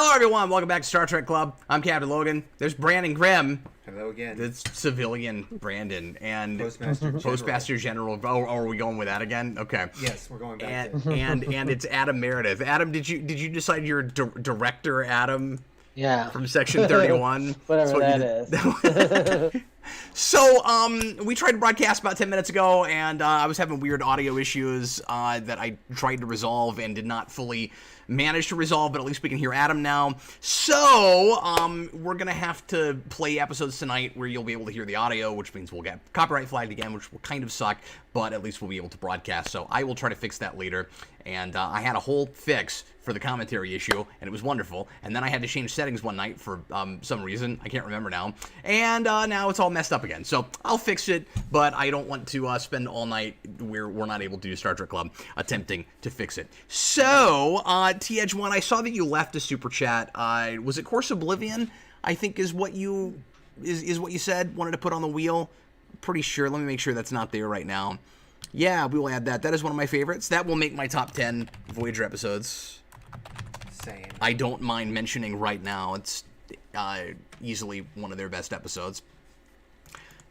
Hello, everyone. Welcome back to Star Trek Club. I'm Captain Logan. There's Brandon Grimm. Hello again. It's civilian Brandon and Postmaster General. Oh, are we going with that again? Okay. Yes, we're going back. And it's Adam Meredith. Adam, did you decide you're director Adam? Yeah. From Section 31. Whatever that is. So, we tried to broadcast about 10 minutes ago, and I was having weird audio issues that I tried to resolve and did not fully manage to resolve, but at least we can hear Adam now. So, we're going to have to play episodes tonight where you'll be able to hear the audio, which means we'll get copyright flagged again, which will kind of suck, but at least we'll be able to broadcast. So, I will try to fix that later. And I had a whole fix for the commentary issue, and it was wonderful. And then I had to change settings one night for some reason. I can't remember now. And now it's all messed up again. So I'll fix it, but I don't want to spend all night where we're not able to do Star Trek Club attempting to fix it. So, TH1, I saw that you left a super chat. Was it Course Oblivion? I think is what you said, wanted to put on the wheel. Pretty sure. Let me make sure that's not there right now. Yeah, we will add that. That is one of my favorites. That will make my top 10 Voyager episodes. Same. I don't mind mentioning right now. It's easily one of their best episodes.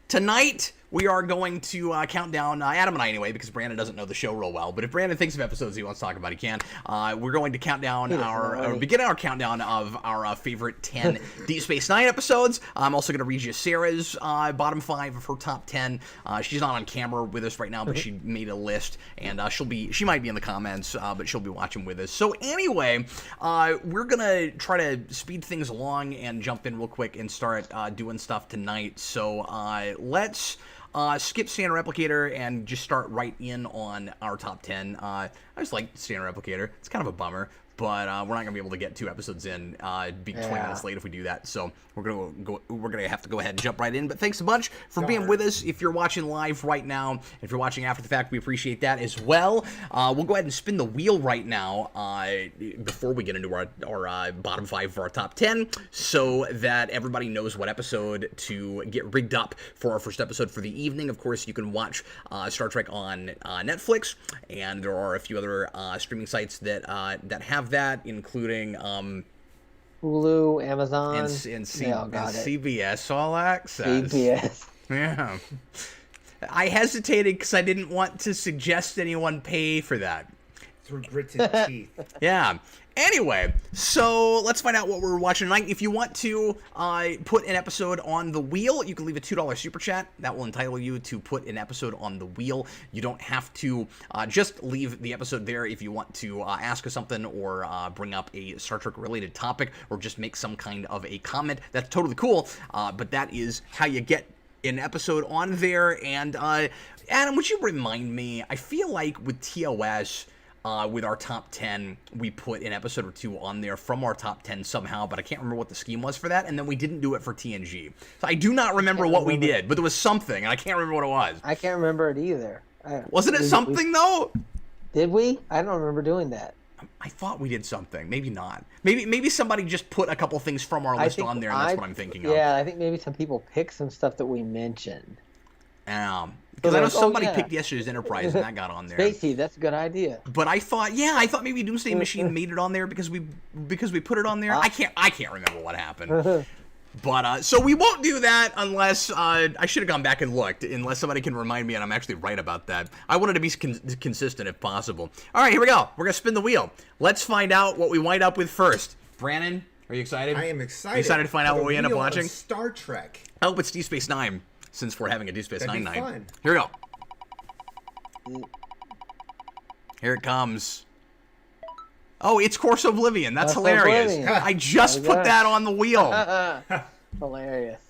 Tonight, we are going to count down, Adam and I anyway, because Brandon doesn't know the show real well, but if Brandon thinks of episodes he wants to talk about, he can. We're going to count down begin our countdown of our favorite 10 Deep Space Nine episodes. I'm also going to read you Sarah's bottom 5 of her top 10. She's not on camera with us right now, but she made a list, and she might be in the comments, but she'll be watching with us. So anyway, we're going to try to speed things along and jump in real quick and start doing stuff tonight. So let's skip Standard Replicator and just start right in on our top 10. I just like Standard Replicator. It's kind of a bummer, but we're not going to be able to get 2 episodes in. Be 20 minutes late if we do that. So we're gonna have to go ahead and jump right in. But thanks a bunch for being with us. If you're watching live right now, if you're watching after the fact, we appreciate that as well. We'll go ahead and spin the wheel right now before we get into our bottom 5 for our top 10, so that everybody knows what episode to get rigged up for our first episode for the evening. Of course, you can watch Star Trek on Netflix, and there are a few other streaming sites that have that, including Hulu, Amazon, and CBS All Access. CBS. Yeah. I hesitated because I didn't want to suggest anyone pay for that. Through gritted teeth. Yeah. Anyway, so let's find out what we're watching tonight. If you want to put an episode on the wheel, you can leave a $2 super chat. That will entitle you to put an episode on the wheel. You don't have to just leave the episode there if you want to ask us something or bring up a Star Trek related topic or just make some kind of a comment. That's totally cool, but that is how you get an episode on there. And Adam, would you remind me, I feel like with TOS, with our top 10, we put an episode or 2 on there from our top 10 somehow, but I can't remember what the scheme was for that, and then we didn't do it for TNG. So I do not remember what we did, but there was something, and I can't remember what it was. I can't remember it either. Wasn't it something, though? Did we? I don't remember doing that. I thought we did something. Maybe not. Maybe somebody just put a couple things from our list on there, and that's what I'm thinking of. Yeah, I think maybe some people picked some stuff that we mentioned. Because I know somebody picked yesterday's Enterprise and that got on there. Spacey, that's a good idea. But I thought maybe Doomsday Machine made it on there because we put it on there. I can't remember what happened. But so we won't do that unless I should have gone back and looked. Unless somebody can remind me, and I'm actually right about that. I wanted to be consistent if possible. All right, here we go. We're gonna spin the wheel. Let's find out what we wind up with first. Brandon, are you excited? I am excited. Are you excited to find out what we end up watching? Star Trek. I hope it's Deep Space Nine, since we're having a Deep Space Nine night. Fun. Here we go. Here it comes. Oh, it's Course Oblivion. That's hilarious. Oblivion. I just put that on the wheel. Hilarious.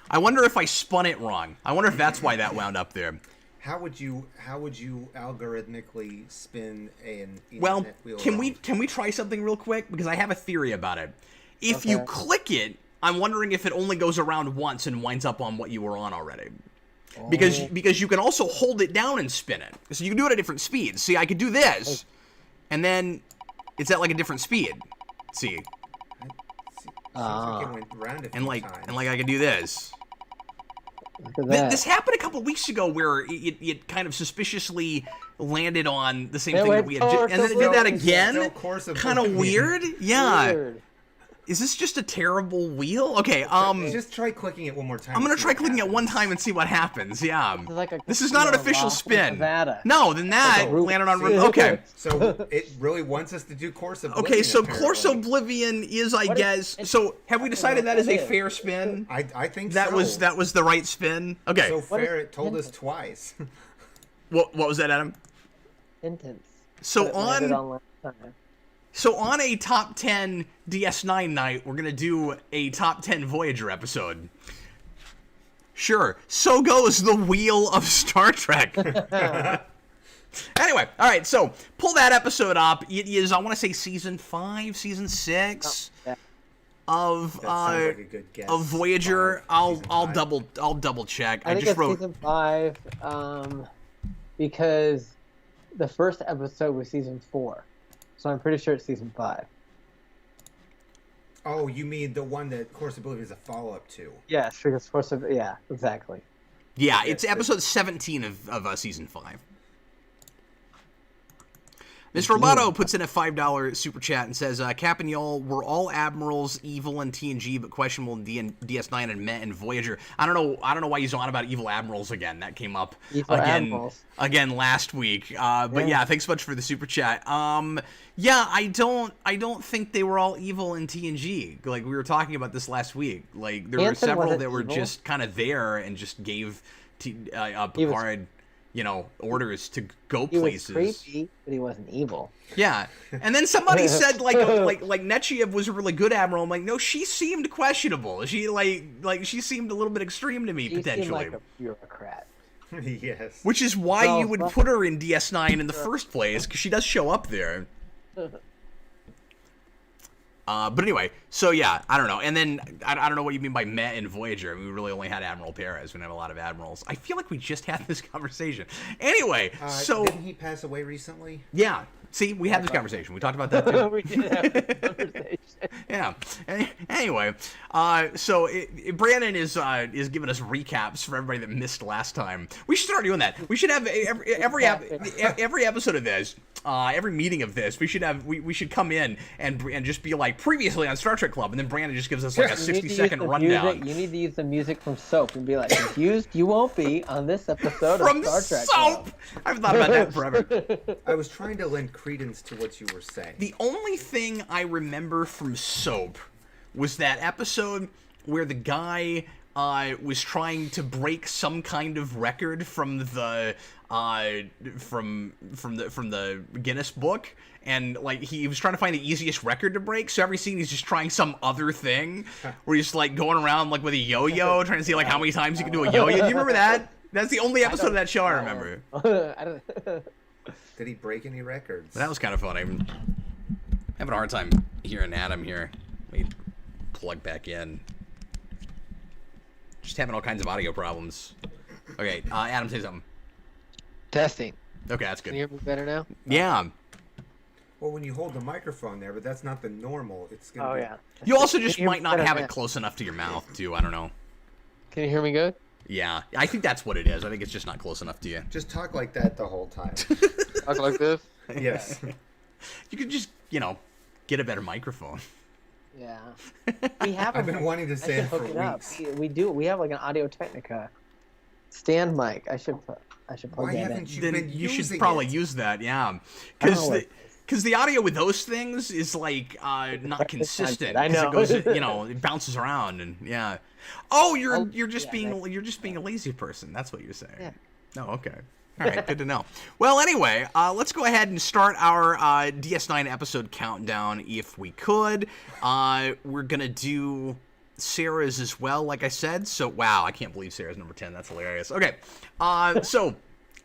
I wonder if I spun it wrong. I wonder if that's why that wound up there. How would you algorithmically spin an Well, wheel can around? we try something real quick? Because I have a theory about it. If you click it, I'm wondering if it only goes around once and winds up on what you were on already. Because you can also hold it down and spin it. So you can do it at different speeds. See, I could do this, and then it's at like a different speed. See. Seems like it went round a few times. And I could do this. Look at that. This happened a couple weeks ago where it kind of suspiciously landed on the same It thing that went we had, and then it did that again. Kind of weird. Yeah. Weird. Is this just a terrible wheel? Okay, Just try clicking it one more time. I'm gonna and see try what clicking it happens. one time and see what happens. Yeah. This is like a This is not an casino official lost in spin. Nevada. No, then that Like a landed on. See, Okay. So it really wants us to do Course Oblivion. Okay, so apparently. Course Oblivion is, I What guess. is- So have we decided know that what is a that is. fair spin? I think That so. was the right spin. Okay. So What is- fair, it told us twice. What was that, Adam? Sentence. So But it landed on last time. So on a top 10 DS9 night, we're gonna do a top 10 Voyager episode. Sure. So goes the wheel of Star Trek. Anyway, all right. So pull that episode up. It is, I want to say, season 5, season 6 Yeah. of That sounds like a good guess. of Voyager. Season I'll five. double check. I think just it's wrote. season 5, because the first episode was season 4, so I'm pretty sure it's season 5. Oh, you mean the one that Course Oblivion is a follow-up to? Yes, because first of yeah, exactly. Yeah, it's Yes, episode 17 of season 5. Mr. Roboto puts in a $5 super chat and says, Cap and y'all were all admirals evil in TNG, but questionable in DS9 and Met and Voyager. I don't know why he's on about evil admirals again. That came up Evil admirals. again last week. But yeah, thanks so much for the super chat. Yeah, I don't think they were all evil in TNG. Like we were talking about this last week. Like there were Hansen several wasn't that were evil. just kind of there and just gave Picard, orders to go He places. was creepy, but he wasn't evil. Yeah, and then somebody said like Netchiev was a really good admiral. I'm like, no, she seemed questionable. She like she seemed a little bit extreme to me He potentially, seemed like a bureaucrat. Yes. which is why No, you would but- put her in DS9 in the first place because she does show up there. But anyway, so yeah, I don't know. And then I don't know what you mean by Met and Voyager. We really only had Admiral Perez. We didn't have a lot of admirals. I feel like we just had this conversation. Anyway, so didn't he pass away recently? yeah. See, we had this conversation. We talked about that too. We did have this conversation. Yeah. Anyway, so Brandon is giving us recaps for everybody that missed last time. We should start doing that. We should have every episode of this, every meeting of this. We should come in and just be like previously on Star Trek Club, and then Brandon just gives us like a You need to use 60-second the rundown music- You need to use the music from Soap and be like, confused you won't be on this episode from of Star Trek Soap. Club. I've thought about that forever. I was trying to lend credence to what you were saying. The only thing I remember from Soap was that episode where the guy was trying to break some kind of record from the from the Guinness Book, and like he was trying to find the easiest record to break. So every scene he's just trying some other thing, where he's like going around like with a yo-yo, trying to see like how many times he can do a yo-yo. Do you remember that? That's the only episode of that show I remember. I don't. Did he break any records? That was kind of fun. I'm having a hard time hearing Adam here. Let me plug back in. Just having all kinds of audio problems. Okay, Adam, say something. Testing. Okay, that's Can good. you hear me better now? Yeah. Well, when you hold the microphone there, but that's not the normal. It's gonna. Oh be... yeah. You also just Can you hear might me not better have now? it close enough to your mouth, too. I don't know. Can you hear me good? Yeah, I think that's what it is. I think it's just not close enough to you. Just talk like that the whole time. Talk like this? Yes. You could just, get a better microphone. Yeah. We have. I've been wanting to I say should it for hook it up. weeks. We do. We have like an Audio Technica stand mic. I should plug Why that in. haven't you Then been you should using probably it? use that, yeah. I don't know what it Because the audio with those things is like not consistent. I 'cause know. It goes, it bounces around and yeah. Oh, you're just yeah, being a lazy person. That's what you're saying. Yeah. Oh, okay. All right, good to know. Well, anyway, let's go ahead and start our DS9 episode countdown if we could. We're gonna do Sarah's as well, like I said. So wow, I can't believe Sarah's number 10. That's hilarious. Okay, so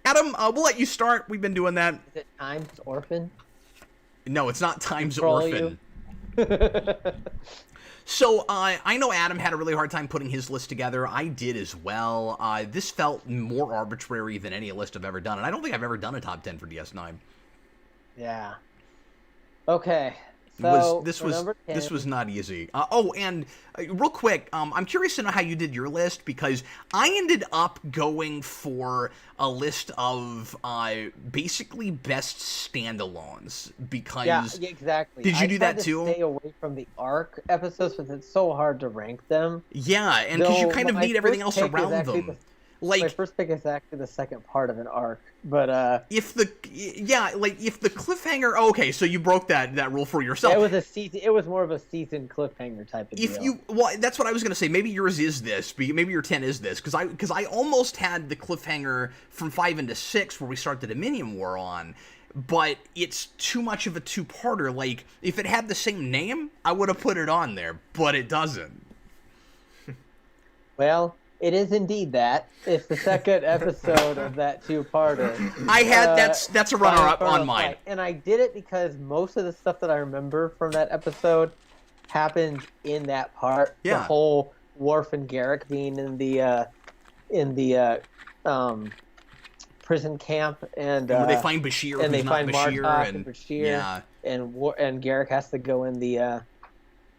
Adam, we'll let you start. We've been doing that. Is it Times Orphan? No, it's not Times Control Orphan. you? So, I know Adam had a really hard time putting his list together. I did as well. This felt more arbitrary than any list I've ever done, and I don't think I've ever done a top 10 for DS9. Yeah. Okay. So this for was number 10, this was not easy. And real quick, I'm curious to know how you did your list, because I ended up going for a list of basically best standalones. Because yeah, exactly. did you do that I too? tried to stay away from the arc episodes because it's so hard to rank them. Yeah, and because you kind of need everything else around them. My first pick is actually the second part of an arc, but if the cliffhanger, okay, so you broke that rule for yourself. it was a season. It was more of a season cliffhanger type of deal. That's what I was gonna say. Maybe yours is this, maybe your 10 is this, because I almost had the cliffhanger from 5 into 6 where we start the Dominion War on. But it's too much of a two-parter. Like, if it had the same name, I would have put it on there, but it doesn't. Well, it is indeed that. It's the second episode of that two-parter. That's a runner-up on mine. And I did it because most of the stuff that I remember from that episode happened in that part. Yeah. The whole Worf and Garrick being in the prison camp, and they find Bashir, and they who's find not Bashir, Martok and Bashir, yeah, and Garrick has to go in the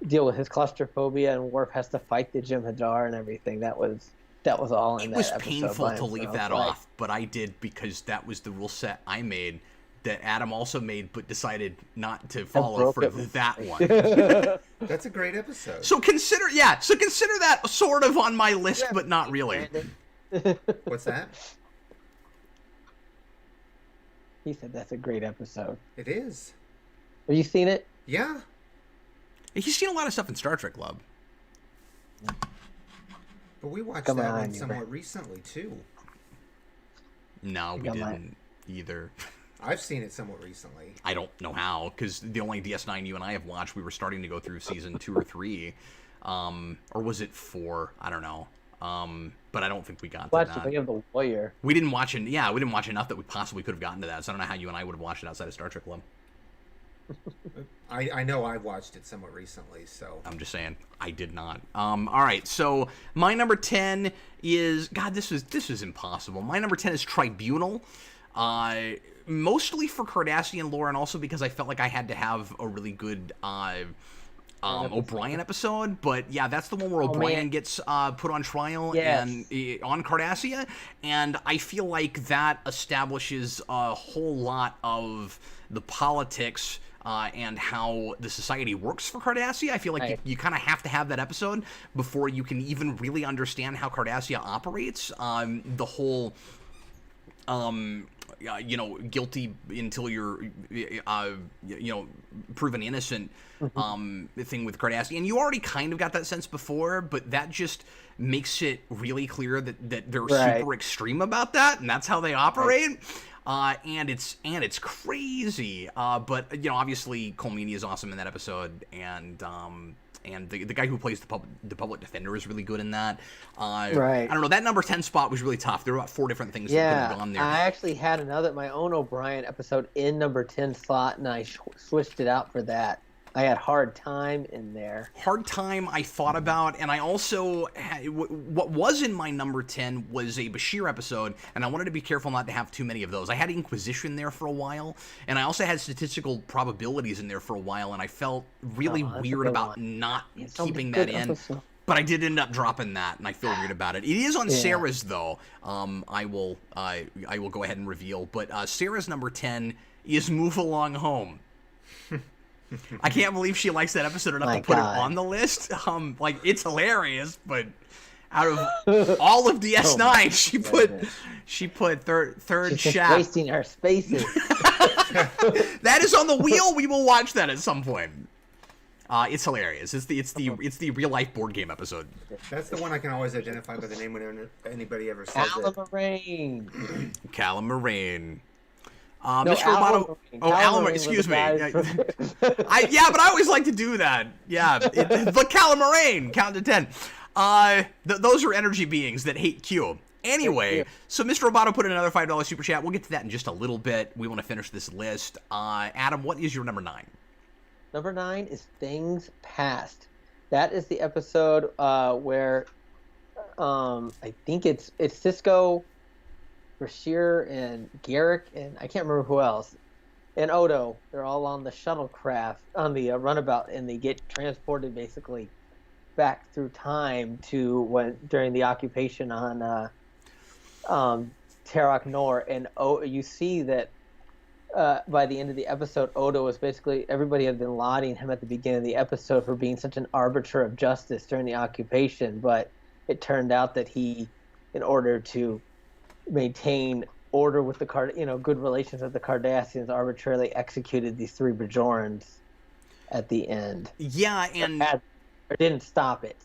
deal with his claustrophobia, and Worf has to fight the Jem'Hadar and everything. That was all in that episode. It was painful to leave that off, but I did because that was the rule set I made, that Adam also made, but decided not to follow for that one. That's a great episode. So consider that sort of on my list, but not really. What's that? He said that's a great episode. It is. Have you seen it? Yeah. He's seen a lot of stuff in Star Trek Club. But we watched that one somewhat recently, too. No, we didn't either. I've seen it somewhat recently. I don't know how, because the only DS9 you and I have watched, we were starting to go through season 2 or 3. Or was it 4? I don't know. But I don't think we got to that. We have the Warrior. We didn't watch enough that we possibly could have gotten to that, so I don't know how you and I would have watched it outside of Star Trek Club. I know I watched it somewhat recently, so I'm just saying I did not. All right, so my number 10 is, God, this is impossible. My number 10 is Tribunal, mostly for Cardassian lore, and also because I felt like I had to have a really good O'Brien episode. But yeah, that's the one where O'Brien gets put on trial and on Cardassia, and I feel like that establishes a whole lot of the politics and how the society works for Cardassia. I feel like you kind of have to have that episode before you can even really understand how Cardassia operates. The whole, guilty until you're, proven innocent thing with Cardassia. And you already kind of got that sense before, but that just makes it really clear that they're super extreme about that, and that's how they operate. And it's crazy. But obviously Cole Meany is awesome in that episode, and the guy who plays the public defender is really good in that. I don't know, that number 10 spot was really tough. There were about 4 different things that could have gone there. I actually had my own O'Brien episode in number 10 slot, and I switched it out for that. I had Hard Time in there. Hard Time I thought about, and I also had, what was in my number 10 was a Bashir episode, and I wanted to be careful not to have too many of those. I had Inquisition there for a while, and I also had statistical probabilities in there for a while, and I felt really weird about not keeping that in. Episode. But I did end up dropping that, and I feel weird about it. It is on Sarah's, though. I will go ahead and reveal. But Sarah's number 10 is Move Along Home. I can't believe she likes that episode enough to put it on the list. It's hilarious, but out of all of DS9, she put third She's shaft. Wasting our spaces. That is on the wheel. We will watch that at some point. It's hilarious. It's the real life board game episode. That's the one I can always identify by the name when anybody ever says Calamarain. Calamarain. No, Mr. Roboto. Alan, excuse me. But I always like to do that. Yeah, the Calamarain. Count to 10. Those are energy beings that hate Q. Anyway, so Mr. Roboto put in another $5 super chat. We'll get to that in just a little bit. We want to finish this list. Adam, what is your number 9? Number 9 is Things Past. That is the episode where I think it's Cisco, Bashir, and Garrick, and I can't remember who else. and Odo, they're all on the shuttlecraft on the runabout, and they get transported basically back through time to when during the occupation on Terok Nor, and you see that by the end of the episode, Odo was basically, everybody had been lauding him at the beginning of the episode for being such an arbiter of justice during the occupation, but it turned out that he, in order to maintain order with the good relations with the Cardassians, arbitrarily executed these 3 Bajorans at the end. Yeah, and or didn't stop it.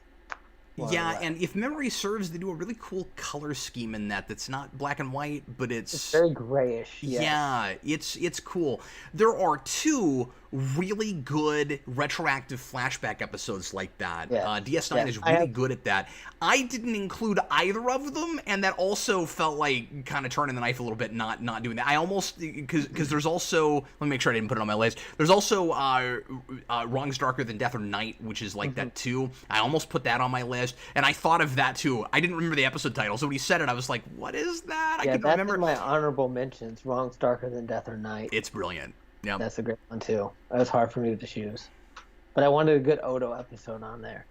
Yeah, and if memory serves, they do a really cool color scheme in that's not black and white, but it's very grayish. Yes. Yeah, it's cool. There are 2 really good retroactive flashback episodes like that. Yeah. DS9 is really good at that. I didn't include either of them, and that also felt like kind of turning the knife a little bit, not doing that. I almost, because there's also, let me make sure I didn't put it on my list. There's also Wrongs Darker Than Death or Night, which is like that too. I almost put that on my list, and I thought of that too. I didn't remember the episode title, so when he said it, I was like, what is that? I couldn't remember. That's in my honorable mentions, Wrongs Darker Than Death or Night. It's brilliant. Yeah, that's a great one too. It was hard for me to choose, but I wanted a good Odo episode on there.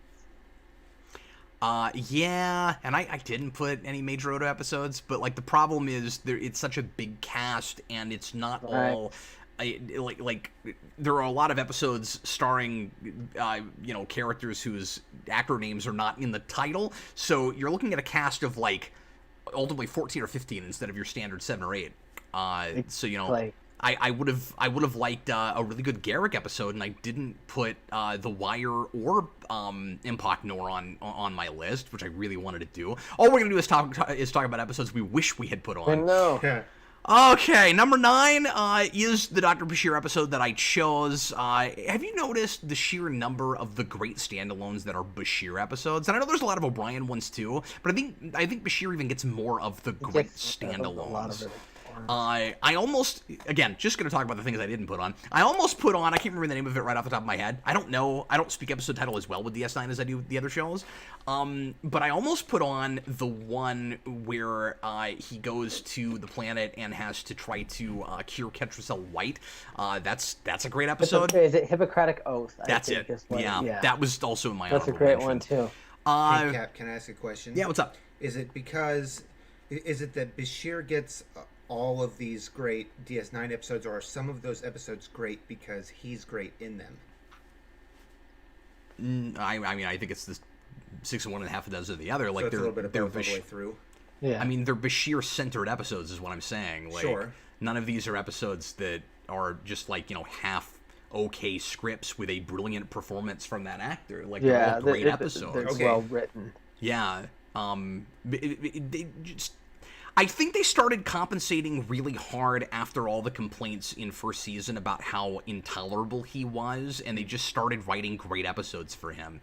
Yeah, and I didn't put any major Odo episodes, but like the problem is it's such a big cast, and it's not all like there are a lot of episodes starring characters whose actor names are not in the title, so you're looking at a cast of like ultimately 14 or 15 instead of your standard 7 or 8. So I would have liked a really good Garrick episode, and I didn't put The Wire or Impact Nor on my list, which I really wanted to do. All we're gonna do is talk about episodes we wish we had put on. I know. Okay, number 9 is the Dr. Bashir episode that I chose. Have you noticed the sheer number of the great standalones that are Bashir episodes? And I know there's a lot of O'Brien ones too, but I think Bashir even gets more of the great standalones. I almost, again, just going to talk about the things I didn't put on. I almost put on, I can't remember the name of it right off the top of my head. I don't know. I don't speak episode title as well with DS9 as I do the other shows. But I almost put on the one where he goes to the planet and has to try to cure Ketracel White. That's a great episode. Is it Hippocratic Oath? That's it. Yeah, that was also in my That's a great one, too. Hey, Cap, can I ask a question? Yeah, what's up? Is it that Bashir gets all of these great DS9 episodes, or are some of those episodes great because he's great in them? I mean, I think it's the 6 and 1 and a half of those or the other. Like, so it's a little bit of both all the way through. Yeah. I mean, they're Bashir-centered episodes, is what I'm saying. Like, sure. None of these are episodes that are just like half okay scripts with a brilliant performance from that actor. Like, they're all great episodes. They're well written. Yeah. They just, I think they started compensating really hard after all the complaints in first season about how intolerable he was, and they just started writing great episodes for him.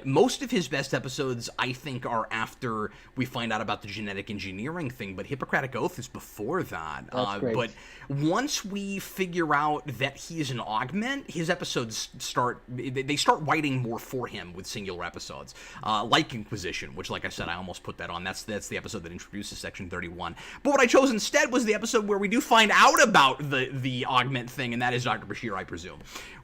Most of his best episodes, I think, are after we find out about the genetic engineering thing, but Hippocratic Oath is before that. That's great. But once we figure out that he's an augment, his episodes start writing more for him with singular episodes, like Inquisition, which, like I said, I almost put that on. That's the episode that introduces Section 31. But what I chose instead was the episode where we do find out about the augment thing, and that is Dr. Bashir, I presume,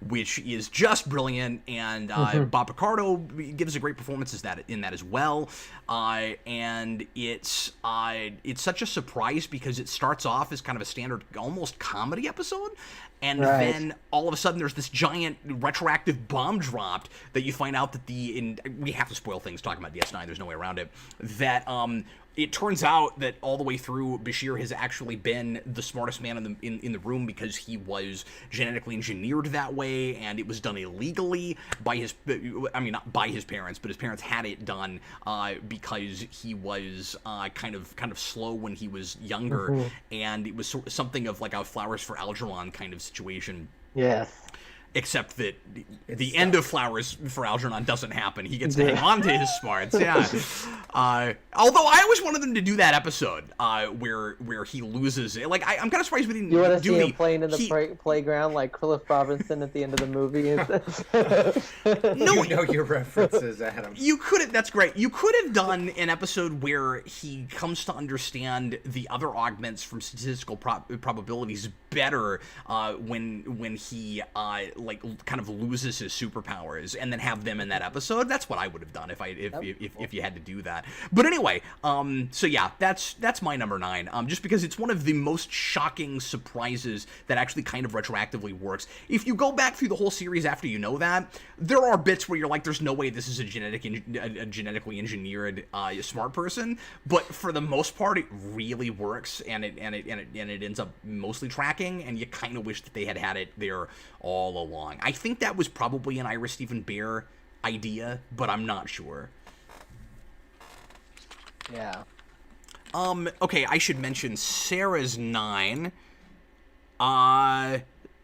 which is just brilliant, and Bob Picardo gives a great performance in that as well, and it's such a surprise because it starts off as kind of a standard almost comedy episode, and then all of a sudden there's this giant retroactive bomb dropped that you find out that we have to spoil things talking about DS9, there's no way around it, that it turns out that all the way through, Bashir has actually been the smartest man in the room because he was genetically engineered that way, and it was done illegally by not by his parents, but his parents had it done because he was kind of slow when he was younger, and it was something of like a Flowers for Algernon kind of situation. Yes. Except that the stuck. end of Flowers for Algernon doesn't happen. He gets to hang on to his smarts. Yeah. Although I always wanted them to do that episode where he loses it. Like I'm kind of surprised we didn't You want to do see him playing in the playground like Cliff Robinson at the end of the movie? No, You know your references, Adam. you could have. That's great. You could have done an episode where he comes to understand the other augments from statistical probabilities better when he like kind of loses his superpowers, and then have them in that episode. That's what I would have done if you had to do that. But anyway, so yeah, that's my number 9. Just because it's one of the most shocking surprises that actually kind of retroactively works. If you go back through the whole series after you know that, there are bits where you're like, there's no way this is a genetically engineered smart person. But for the most part, it really works, and it ends up mostly tracking. And you kind of wish that they had it there all along. I think that was probably an Ira Stephen Bear idea, but I'm not sure. Yeah. Okay, I should mention Sarah's 9.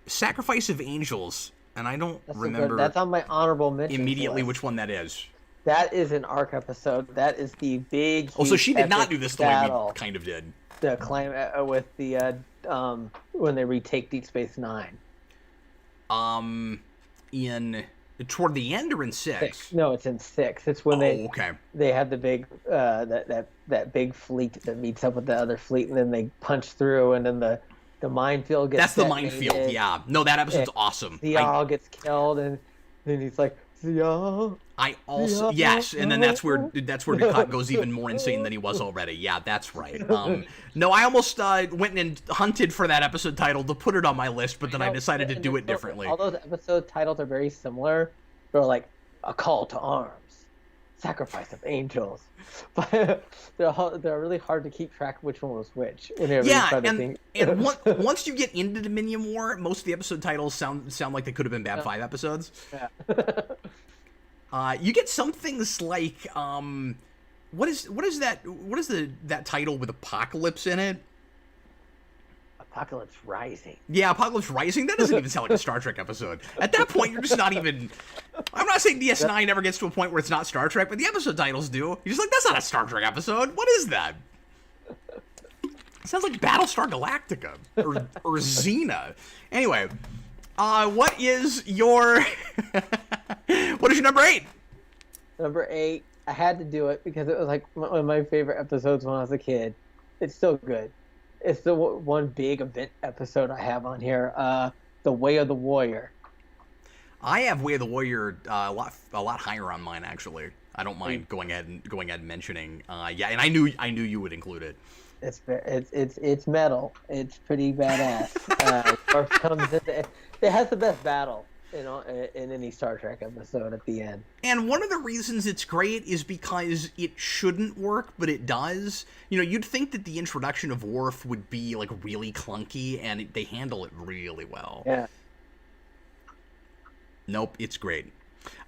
Sacrifice of Angels, and I don't remember That's on my honorable mention immediately list. which one that is. That is an arc episode. That is the big. Oh, so she did not epic do this the way battle. we kind of did. The climb with the when they retake Deep Space Nine. In toward the end or in 6? No, it's in 6. It's when okay. they had the big that big fleet that meets up with the other fleet, and then they punch through, and then the minefield gets. That's the minefield. Yeah. No, that episode's awesome. Zial gets killed, and then he's like, Zial. I also yes, and then that's where Ducat goes even more insane than he was already. Yeah, that's right. No, I almost went and hunted for that episode title to put it on my list, but then I decided to do it differently. All those episode titles are very similar. They're like A Call to Arms, Sacrifice of Angels, but they're really hard to keep track of which one was which. And once you get into Dominion War, most of the episode titles sound like they could have been Bab 5 episodes. Yeah. You get some things like what is that title with Apocalypse in it? Apocalypse Rising. Yeah, Apocalypse Rising. That doesn't even sound like a Star Trek episode. At that point, you're just not even. I'm not saying DS9 ever gets to a point where it's not Star Trek, but the episode titles do. You're just like, that's not a Star Trek episode. What is that? It sounds like Battlestar Galactica or Xena. Anyway, what is your number 8? Number 8. I had to do it because it was like one of my favorite episodes when I was a kid. It's still good. It's the one big event episode I have on here. The Way of the Warrior. I have Way of the Warrior a lot higher on mine, actually. I don't mind going ahead and mentioning. Yeah, and I knew you would include it. It's metal. It's pretty badass. Worf comes in. It has the best battle, in any Star Trek episode at the end. And one of the reasons it's great is because it shouldn't work, but it does. You'd think that the introduction of Worf would be like really clunky, and they handle it really well. Yeah. Nope, it's great.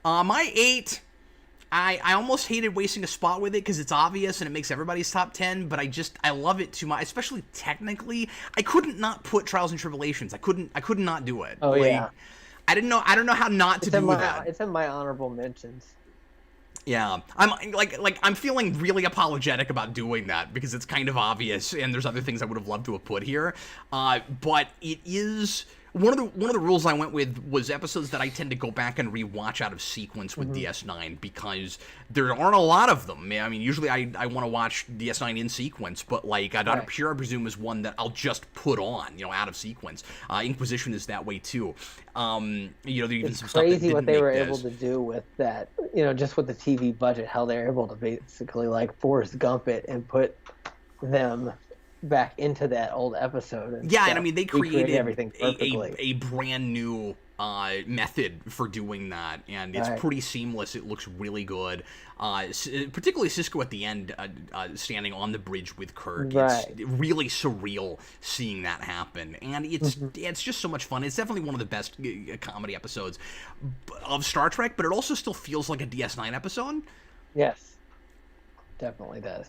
My 8, I almost hated wasting a spot with it because it's obvious and it makes everybody's top 10, but I love it too much, especially technically. I couldn't not put Trials and Tribulations. I couldn't not do it. Oh, yeah. I don't know how not to do that. It's in my honorable mentions. Yeah, I'm feeling really apologetic about doing that because it's kind of obvious, and there's other things I would have loved to have put here. But it is one of the rules I went with was episodes that I tend to go back and rewatch out of sequence with DS9 because there aren't a lot of them. I mean, usually I want to watch DS9 in sequence, but like Dr. Pure, I presume, is one that I'll just put on, out of sequence. Inquisition is that way too. There's even some stuff that crazy what they were this. able to do with that. Just with the TV budget, how they're able to basically like Forrest Gump it and put them back into that old episode. And yeah, and I mean they created everything perfectly. A brand new method for doing that, and it's pretty seamless. It looks really good. Particularly Cisco at the end, standing on the bridge with Kirk. Right. It's really surreal seeing that happen, and it's just so much fun. It's definitely one of the best comedy episodes of Star Trek, but it also still feels like a DS9 episode. Yes, definitely does.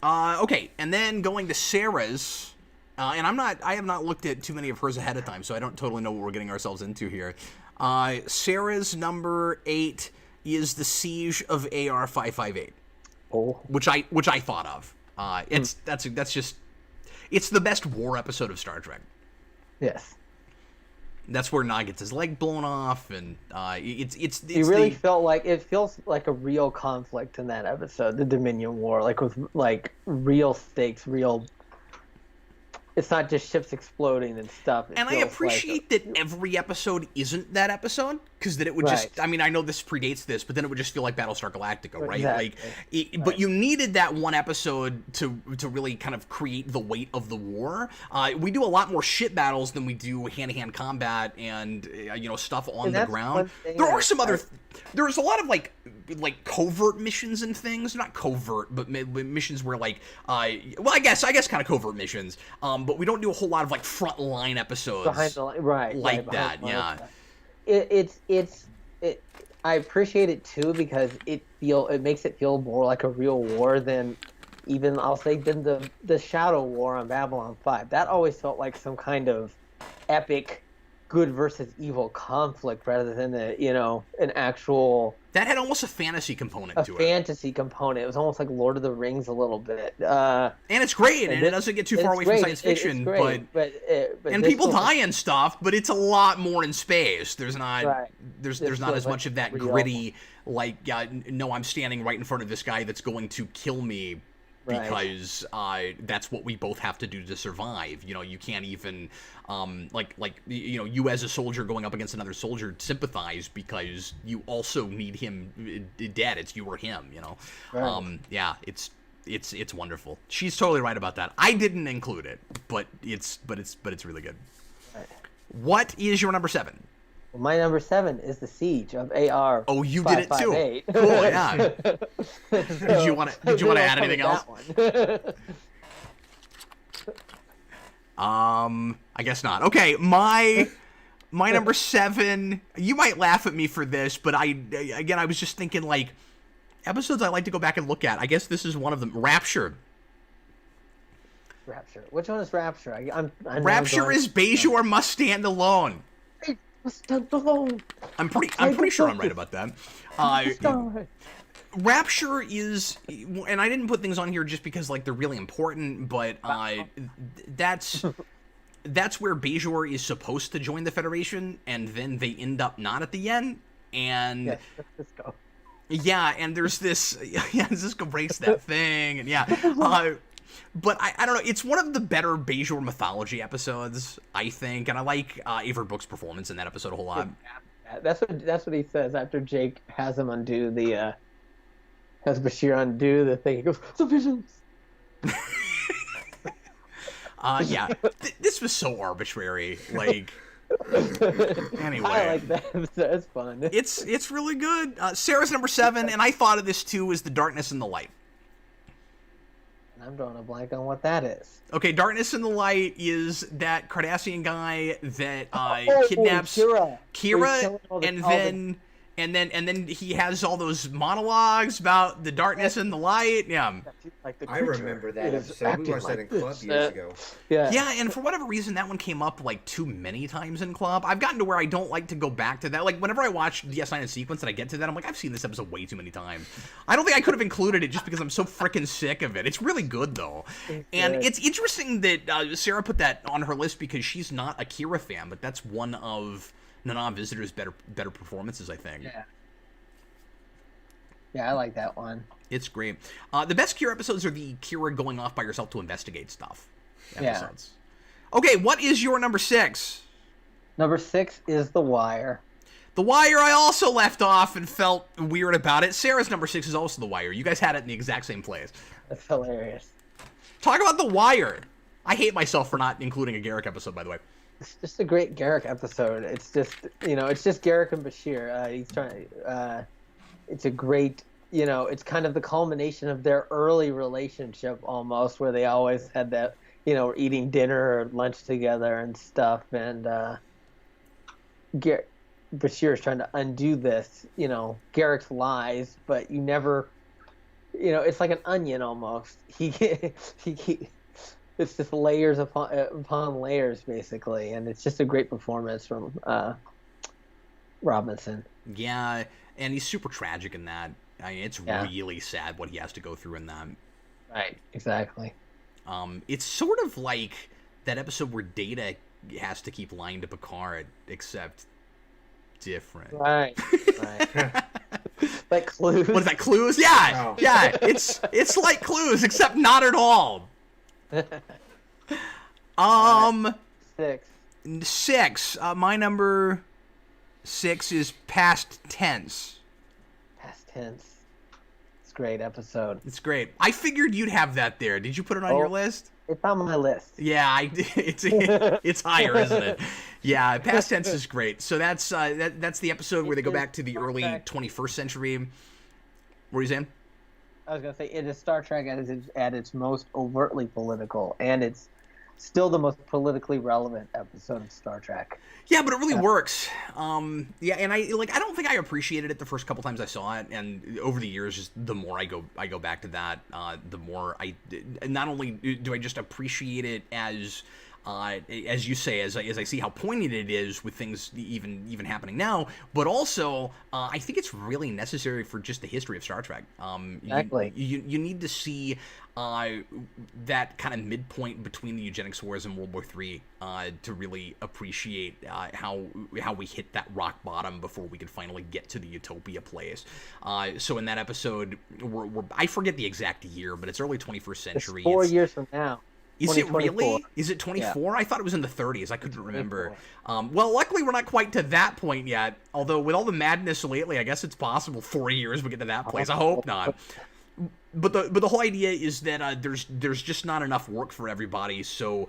Okay, and then going to Sarah's, and I have not looked at too many of hers ahead of time, so I don't totally know what we're getting ourselves into here. Sarah's number 8 is the Siege of AR 558. Oh. Which I thought of. It's the best war episode of Star Trek. Yes. That's where Nog gets his leg blown off, and it's you really felt like it feels like a real conflict in that episode, the Dominion War, like with like real stakes, real. It's not just ships exploding and stuff. And I appreciate that every episode isn't that episode, because then it would just, I mean, I know this predates this, but then it would just feel like Battlestar Galactica, right? Exactly. But you needed that one episode to really kind of create the weight of the war. We do a lot more ship battles than we do hand-to-hand combat and, stuff on the ground. There are some other... There's a lot of, like covert missions and things. Not covert, but missions where, like... I guess kind of covert missions. But we don't do a whole lot of, like, front-line episodes behind the line, right, that, yeah. I appreciate it, too, because it makes it feel more like a real war than even, I'll say, than the Shadow War on Babylon 5. That always felt like some kind of epic good versus evil conflict rather than an actual... That had almost a fantasy component to it. A fantasy component. It was almost like Lord of the Rings a little bit. And it's great, and it doesn't get too far away from science fiction. But people die and stuff, but it's a lot more in space. There's not there's not as much of that gritty, like, no, I'm standing right in front of this guy that's going to kill me. Because that's what we both have to do to survive. You can't even, you as a soldier going up against another soldier sympathize because you also need him dead. It's you or him. Yeah, it's wonderful. She's totally right about that. I didn't include it, but it's really good. Right. What is your number 7? Well, my number 7 is the Siege of AR. Oh, you did it too. Cool, yeah. Did you want to add anything else? I guess not. Okay, my number 7. You might laugh at me for this, but I was just thinking, like, episodes I like to go back and look at. I guess this is one of them. Rapture. Which one is Rapture? Rapture is Bajor must stand alone. I'm pretty sure I'm right about that. Rapture is, and I didn't put things on here just because, like, they're really important, but that's where Bajor is supposed to join the Federation, and then they end up not at the end, and yes, let's go. Yeah, and there's this, Cisco breaks that thing, and but I don't know, it's one of the better Bajor mythology episodes, I think, and I like Avery Brooks' performance in that episode a whole lot. That's what he says after Jake has him undo has Bashir undo the thing. He goes, "The visions." This was so arbitrary, like. Anyway, I like that. It's fun. It's really good. Sarah's number 7, and I thought of this too, is The Darkness and the Light. I'm drawing a blank on what that is. Okay, Darkness in the Light is that Cardassian guy that kidnaps Kira, and then he has all those monologues about the darkness and the light. Yeah, I remember that episode. We watched that in club years ago. Yeah, and for whatever reason, that one came up like too many times in club. I've gotten to where I don't like to go back to that. Like whenever I watch DS9 in sequence and I get to that, I'm like, I've seen this episode way too many times. I don't think I could have included it just because I'm so freaking sick of it. It's really good though, and it's interesting that Sarah put that on her list because she's not a Kira fan, but that's one of Nana Visitor's better performances, I think. Yeah, I like that one. It's great. The best Kira episodes are the Kira going off by herself to investigate stuff episodes. Yeah. Okay, what is your number 6? Number 6 is The Wire. The Wire I also left off and felt weird about it. Sarah's number 6 is also The Wire. You guys had it in the exact same place. That's hilarious. Talk about The Wire. I hate myself for not including a Garrick episode, by the way. It's just a great Garrick episode. It's just, it's just Garrick and Bashir. He's trying it's a great, it's kind of the culmination of their early relationship almost, where they always had that, eating dinner or lunch together and stuff. And Bashir is trying to undo this, Garrick's lies, but you never, it's like an onion almost. It's just layers upon layers, basically, and it's just a great performance from Robinson. Yeah, and he's super tragic in that. I mean, it's really sad what he has to go through in that. Right, exactly. It's sort of like that episode where Data has to keep lying to Picard, except different. Right. Like Clues. What is that, Clues? Yeah, yeah. It's like Clues, except not at all. 6. My number 6 is Past Tense. Past Tense. It's a great episode. It's great. I figured you'd have that there. Did you put it on your list? It's on my list. Yeah, it's higher, isn't it? Yeah, Past Tense is great. So that's the episode where they go back to the early 21st century. What were you saying? I was gonna say it is Star Trek at its most overtly political, and it's still the most politically relevant episode of Star Trek. Yeah, but it really works. Yeah, and I don't think I appreciated it the first couple times I saw it, and over the years, just the more I go back to that, the more I not only do I just appreciate it as you say, as I see how poignant it is with things even happening now, but also I think it's really necessary for just the history of Star Trek. Exactly. You need to see that kind of midpoint between the eugenics wars and World War III to really appreciate how we hit that rock bottom before we could finally get to the utopia place. So in that episode, I forget the exact year, but it's early 21st century. It's 4 years from now. Is it really? Is it 24? Yeah. I thought it was in the 30s. I couldn't remember. Well, luckily we're not quite to that point yet. Although with all the madness lately, I guess it's possible 4 years we get to that place. I hope not. But the whole idea is that there's just not enough work for everybody, so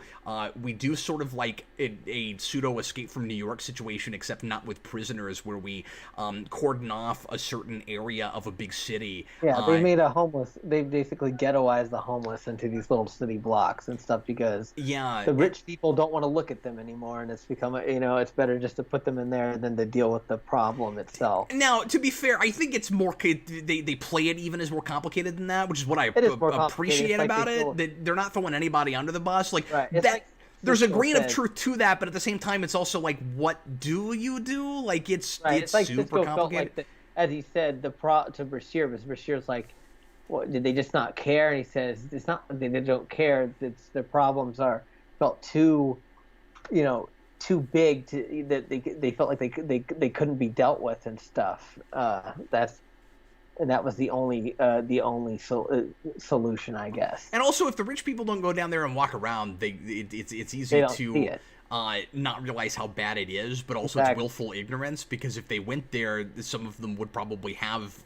we do sort of like a pseudo escape from New York situation, except not with prisoners, where we cordon off a certain area of a big city. Yeah, they made they basically ghettoized the homeless into these little city blocks and stuff because the rich people don't want to look at them anymore, and it's become it's better just to put them in there than to deal with the problem itself. Now, to be fair, I think it's more they play it even as more complicated than that. Which is what I appreciate about it. That they're not throwing anybody under the bus. Like that, there's a grain of truth to that, but at the same time, it's also like, what do you do? Like it's like super complicated. Felt like as he said, to Bashir, Bashir's like, "What did they just not care?" And he says, "It's not that they don't care. It's their problems felt too, too big that they felt like they couldn't be dealt with and stuff." And that was the only solution, I guess. And also, if the rich people don't go down there and walk around, it's easy to not realize how bad it is. But also, it's willful ignorance, because if they went there, some of them would probably have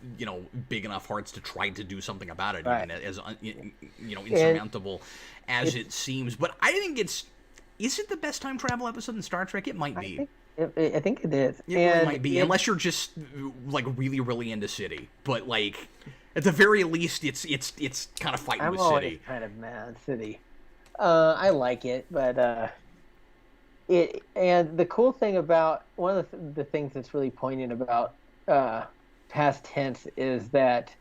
big enough hearts to try to do something about it, even as insurmountable as it seems. But I think is it the best time travel episode in Star Trek? It might be. I think it is. It really might be, unless you're just like really, really into city. But like, at the very least, it's kind of fighting with city. I'm kind of mad city. I like it, but and the cool thing about one of the things that's really poignant about Past Tense is that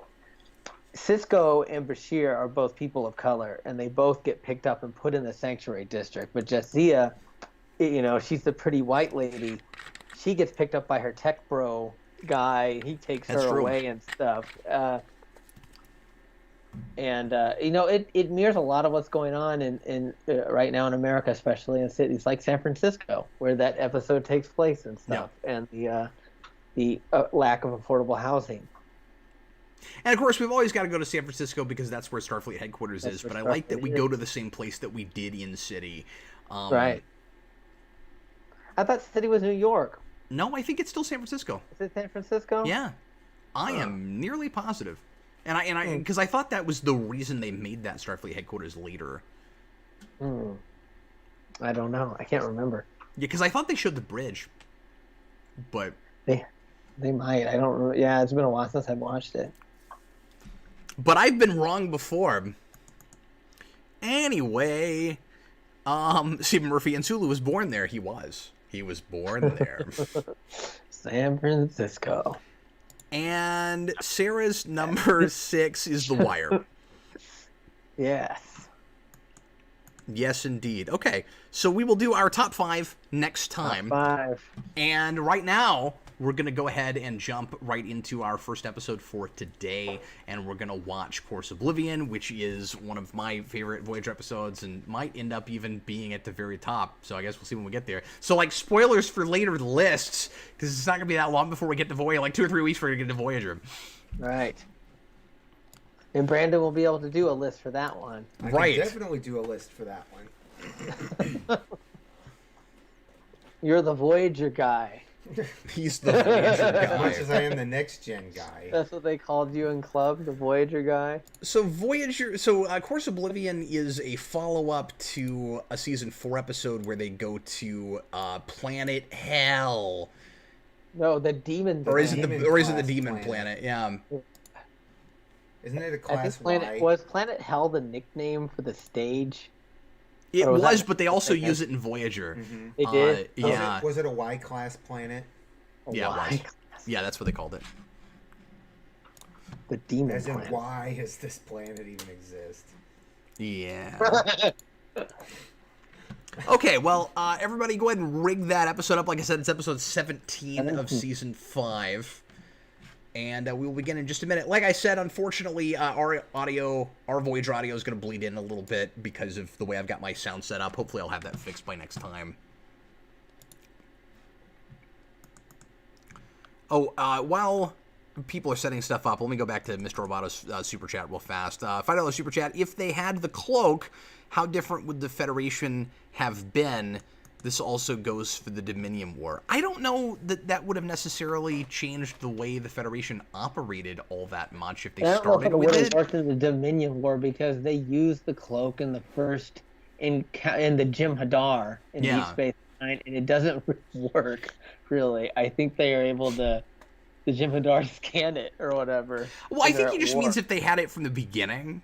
Sisko and Bashir are both people of color, and they both get picked up and put in the sanctuary district. But Jadzia, she's the pretty white lady. She gets picked up by her tech bro guy. He takes her away and stuff. It mirrors a lot of what's going on in right now in America, especially in cities like San Francisco, where that episode takes place and stuff, and the lack of affordable housing. And of course, we've always got to go to San Francisco because that's where Starfleet headquarters is. But I like that we go to the same place that we did in City. Right. I thought City was New York. No, I think it's still San Francisco. Is it San Francisco? Yeah, I am nearly positive, and because I thought that was the reason they made that Starfleet headquarters later. I don't know. I can't remember. Yeah, because I thought they showed the bridge, but they might. I don't remember. Yeah, it's been a while since I've watched it. But I've been wrong before. Anyway, Stephen Murphy and Sulu was born there. He was born there. San Francisco. And Sarah's number 6 is The Wire. Yes. Yes, indeed. Okay, so we will do our top 5 next time. Top 5. And right now, we're going to go ahead and jump right into our first episode for today, and we're going to watch Course Oblivion, which is one of my favorite Voyager episodes and might end up even being at the very top. So I guess we'll see when we get there. So, like, spoilers for later lists, because it's not going to be that long before we get to Voyager, like 2 or 3 weeks before we get to Voyager. Right. And Brandon will be able to do a list for that one. I Right. can definitely do a list for that one. You're the Voyager guy. He's the Voyager As much guy. as I am the next gen guy. That's what they called you in club, the Voyager guy. So Course Oblivion is a follow-up to a season 4 episode where they go to planet Hell. No, the demon. Or is it planet. the demon Class planet? Yeah. Isn't it a I class think Planet Y? was Planet Hell the nickname for the stage. It Or was was, that- but they also okay. use it in Voyager. Mhm. They did. Yeah. Was it a Y class planet? Yeah, it Why? was. Yeah, that's what they called it. The demon As in, planet. why does this planet even exist? Yeah. Okay, well, everybody go ahead and rig that episode up. Like I said, it's episode 17 of season 5. And we will begin in just a minute. Like I said, unfortunately, our Voyager audio is going to bleed in a little bit because of the way I've got my sound set up. Hopefully I'll have that fixed by next time. Oh, while people are setting stuff up, let me go back to Mr. Robato's super chat real fast. $5 super chat. If they had the cloak, how different would the Federation have been? This also goes for the Dominion War. I don't know that would have necessarily changed the way the Federation operated all that much if they I don't know if started it with would have it. worked in the Dominion War because they used the cloak in the first in the Jim Hadar in Yeah. Deep Space Nine, and it doesn't work really. I think they are able to the Jim Hadar scan it or whatever. Well, I when think they're he at just war. means if they had it from the beginning.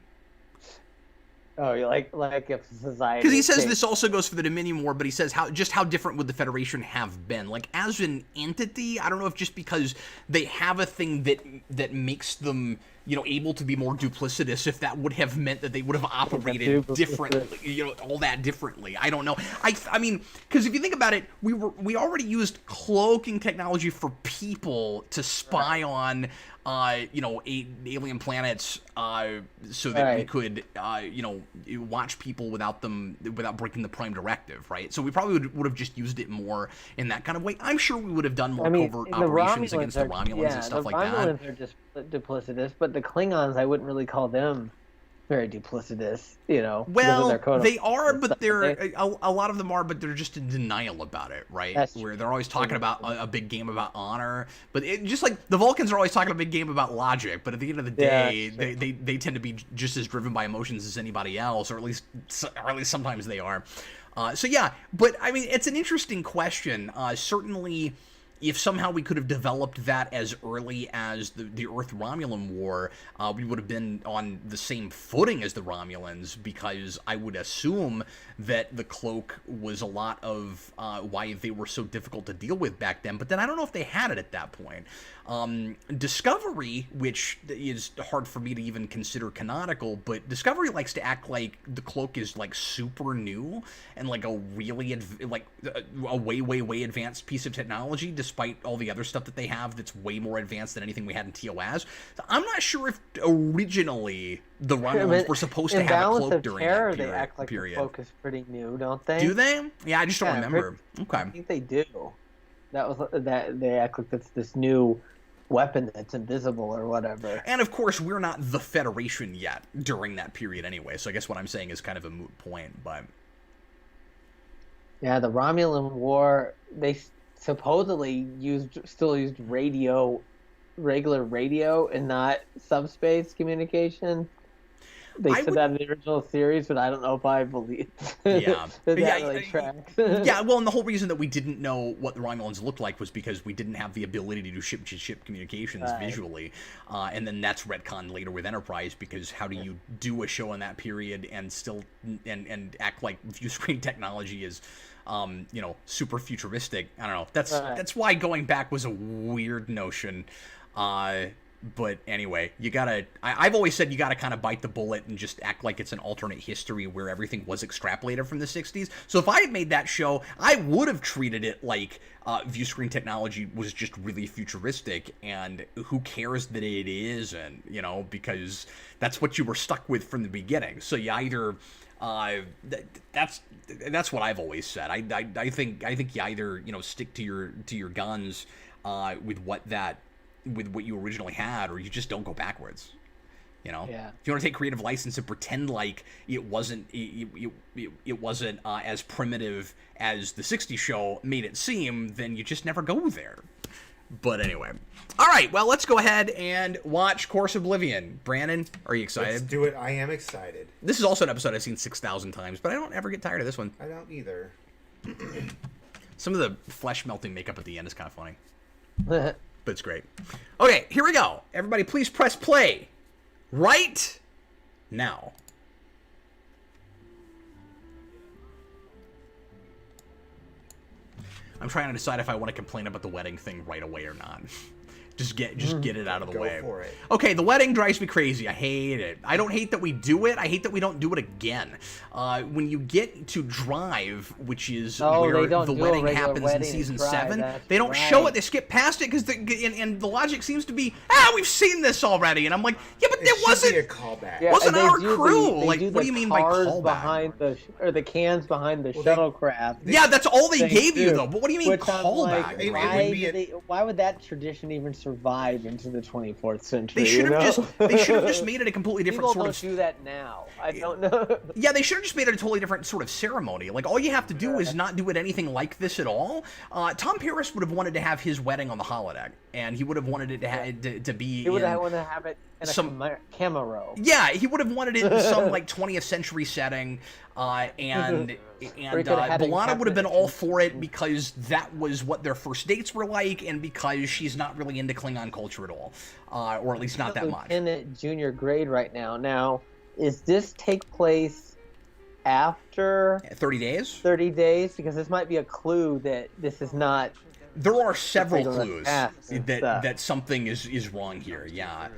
Oh, you like if society. Because he says changed. this also goes for the Dominion War, but he says how different would the Federation have been? Like, as an entity, I don't know if just because they have a thing that makes them, able to be more duplicitous, if that would have meant that they would have operated differently, all that differently. I don't know. I mean, because if you think about it, we already used cloaking technology for people to spy on, alien planets, so that we could, watch people without breaking the Prime Directive, right? So we probably would have just used it more in that kind of way. I'm sure we would have done more covert operations against the Romulans and stuff like that. The Romulans are just duplicitous, but the Klingons, I wouldn't really call them very duplicitous, because of Well, their code of they are, and but stuff. they're a lot of them are, but they're just in denial about it, right? That's Where true. they're always talking about a big game about honor, but just like the Vulcans are always talking a big game about logic, but at the end of the Yeah, day, that's true. they tend to be just as driven by emotions as anybody else, or at least sometimes they are. So yeah, but I mean, it's an interesting question. Certainly, if somehow we could have developed that as early as the Earth-Romulan War, we would have been on the same footing as the Romulans, because I would assume that the cloak was a lot of why they were so difficult to deal with back then. But then I don't know if they had it at that point. Discovery, which is hard for me to even consider canonical, but Discovery likes to act like the cloak is like super new and like a really a way advanced piece of technology, despite all the other stuff that they have that's way more advanced than anything we had in TOS. So I'm not sure if originally the Romulans were supposed to in have a Balance cloak of during Terror, that they act like period. the cloak is pretty new, don't they? Do they? Yeah, I just don't Yeah, remember. Okay. I think they do. That they act like it's this new weapon that's invisible or whatever. And of course, we're not the Federation yet during that period anyway, so I guess what I'm saying is kind of a moot point, but... Yeah, the Romulan War, they supposedly still used regular radio, and not subspace communication. They said that in the original series, but I don't know if I believe Yeah. that Yeah, really tracks. Yeah, well, and the whole reason that we didn't know what the Romulans looked like was because we didn't have the ability to do ship-to-ship communications visually. And then that's retconned later with Enterprise, because how do you do a show in that period and still and act like view screen technology is super futuristic? I don't know. That's why going back was a weird notion. But anyway, you gotta. I've always said you gotta kind of bite the bullet and just act like it's an alternate history where everything was extrapolated from the 60s. So if I had made that show, I would have treated it like view screen technology was just really futuristic, and who cares that it is, and because that's what you were stuck with from the beginning. So you either. That's what I've always said. I think you either stick to your guns with what you originally had, or you just don't go backwards. Yeah. If you want to take creative license and pretend like it wasn't as primitive as the 60s show made it seem, then you just never go there. But anyway. All right, well, let's go ahead and watch Course Oblivion. Brandon, are you excited? Let's do it. I am excited. This is also an episode I've seen 6,000 times, but I don't ever get tired of this one. I don't either. Some of the flesh melting makeup at the end is kind of funny. But it's great. Okay, here we go. Everybody, please press play right now. I'm trying to decide if I want to complain about the wedding thing right away or not. Just get it out of the way. Go for it. Okay, the wedding drives me crazy. I hate it. I don't hate that we do it. I hate that we don't do it again. When you get to Drive, which is where the wedding happens in season 7, they don't show it. They skip past it because and the logic seems to be, we've seen this already. And I'm like, yeah, but it wasn't a callback. Yeah, wasn't our do crew. What do you mean by callback? Behind the cans behind the shuttlecraft. Yeah, that's all they gave you though. But what do you mean callback? Like, why would that tradition even survive into the 24th century? They should have just made it a completely different People sort of. Don't do that now. I don't know. Yeah, they should have just made it a totally different sort of ceremony. Like, all you have to do is not do it anything like this at all. Tom Paris would have wanted to have his wedding on the holodeck, and he would have wanted it to be. He would have wanted to have it in a camera. Yeah, he would have wanted it in some like 20th century setting, and B'Elanna would have been all for it because that was what their first dates were like, and because she's not really into Klingon culture at all, or at least not that much. In at junior grade right now. Now, is this take place after 30 days? 30 days, because this might be a clue that this is not. There are several clues that something is wrong here. Yeah.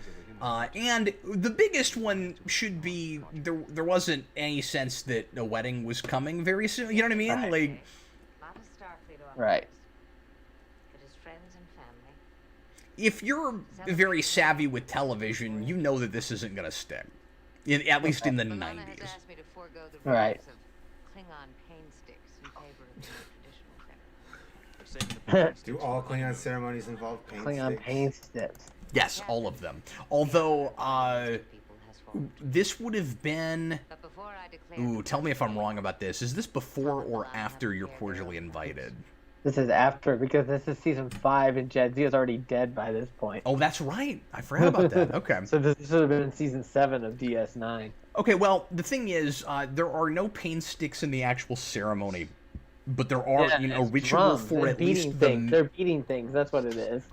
And the biggest one should be there wasn't any sense that a wedding was coming very soon. You know what I mean? Right. Like, Right. If you're very savvy with television, you know that this isn't going to stick. At least in the 90s. Right. Do all Klingon ceremonies involve paint Klingon sticks? paint sticks. Yes, all of them. Although, this would have been... Ooh, tell me if I'm wrong about this. Is this before or after You're Cordially Invited? This is after, because this is season 5 and Jadzia is already dead by this point. Oh, that's right. I forgot about that. Okay. So this should have been in season 7 of DS9. Okay, well, the thing is, there are no paint sticks in the actual ceremony, but there are, a ritual for at least the... They're beating things, that's what it is.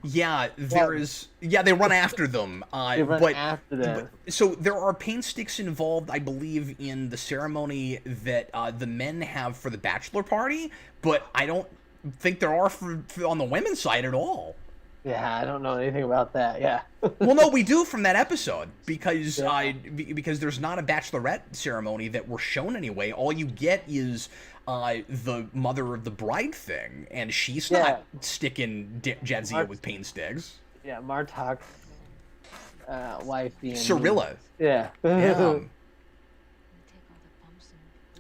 Yeah, there is. Yeah, they run after them. They run after them. So there are paint sticks involved, I believe, in the ceremony that the men have for the bachelor party, but I don't think there are on the women's side at all. Yeah, I don't know anything about that. Yeah. Well, no, we do from that episode because because there's not a bachelorette ceremony that we're shown anyway. All you get is the mother of the bride thing, and she's not sticking Jadzia with paint sticks. Yeah, Martok's wife being Cirilla. Yeah. Yeah.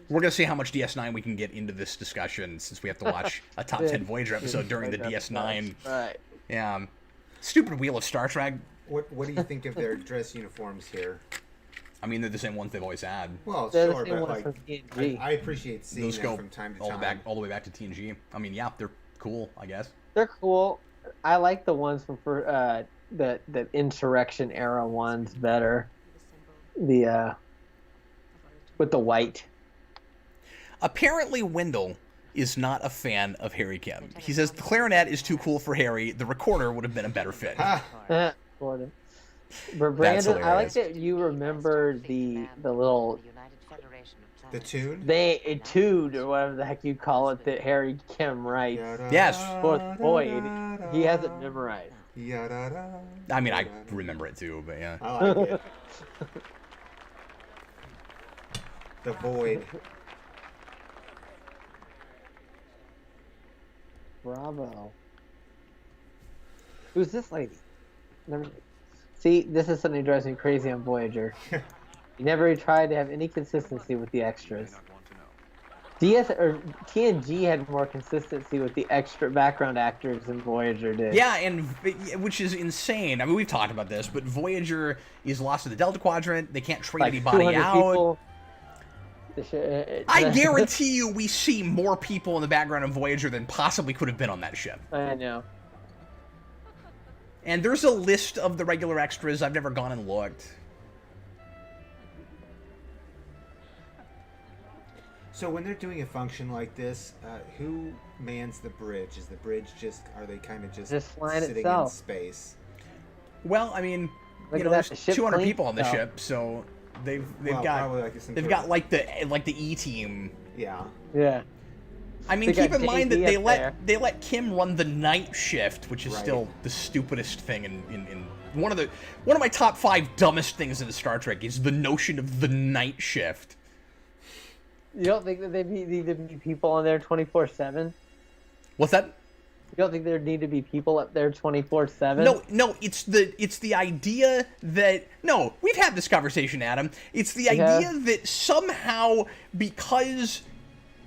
We're going to see how much DS9 we can get into this discussion, since we have to watch a top 10 Voyager episode during the DS9. Right. Yeah. Stupid Wheel of Star Trek. What do you think of their dress uniforms here? I mean, they're the same ones they've always had. Well, They're sure, the same but ones like, from TNG. I appreciate seeing Those them go from time to time. all the way back to TNG. I mean, yeah, they're cool, I guess. They're cool. I like the ones from the Insurrection era ones better. The with the white. Apparently, Wendell is not a fan of Harry Kim. He says the clarinet is too cool for Harry. The recorder would have been a better fit. Gordon. But Brandon, I like that you remember the little The tune? They etude, or whatever the heck you call it, that Harry Kim writes. Yes. Fourth Void. He has it memorized. Ya-da-da, I mean, I ya-da-da. remember it too, but yeah. I like it. The Void. Bravo. Who's this lady? See, this is something that drives me crazy on Voyager. You never tried to have any consistency with the extras. DS or TNG had more consistency with the extra background actors than Voyager did. Yeah, and which is insane. I mean, we've talked about this, but Voyager is lost to the Delta Quadrant. They can't trade Like anybody 200 out. people. I guarantee you we see more people in the background of Voyager than possibly could have been on that ship. I know. And there's a list of the regular extras. I've never gone and looked. So when they're doing a function like this, who mans the bridge? Is the bridge are they kind of just flying sitting itself. in space? Well, I mean, Look you at know, that, there's the ship 200 cleaned people on the itself. ship, so they've Well, got probably like some they've sort got of- like the E team. Yeah. Yeah. I mean, They keep got in mind that JD up there. they let Kim run the night shift, which is Right. still the stupidest thing in one of my top 5 dumbest things in Star Trek is the notion of the night shift. You don't think that they need to be people on there 24/7? What's that? You don't think there need to be people up there 24/7? No, it's the idea that we've had this conversation, Adam. It's the Yeah. idea that somehow because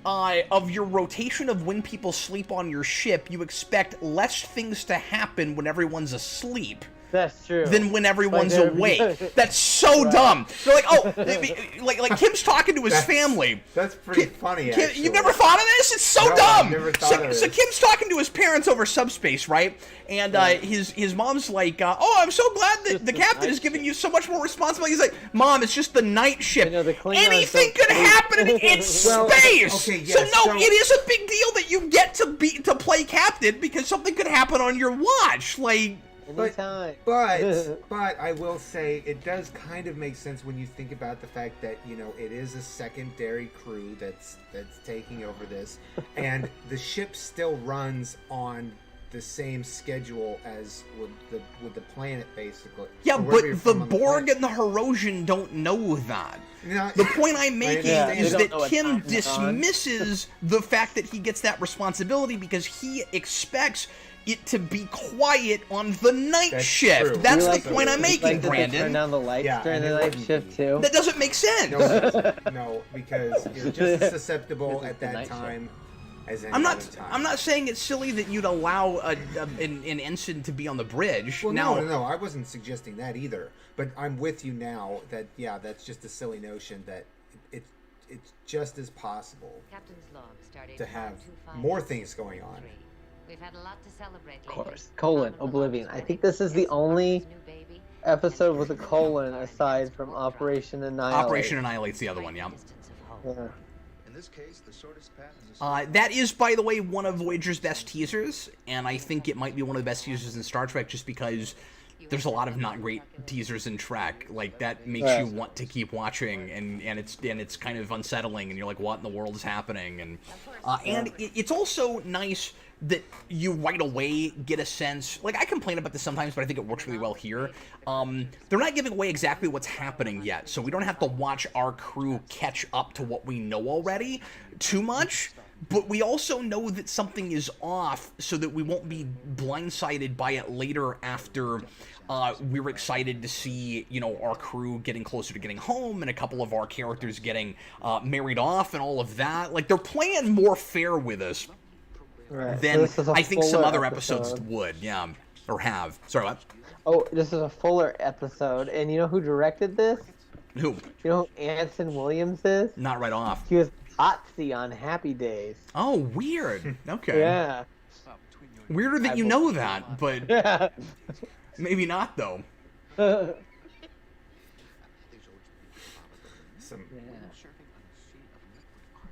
of your rotation of when people sleep on your ship, you expect less things to happen when everyone's asleep That's true. than when everyone's they're- awake. That's so Right. dumb. They're like, oh, like Kim's talking to his family. That's pretty funny, Kim, actually. you've never thought of this? It's so No, dumb. I've never thought of So this. Kim's talking to his parents over subspace, right? And his mom's like, oh, I'm so glad that Just the the captain night is giving you so much more responsibility. He's like, Mom, it's just the night shift. I know, the Klingons Anything don't could sleep. happen in Well, space. okay, So yes, no, so- it is a big deal that you get to play captain because something could happen on your watch. Like, Anytime. But I will say it does kind of make sense when you think about the fact that it is a secondary crew that's taking over this, and the ship still runs on the same schedule as with the planet, basically. yeah, Or wherever you're but the from on Borg planet. and the Herosian don't know that. No, The point I'm making Yeah, is they that don't know what Kim time it's on. dismisses the fact that he gets that responsibility because he expects it to be quiet on the night That's shift. true. That's You the like point I'm You making, like that they turn Brandon. down the lights Yeah, during and the it night wouldn't shift be- too. That doesn't make sense. No, because you're just as susceptible This is at the that night shift. time as any I'm other not. time. I'm not saying it's silly that you'd allow an ensign to be on the bridge. Well, now, no, I wasn't suggesting that either. But I'm with you now that that's just a silly notion that it's just as possible Captain's log started to have 1225. more things going on. We've had a lot to celebrate. Of course. Colon, Oblivion. I think this is the only episode with a colon aside from Operation Annihilate. Operation Annihilate's the other one. Yeah. Yeah. In this case, the shortest path is a That is, by the way, one of Voyager's best teasers, and I think it might be one of the best teasers in Star Trek just because there's a lot of not great teasers in Trek. Like, that makes Right. you want to keep watching, and it's kind of unsettling, and you're like, what in the world is happening? And it's also nice that you right away get a sense, like, I complain about this sometimes, but I think it works really well here. They're not giving away exactly what's happening yet, so we don't have to watch our crew catch up to what we know already too much, but we also know that something is off so that we won't be blindsided by it later after we're excited to see, our crew getting closer to getting home and a couple of our characters getting married off and all of that. Like, they're playing more fair with us Right. So than this is a I think some fuller other episodes episode. would, yeah, or have. Sorry, what? Oh, this is a fuller episode, and you know who directed this? Who? You know who Anson Williams is? Not right off. He was Otzi on Happy Days. Oh, weird. Okay. Yeah. Weirder that you know that, but Yeah. maybe not, though. Some Yeah. surfing on a sheet of liquid argon.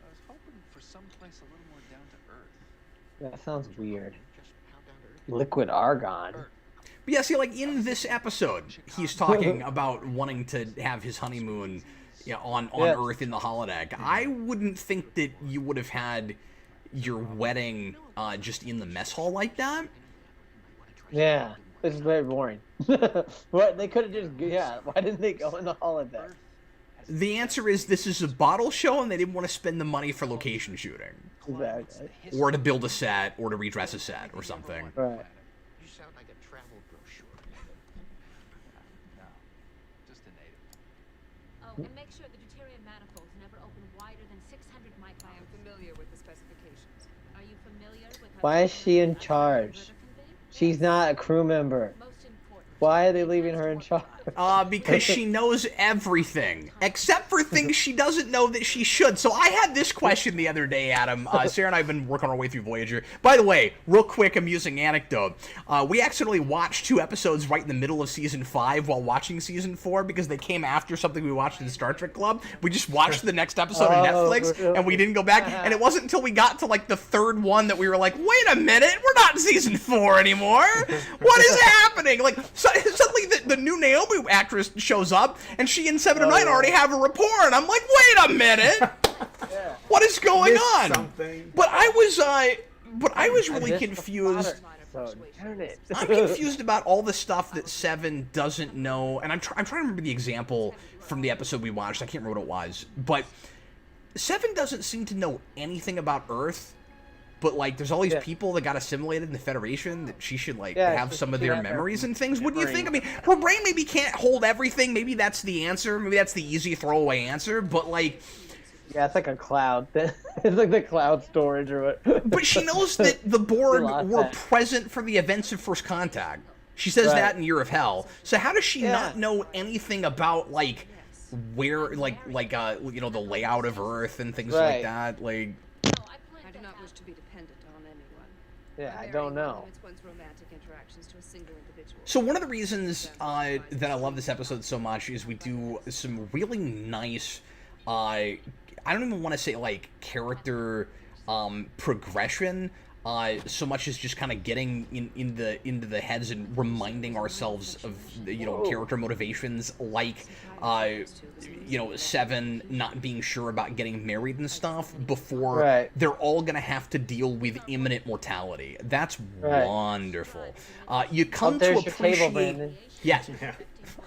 I was hoping for someplace a little more down to earth. That sounds weird. Just how down to earth? Liquid argon. But yeah, see, like, in this episode, he's talking about wanting to have his honeymoon on Yes. Earth in the holodeck. I wouldn't think that you would have had your wedding just in the mess hall like that. Yeah, it's very boring. What they could have just why didn't they go in the holodeck? The answer is this is a bottle show, and they didn't want to spend the money for location shooting, Exactly. or to build a set, or to redress a set, or something. Right. You sound like a travel brochure. No, just a native. Oh, and make sure the deuterium manifolds never open wider than 600 microns. I am familiar with the specifications. Are you familiar with how Why is she in charge? She's not a crew member. Most important. Why are they leaving her in charge? Because she knows everything, except for things she doesn't know that she should. So I had this question the other day, Adam. Sarah and I have been working our way through Voyager. By the way, real quick, amusing anecdote. We accidentally watched 2 episodes right in the middle of Season 5 while watching Season 4 because they came after something we watched in the Star Trek Club. We just watched the next episode on Netflix, and we didn't go back. And it wasn't until we got to, like, the 3rd one that we were like, wait a minute, we're not in Season 4 anymore. What is happening? Like, suddenly the new Naomi actress shows up, and she and 7 of 9 already have a rapport, and I'm like, wait a minute, what is going on? Something. But I was really confused. So, darn it. I'm confused about all the stuff that 7 doesn't know, and I'm trying to remember the example from the episode we watched. I can't remember what it was, but 7 doesn't seem to know anything about Earth. But, like, there's all these people that got assimilated in the Federation that she should, like, have some of their memories and things. Wouldn't you think? I mean, her brain maybe can't hold everything. Maybe that's the answer. Maybe that's the easy throwaway answer. But, like... Yeah, it's like a cloud. It's like the cloud storage or what. But she knows that the Borg were present for the events of First Contact. She says that in Year of Hell. So how does she not know anything about, like, where, like, you know, the layout of Earth and things like that? Like... I do not wish to be dependent on anyone. Yeah, I don't know. Limits one's romantic interactions to a single individual. So one of the reasons that I love this episode so much is we do some really nice, I don't even want to say like character progression, so much as just kind of getting into the heads and reminding ourselves of character motivations, like 7 not being sure about getting married and stuff before they're all gonna have to deal with imminent mortality. That's wonderful. You come to appreciate. Table, yes.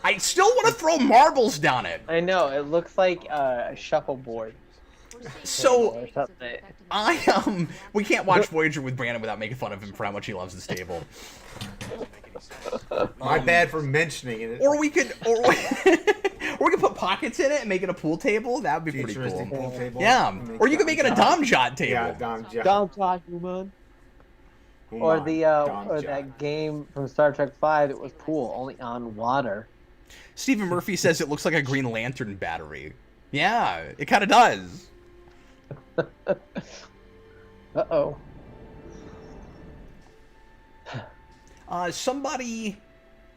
I still want to throw marbles down it. I know, it looks like a shuffleboard. So, we can't watch Voyager with Brandon without making fun of him for how much he loves this table. My bad for mentioning it. Or we could put pockets in it and make it a pool table. That would be pretty cool. Pool table. Yeah. Or you could make it a Domjot table. Yeah, Domjot. Domjot, human. Or that game from Star Trek V, it was pool, only on water. Stephen Murphy says it looks like a Green Lantern battery. Yeah, it kind of does. Uh-oh. Somebody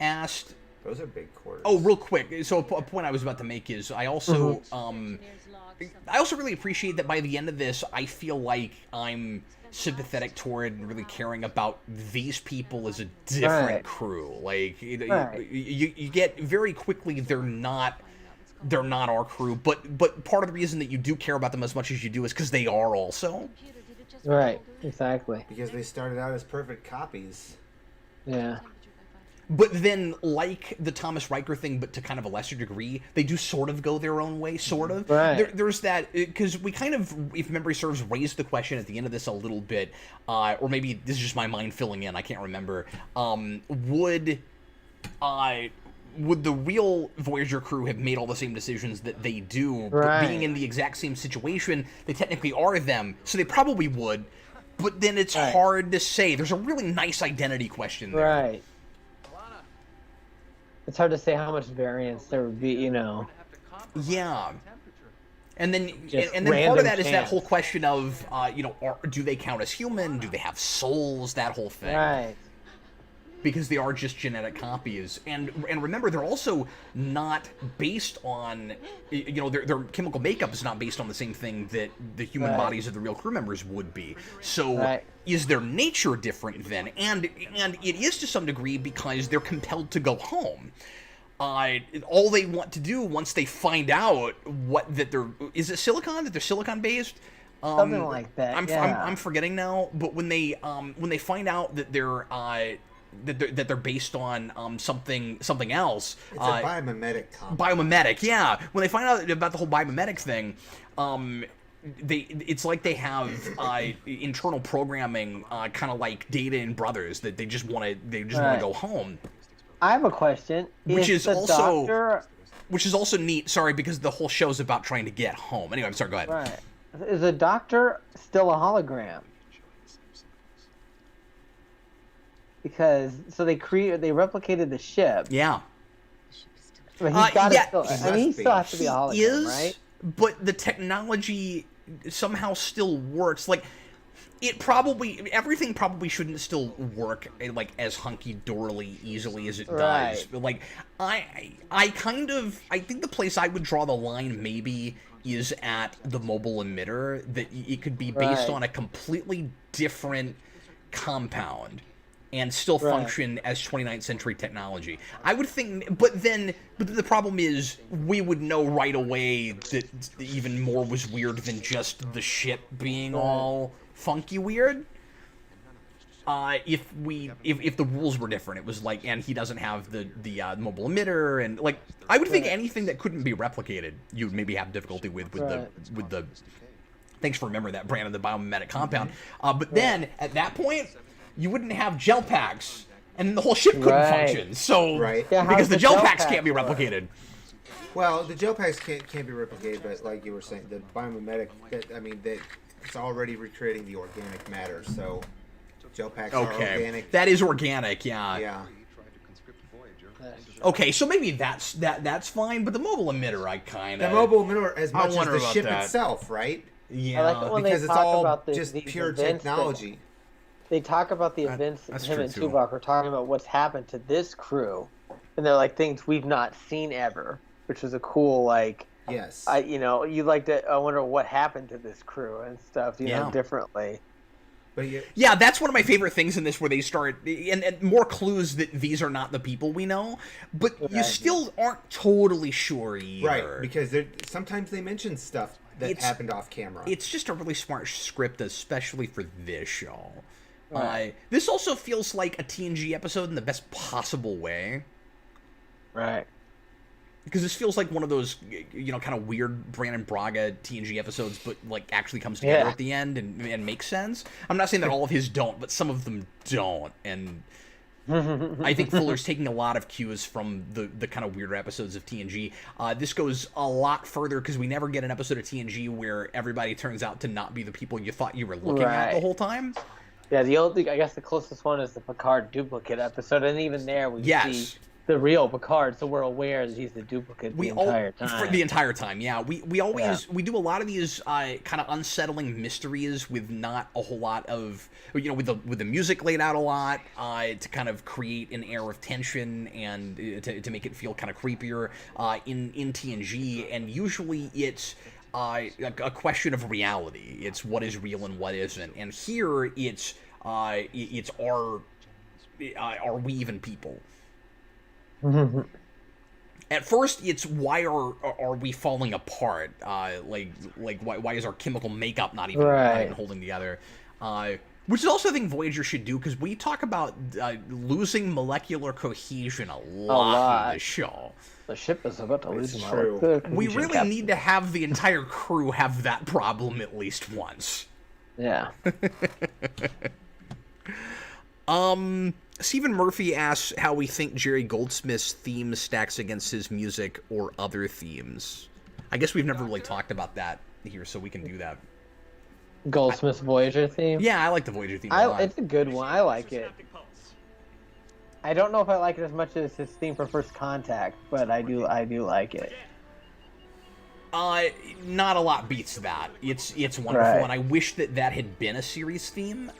asked... Those are big quarters. Oh, real quick. So a point I was about to make is I also... I also really appreciate that by the end of this, I feel like I'm sympathetic toward and really caring about these people as a different crew. Like, you get very quickly they're not our crew, but part of the reason that you do care about them as much as you do is because they are also. Right, exactly. Because they started out as perfect copies. Yeah. But then, like the Thomas Riker thing, but to kind of a lesser degree, they do sort of go their own way, sort of. Right. There's that, because we kind of, if memory serves, raised the question at the end of this a little bit, or maybe this is just my mind filling in, I can't remember, would the real Voyager crew have made all the same decisions that they do, but being in the exact same situation, they technically are them, so they probably would, but then it's hard to say. There's a really nice identity question there. Right. It's hard to say how much variance there would be, Yeah. And then part of that is that whole question of, do they count as human? Do they have souls? That whole thing. Right. Because they are just genetic copies. And remember, they're also not based on, their chemical makeup is not based on the same thing that the human bodies of the real crew members would be. So is their nature different then? And it is to some degree because they're compelled to go home. All they want to do once they find out is it silicon, that they're silicon based? Something like that. I'm forgetting now, but when they find out that they're that they're based on something else. It's a biomimetic compound. Biomimetic, yeah. When they find out about the whole biomimetic thing, it's like they have internal programming, kind of like Data and Brothers, that they just want to go home. I have a question. Which is also doctor... which is also neat. Sorry, because the whole show's about trying to get home. Anyway, I'm sorry. Go ahead. Right. Is the doctor still a hologram? Because they replicated the ship. Yeah. But he's got yeah, to still. I mean, he still has to be a hologram, right? But the technology somehow still works. Like, everything probably shouldn't still work like as hunky-dorily easily as it does. But like, I think the place I would draw the line maybe is at the mobile emitter, that it could be based on a completely different compound and still function as 29th century technology. I would think, but the problem is we would know right away that even more was weird than just the ship being all funky weird. If the rules were different, it was like, and he doesn't have the mobile emitter, and like, I would think anything that couldn't be replicated, you'd maybe have difficulty with the. Thanks for remembering that, Brandon, the biomimetic compound. But then at that point, you wouldn't have gel packs, and the whole ship couldn't function. So because the gel packs can't be replicated. Well, the gel packs can't be replicated, but like you were saying, the biomimetic, it's already recreating the organic matter, so gel packs are organic. That is organic, yeah. Yeah. Okay, so maybe that's fine, but the mobile emitter, I kind of... The mobile emitter as much as the ship itself, right? Yeah. I like it when because they it's talk all about just pure technology. They talk about the events that him and Tuvok are talking about what's happened to this crew, and they're like things we've not seen ever, which was a cool, like... Yes. I wonder what happened to this crew and stuff, you know, differently. But yeah, that's one of my favorite things in this, where they start, and more clues that these are not the people we know, but you still aren't totally sure either. Right, because sometimes they mention stuff that happened off camera. It's just a really smart script, especially for this show. Right. This also feels like a TNG episode in the best possible way. Right. Because this feels like one of those, kind of weird Brandon Braga TNG episodes, but like actually comes together at the end and makes sense. I'm not saying that all of his don't, but some of them don't. And I think Fuller's taking a lot of cues from the kind of weirder episodes of TNG. This goes a lot further because we never get an episode of TNG where everybody turns out to not be the people you thought you were looking at the whole time. Yeah, I guess the closest one is the Picard duplicate episode, and even there we see the real Picard, so we're aware that he's the duplicate the entire time. For the entire time, yeah. We always we do a lot of these kind of unsettling mysteries with not a whole lot of with the music laid out a lot to kind of create an air of tension and to make it feel kind of creepier in TNG, and usually it's a question of reality. It's what is real and what isn't, and here it's are we even people? At first, it's why are we falling apart? Like why is our chemical makeup not even holding together? Which is also a thing Voyager should do, because we talk about losing molecular cohesion a lot in this show. The ship is about to lose molecular cohesion. We really need to have the entire crew have that problem at least once. Yeah. Stephen Murphy asks how we think Jerry Goldsmith's theme stacks against his music or other themes. I guess we've never really talked about that here, so we can do that. Goldsmith's Voyager theme? Yeah, I like the Voyager theme a lot. It's a good one. I like it. I don't know if I like it as much as his theme for First Contact, but I do like it. Not a lot beats that. It's wonderful, and I wish that had been a series theme.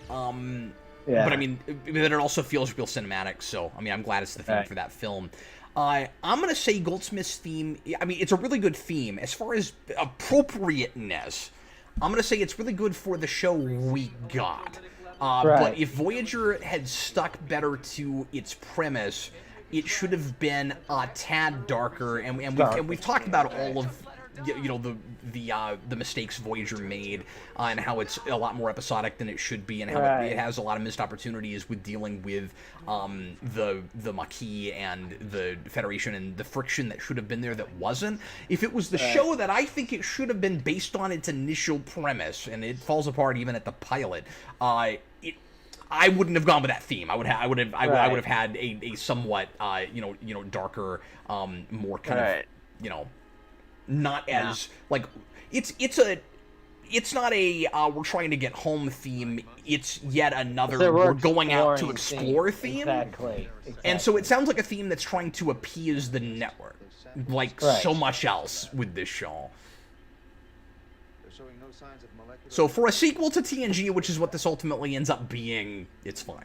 But I mean, but it also feels real cinematic, so I mean, I'm glad it's the theme for that film. I'm gonna say Goldsmith's theme. I mean, it's a really good theme as far as appropriateness. I'm gonna say it's really good for the show we got. But if Voyager had stuck better to its premise, it should have been a tad darker. And we've talked about all of the mistakes Voyager made, and how it's a lot more episodic than it should be, and how it has a lot of missed opportunities with dealing with the Maquis and the Federation, and the friction that should have been there that wasn't. If it was the show that I think it should have been based on its initial premise, and it falls apart even at the pilot, I wouldn't have gone with that theme. I would have had a somewhat darker, more kind of not as like it's not a we're trying to get home theme. It's yet another we're going out to explore theme. Exactly. And so it sounds like a theme that's trying to appease the network, like so much else with this show. So for a sequel to TNG, which is what this ultimately ends up being, it's fine.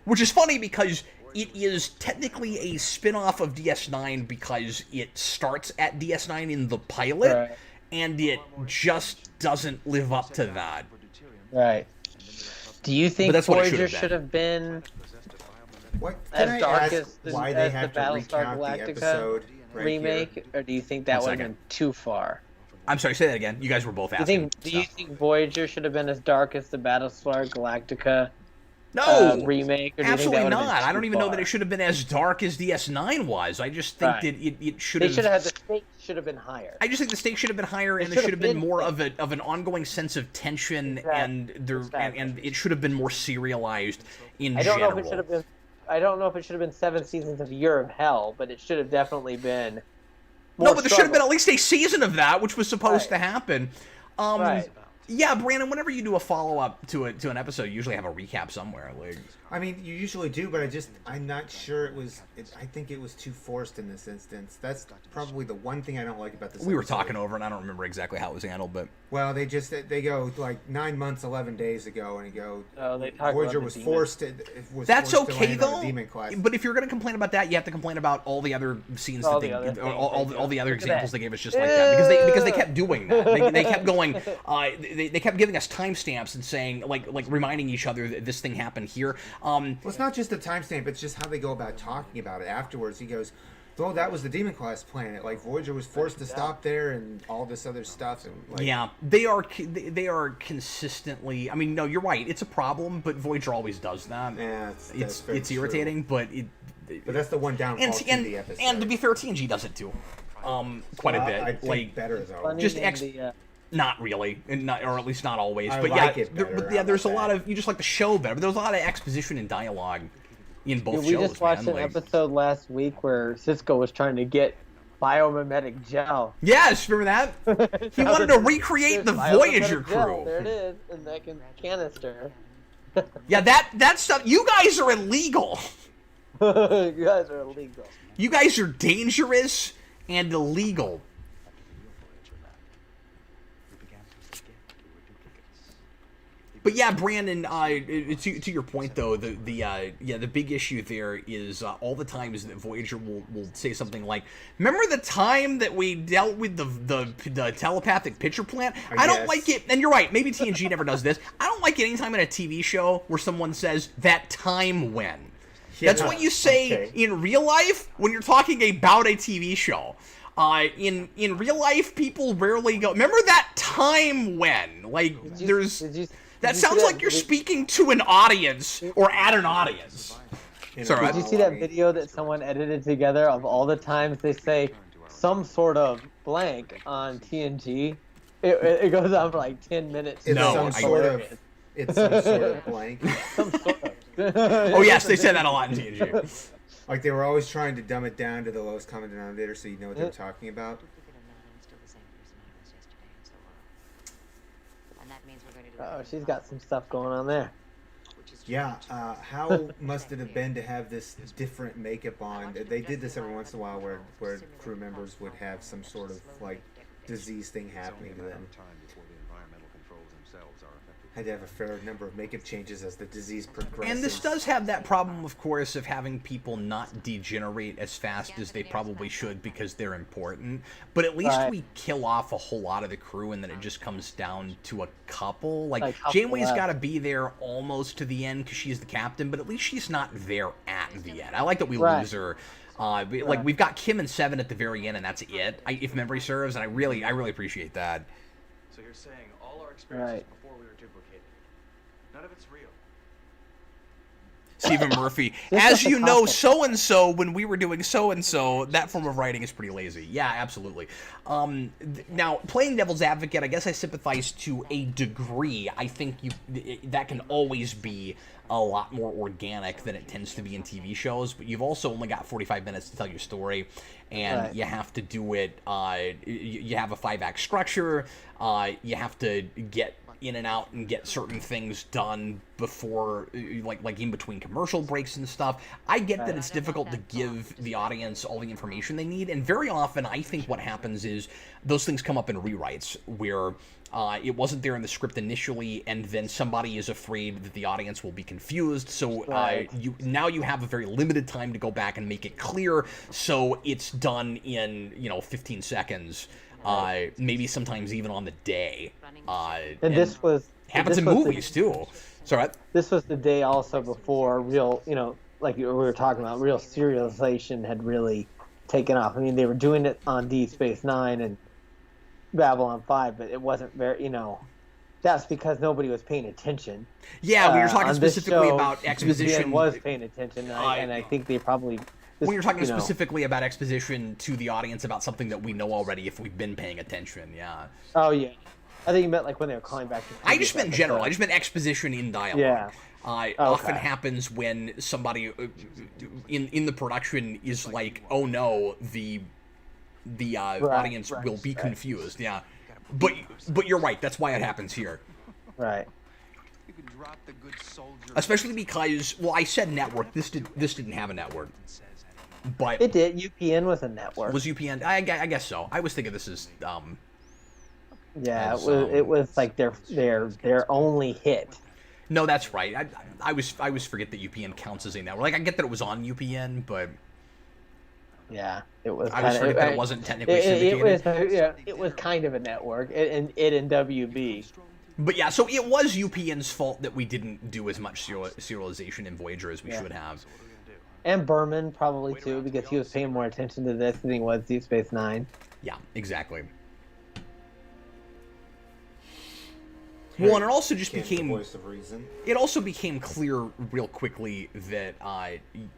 Which is funny because it is technically a spin-off of DS9 because it starts at DS9 in the pilot, and it just doesn't live up to that. Right. Do you think Voyager should have been as dark as the Battlestar Galactica remake, or do you think that would have been too far? I'm sorry, say that again. You guys were both asking. Do you think Voyager should have been as dark as the Battlestar Galactica remake? Or do absolutely you think not. I don't even know that it should have been as dark as DS9 was. I just think that it should have... They should have had the stakes should have been higher. I just think the stakes should have been higher, and there should have been more of an ongoing sense of tension, and it should have been more serialized in general. I don't know if it should have been 7 seasons of Year of Hell, but it should have definitely been... No, but there should have been at least a season of that, which was supposed to happen. Yeah, Brandon, whenever you do a follow-up to an episode, you usually have a recap somewhere. Like, I mean, you usually do, but I'm not sure it was... I think it was too forced in this instance. That's probably the one thing I don't like about this We were talking over, and I don't remember exactly how it was handled, but... Well, they go, like, 9 months, 11 days ago, and Voyager was forced to... That's okay, though, but if you're going to complain about that, you have to complain about all the other scenes, all the other examples they gave us just like that, because they kept doing that. They kept going... They kept giving us timestamps and saying, like reminding each other that this thing happened here. Well, it's not just the timestamp; it's just how they go about talking about it afterwards. He goes, "Oh, that was the Demon Class planet. Like Voyager was forced to stop there, and all this other stuff." And yeah, they are consistently. I mean, no, you're right. It's a problem, but Voyager always does that. Yeah, it's irritating, but but that's the one downfall to the episode. And to be fair, TNG does it too, quite a bit. I think better though. Just not really, or at least not always. I but like it better. There's a lot of you just like the show better. But there's a lot of exposition and dialogue in both shows. We just watched an episode last week where Cisco was trying to get biomimetic gel. Yes, remember that? He wanted to recreate the Voyager crew. Gel. There it is, in that canister. Yeah, that stuff. You guys are illegal. You guys are illegal. You guys are dangerous and illegal. But yeah, Brandon, to your point though, the big issue there is all the times that Voyager will say something like, "Remember the time that we dealt with the telepathic pitcher plant?" I don't like it, and you're right. Maybe TNG never does this. I don't like it anytime in a TV show where someone says that time when. That's what you say in real life when you're talking about a TV show. In real life, people rarely go, "Remember that time when?" Like That sounds like you're speaking to an audience or at an audience. Sorry. Did you see that video that someone edited together of all the times they say some sort of blank on TNG? It goes on for like 10 minutes. It's some sort of blank. Some sort of. Oh yes, they say that a lot in TNG. Like they were always trying to dumb it down to the lowest common denominator so you know what they're talking about. Oh, she's got some stuff going on there. Yeah, how must it have been to have this different makeup on? They did this every once in a while where crew members would have some sort of like disease thing happening to them. Had to have a fair number of makeup changes as the disease progresses. And this does have that problem, of course, of having people not degenerate as fast as they probably should because they're important. But at least we kill off a whole lot of the crew, and then it just comes down to a couple. Like Janeway's got to be there almost to the end because she's the captain, but at least she's not there at the end. I like that we lose her Like we've got Kim and Seven at the very end, and that's it. If memory serves, and I really appreciate that. So you're saying all our experiences Right. before we were duplicated. None of it's real. Stephen Murphy, This as is a you know, topic. so and so when we were doing so and so, that form of writing is pretty lazy. Yeah, absolutely. Now, playing devil's advocate, I guess I sympathize to a degree. I think that can always be a lot more organic than it tends to be in TV shows, but you've also only got 45 minutes to tell your story, and Right. you have to do it. You have a 5-act structure. You have to get in and out and get certain things done before, like in between commercial breaks and stuff. I get that it's difficult to give the audience all the information they need, and very often I think what happens is those things come up in rewrites where it wasn't there in the script initially, and then somebody is afraid that the audience will be confused. So Right. you have a very limited time to go back and make it clear, so it's done in 15 seconds. Maybe sometimes even on the day. And this was happens in this was movies too. Sorry. This was the day also before real, like we were talking about, real serialization had really taken off. I mean, they were doing it on DS9 and Babylon 5, but it wasn't very, that's because nobody was paying attention. Yeah, we were talking on this specifically show, about exposition. UPN was paying attention, and I think they probably. When you're talking specifically about exposition to the audience about something that we know already, if we've been paying attention, yeah. Oh yeah, I think you meant like when they were calling back. To I just meant previous general. I episodes. just meant exposition in dialogue. Yeah. Often happens when somebody in the production is like, "Oh no, the audience will be confused." Yeah, but you're right. That's why it happens here. Right. You can drop the good soldier. Especially because, well, I said network. This didn't have a network, but It did. UPN was a network. was UPN? I guess so. I was thinking this is Yeah, as, it was like their only hit. No, that's right. I always forget that UPN counts as a network. Like I get that it was on UPN, but Yeah, it was. I always forget that it wasn't technically syndicated. It was kind of a network. It and WB. But yeah, so it was UPN's fault that we didn't do as much serialization in Voyager as we should have. And Berman probably too, because he was paying more attention to this than he was Deep Space Nine. Yeah, exactly. Well, and it also just Can't became the voice of reason. it also became clear real quickly that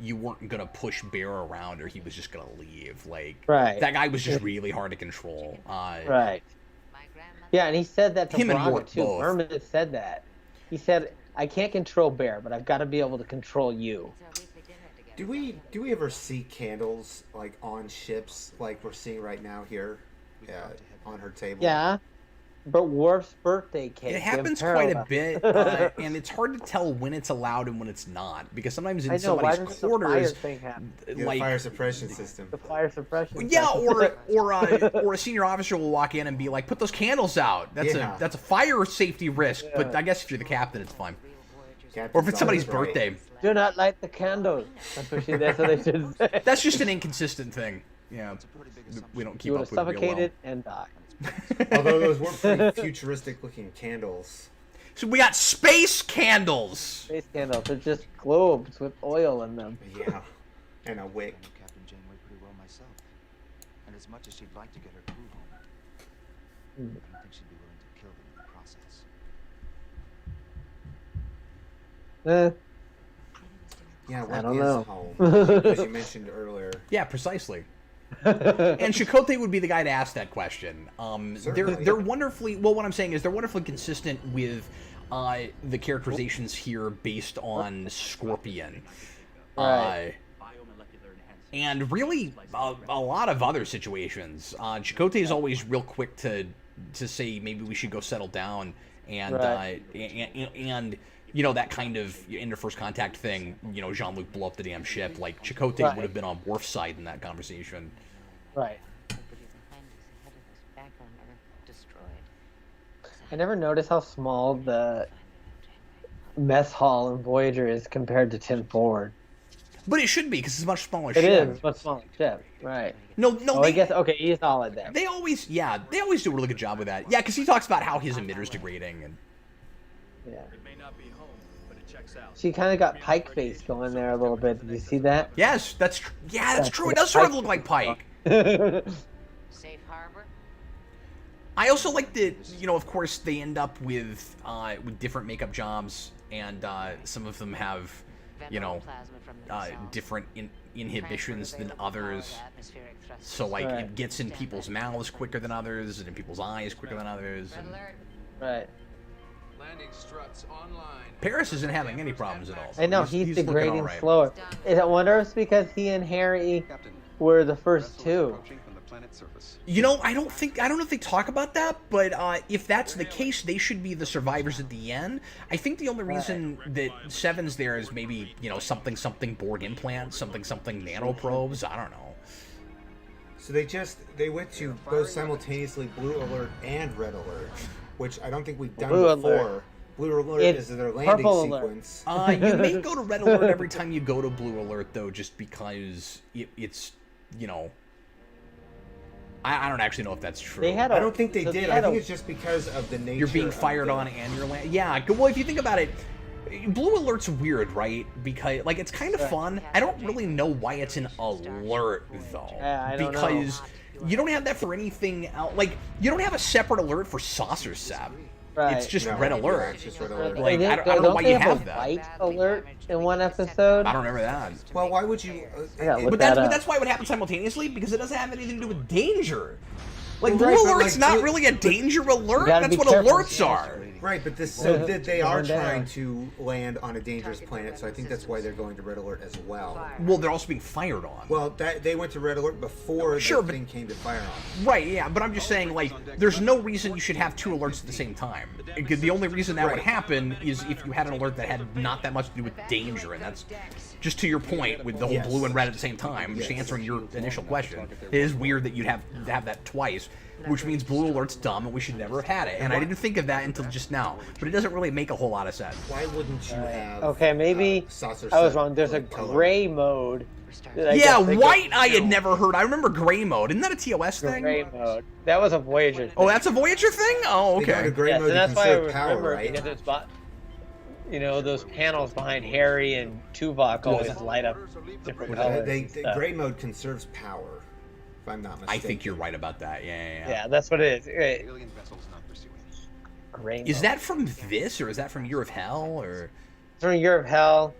you weren't gonna push Bear around or he was just gonna leave. Like Right. that guy was just really hard to control. Right. My grandmother. Yeah, and he said that to Him and Braga Mort too. both. Berman said that. He said, "I can't control Bear, but I've got to be able to control you." It's our weekly dinner together. Do we ever see candles like on ships like we're seeing right now here, on her table? Yeah. But Worf's birthday cake. It happens give quite a Perla- bit, and it's hard to tell when it's allowed and when it's not, because sometimes in I know. Why somebody's doesn't the fire quarters, thing happen? The like fire suppression system. The fire suppression. yeah, system. or a senior officer will walk in and be like, "Put those candles out." That's Yeah. a fire safety risk, but I guess if you're the captain, it's fine. Or if it's somebody's birthday, Do not light the candles. That's what they should say. that's just an inconsistent thing. Yeah, we don't keep You would up have with it real well. suffocated and died. Although those were pretty futuristic looking candles. So we got space candles. Space candles. They're just globes with oil in them. Yeah. And a wick. I know Captain Janeway pretty well myself. And as much as she'd like to get her crew home, I don't think she'd be willing to kill them in the process. Yeah, what I don't is know. home? As you mentioned earlier. Yeah, precisely. And Chakotay would be the guy to ask that question. Certainly. They're wonderfully well. What I'm saying is they're wonderfully consistent with the characterizations here based on Scorpion, Right. and really a lot of other situations. Chakotay is always real quick to say maybe we should go settle down, and Right. and you know that kind of in the first contact thing. You know, Jean-Luc blew up the damn ship. Like Chakotay Right. would have been on Worf's side in that conversation. Right. Nobody behind us ahead of us back on Earth destroyed. I never noticed how small the mess hall in Voyager is compared to Tim Forward. But it should be because it's a much smaller It ship. is, but smaller ship. Right. No, Oh, I guess okay. He's solid then. they always do a really good job with that. Yeah, because he talks about how his emitter's degrading, and Yeah. It may not be home, but it checks She kind of got Pike face going there a little bit. Did you see that? Yes, that's true. It does sort of look like Pike. Safe harbor? I also like that, of course, they end up with different makeup jobs, and some of them have, Plasma from themselves. different inhibitions than others. Atmospheric thrust. So, like, Right. it gets in people's mouths quicker than others, and in people's eyes quicker than others. Red And alert. Right. Landing struts online. Paris isn't having any problems at all. I know he's looking degrading all right. slower. I wonder if it's because he and Harry Captain, were the first two. approaching from the planet's surface. I don't know if they talk about that, but if that's the case, they should be the survivors at the end. I think the only reason that Seven's there is maybe, something Borg implants, something nanoprobes. I don't know. So they went to both simultaneously blue alert and red alert, which I don't think we've done Blue before. alert. Blue alert It's is their landing purple alert. sequence. You may go to red alert every time you go to blue alert, though, just because it's, I don't actually know if that's true. They had I don't think they so did. had I think a- it's just because of the nature. You're being of fired the- on and you're yeah. Well, if you think about it, blue alert's weird, right? Because it's kind of fun. I don't really know why it's an alert though. Yeah, I don't know. Because you don't have that for anything else. Like you don't have a separate alert for saucer sap. Right. It's just No, red yeah, alert. it's just red alert. Like, They- I don't know why they you have a that. white alert in one episode? I don't remember that. Well, why would you? I gotta look But that up. that's why it would happen simultaneously, because it doesn't have anything to do with danger. Like Well, right, blue but, alert's like, not blue- really a danger alert. gotta That's be what careful. alerts are. Right, but they are Going down. trying to land on a dangerous planet, so I think that's why they're going to red alert as well. Well, they're also being fired on. Well, they went to red alert before Sure, the but- thing came to fire on. Right, yeah, but I'm just saying, there's no reason you should have two alerts at the same time. The only reason that would Right. happen is if you had an alert that had not that much to do with danger, and that's just to your point with the whole Yes. blue and red at the same time, just Yes. answering your initial question. It is weird that you'd have that twice, which means blue alert's dumb and we should never have had it. And I didn't think of that until just now, but it doesn't really make a whole lot of sense. Why wouldn't you have? Okay, maybe saucer I was set wrong. There's a color? gray mode. that I Yeah, guess they white go- I had never heard. I remember gray mode. Isn't that a TOS thing? Gray mode. That was a Voyager thing. Oh, that's a Voyager thing? Oh, They go to okay. gray Yes, mode and to that's why I conserve power, remember right? because it's those panels behind Harry and Tuvok always light up different colors. and stuff. Gray mode conserves power, if I'm not mistaken. I think you're right about that. Yeah. Yeah, that's what it is. Right. Alien vessels not pursuing. Gray Is mode. that from this, or is that from Year of Hell, or from Year of Hell?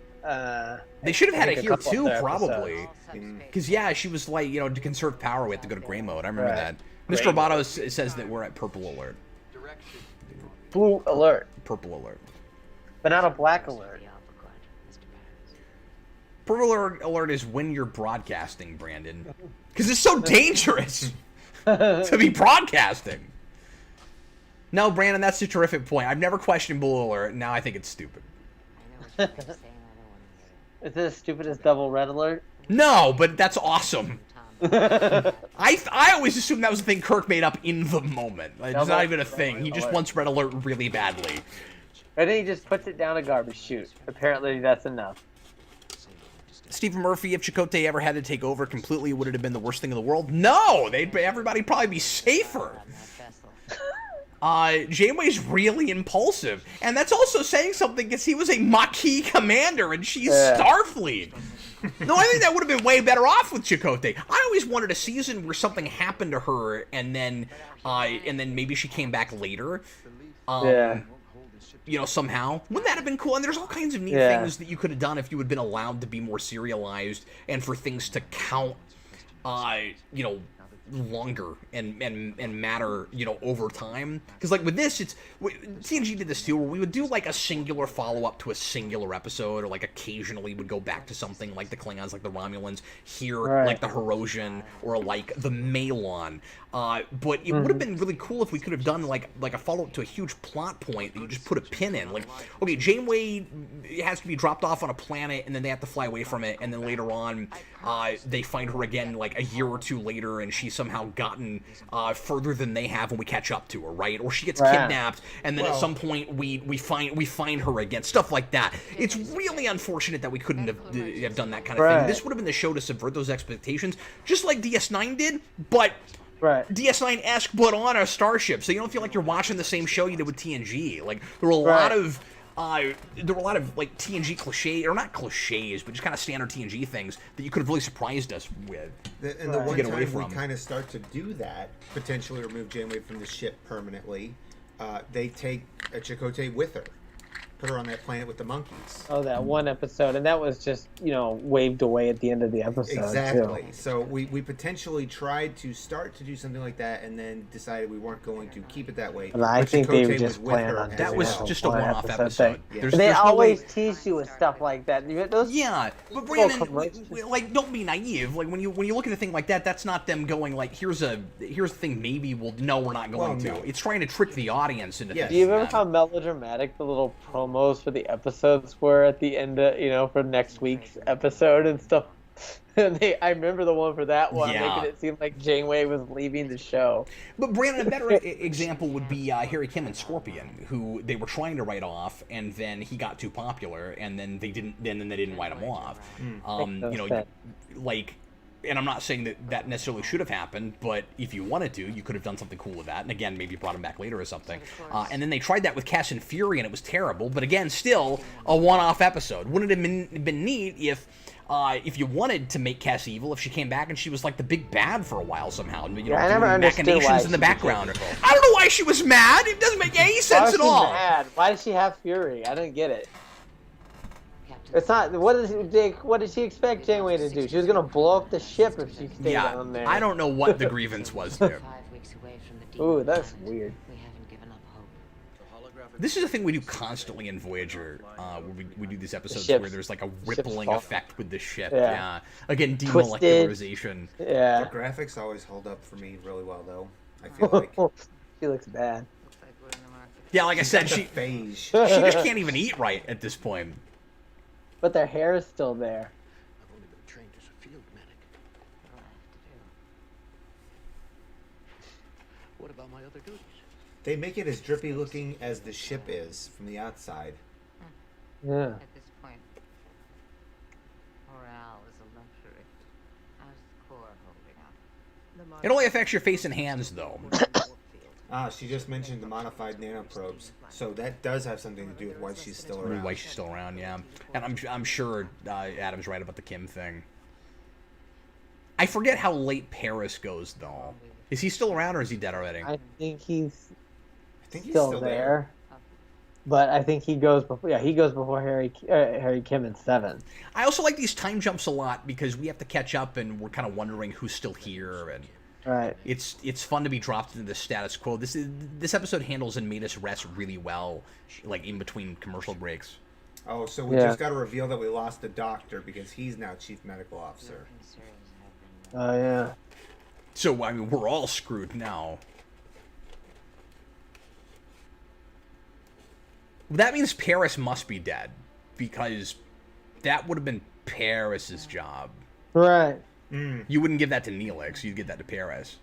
they should have I had think it a here couple too, other probably. episodes. Because yeah, she was like, to conserve power, we have to go to gray mode. I remember Right. that. Mr. Gray Roboto says that we're at purple alert. Direction. Blue alert, Purple alert. but not a black alert. The Alpha Quadrant, Mr. Barnes. Purple alert is when you're broadcasting, Brandon. Because it's so dangerous to be broadcasting. No, Brandon, that's a terrific point. I've never questioned blue alert. Now I think it's stupid. I know what you're saying. I don't want to hear it. Is this as stupid as double red alert? No, but that's awesome. Tom, I always assumed that was a thing Kirk made up in the moment. It's Double not even a thing. He just alert. wants red alert really badly. And then he just puts it down a garbage chute. Apparently that's enough. Stephen Murphy, if Chakotay ever had to take over completely, would it have been the worst thing in the world? No! Everybody'd probably be safer. on that vessel. Janeway's really impulsive. And that's also saying something because he was a Maquis commander and she's Yeah. Starfleet. No, I think that would have been way better off with Chakotay. I always wanted a season where something happened to her and then maybe she came back later. Yeah. Somehow. Wouldn't that have been cool? And there's all kinds of neat Yeah. things that you could have done if you had been allowed to be more serialized and for things to count, longer and matter, over time. Because, with this, TNG did this too, where we would do, a singular follow-up to a singular episode, or, occasionally would go back to something like the Klingons, like the Romulans, here, Right. like the Herosian, or, the Malon. But it would have been really cool if we could have done, like a follow-up to a huge plot point that you just put a pin in. Okay, Janeway has to be dropped off on a planet, and then they have to fly away from it, and then later on, they find her again, a year or two later, and she's somehow gotten further than they have when we catch up to her, right? Or she gets Right. kidnapped, and then at some point we find her again. Stuff like that. It's really unfortunate that we couldn't have done that kind of thing. Right. This would have been the show to subvert those expectations, just like DS9 did, but Right. DS9-esque, but on a starship, so you don't feel like you're watching the same show you did with TNG. There were a lot Right. of there were a lot of like TNG cliches, or not cliches, but just kind of standard TNG things that you could have really surprised us with. And the one get away time we from. kind of start to do that, potentially remove Janeway from the ship permanently, they take a Chakotay with her, put her on that planet with the monkeys. Oh, that one episode, and that was just, waved away at the end of the episode. Exactly. Too. So we potentially tried to start to do something like that, and then decided we weren't going to keep it that way. And I But think they Chakotay were just was with playing her on as that. That was well. just a one-off thing. episode. Yeah. There's They no always way. tease you with stuff like that. Those, Yeah, but Brandon, like, don't be naive. Like when you look at a thing like that, that's not them going like, here's the thing. Maybe we're not going to. no. It's trying to trick the audience into. Yes. Do you thinking remember that. how melodramatic the little promos for the episodes were at the end of, for next week's episode and stuff? And I remember the one for that one, Yeah. making it seem like Janeway was leaving the show. But Brandon, a better example would be Harry Kim and Scorpion, who they were trying to write off, and then he got too popular, and then they didn't. Then they didn't write him off. Makes no sense. Like. And I'm not saying that necessarily should have happened, but if you wanted to, you could have done something cool with that. And again, maybe brought him back later or something. And then they tried that with Cass and Fury, and it was terrible. But again, still a one-off episode. Wouldn't it have been neat if you wanted to make Cass evil, if she came back and she was like the big bad for a while somehow? I never doing understood machinations why in the she background. became evil. I don't know why she was mad. It doesn't make any Why sense was at she all. mad? Why did she have Fury? I didn't get it. It's not. What did she expect Janeway to do? She was gonna blow up the ship if she stayed Yeah, down there. I don't know what the grievance was there. 5 weeks away from the Ooh, deep that's end. weird. We haven't given up hope. This is a thing we do constantly in Voyager, where we do these episodes ships- where there's like a ships rippling fall. effect with the ship. Yeah. Yeah. Again, Twisted. demolecularization. Yeah. The graphics always hold up for me really well, though. I feel like She looks bad. Looks like we're in the market. Yeah, like I said, the she phage. just can't even eat right at this point. But their hair is still there. I've only been trained as a field medic. What'll I have to do? What about my other duties? They make it as drippy looking as the ship is from the outside. Yeah. At this point, morale is a luxury. How's the core holding up? It only affects your face and hands, though. She just mentioned the modified nanoprobes, so that does have something to do with why she's still Maybe around. why she's still around, yeah. And I'm sure Adam's right about the Kim thing. I forget how late Paris goes, though. Is he still around, or is he dead already? I think he's I think he's still there. But I think he goes before. Yeah, he goes before Harry Kim in 7. I also like these time jumps a lot because we have to catch up, and we're kind of wondering who's still here, and Right. it's fun to be dropped into the status quo. This episode handles and made us rest really well, like in between commercial breaks. Oh, so we Yeah. just got to reveal that we lost the doctor because he's now chief medical officer. Concerns have been Oh yeah. So I mean, we're all screwed now. That means Paris must be dead, because that would have been Paris's job. Right. You wouldn't give that to Neelix, you'd give that to Paris.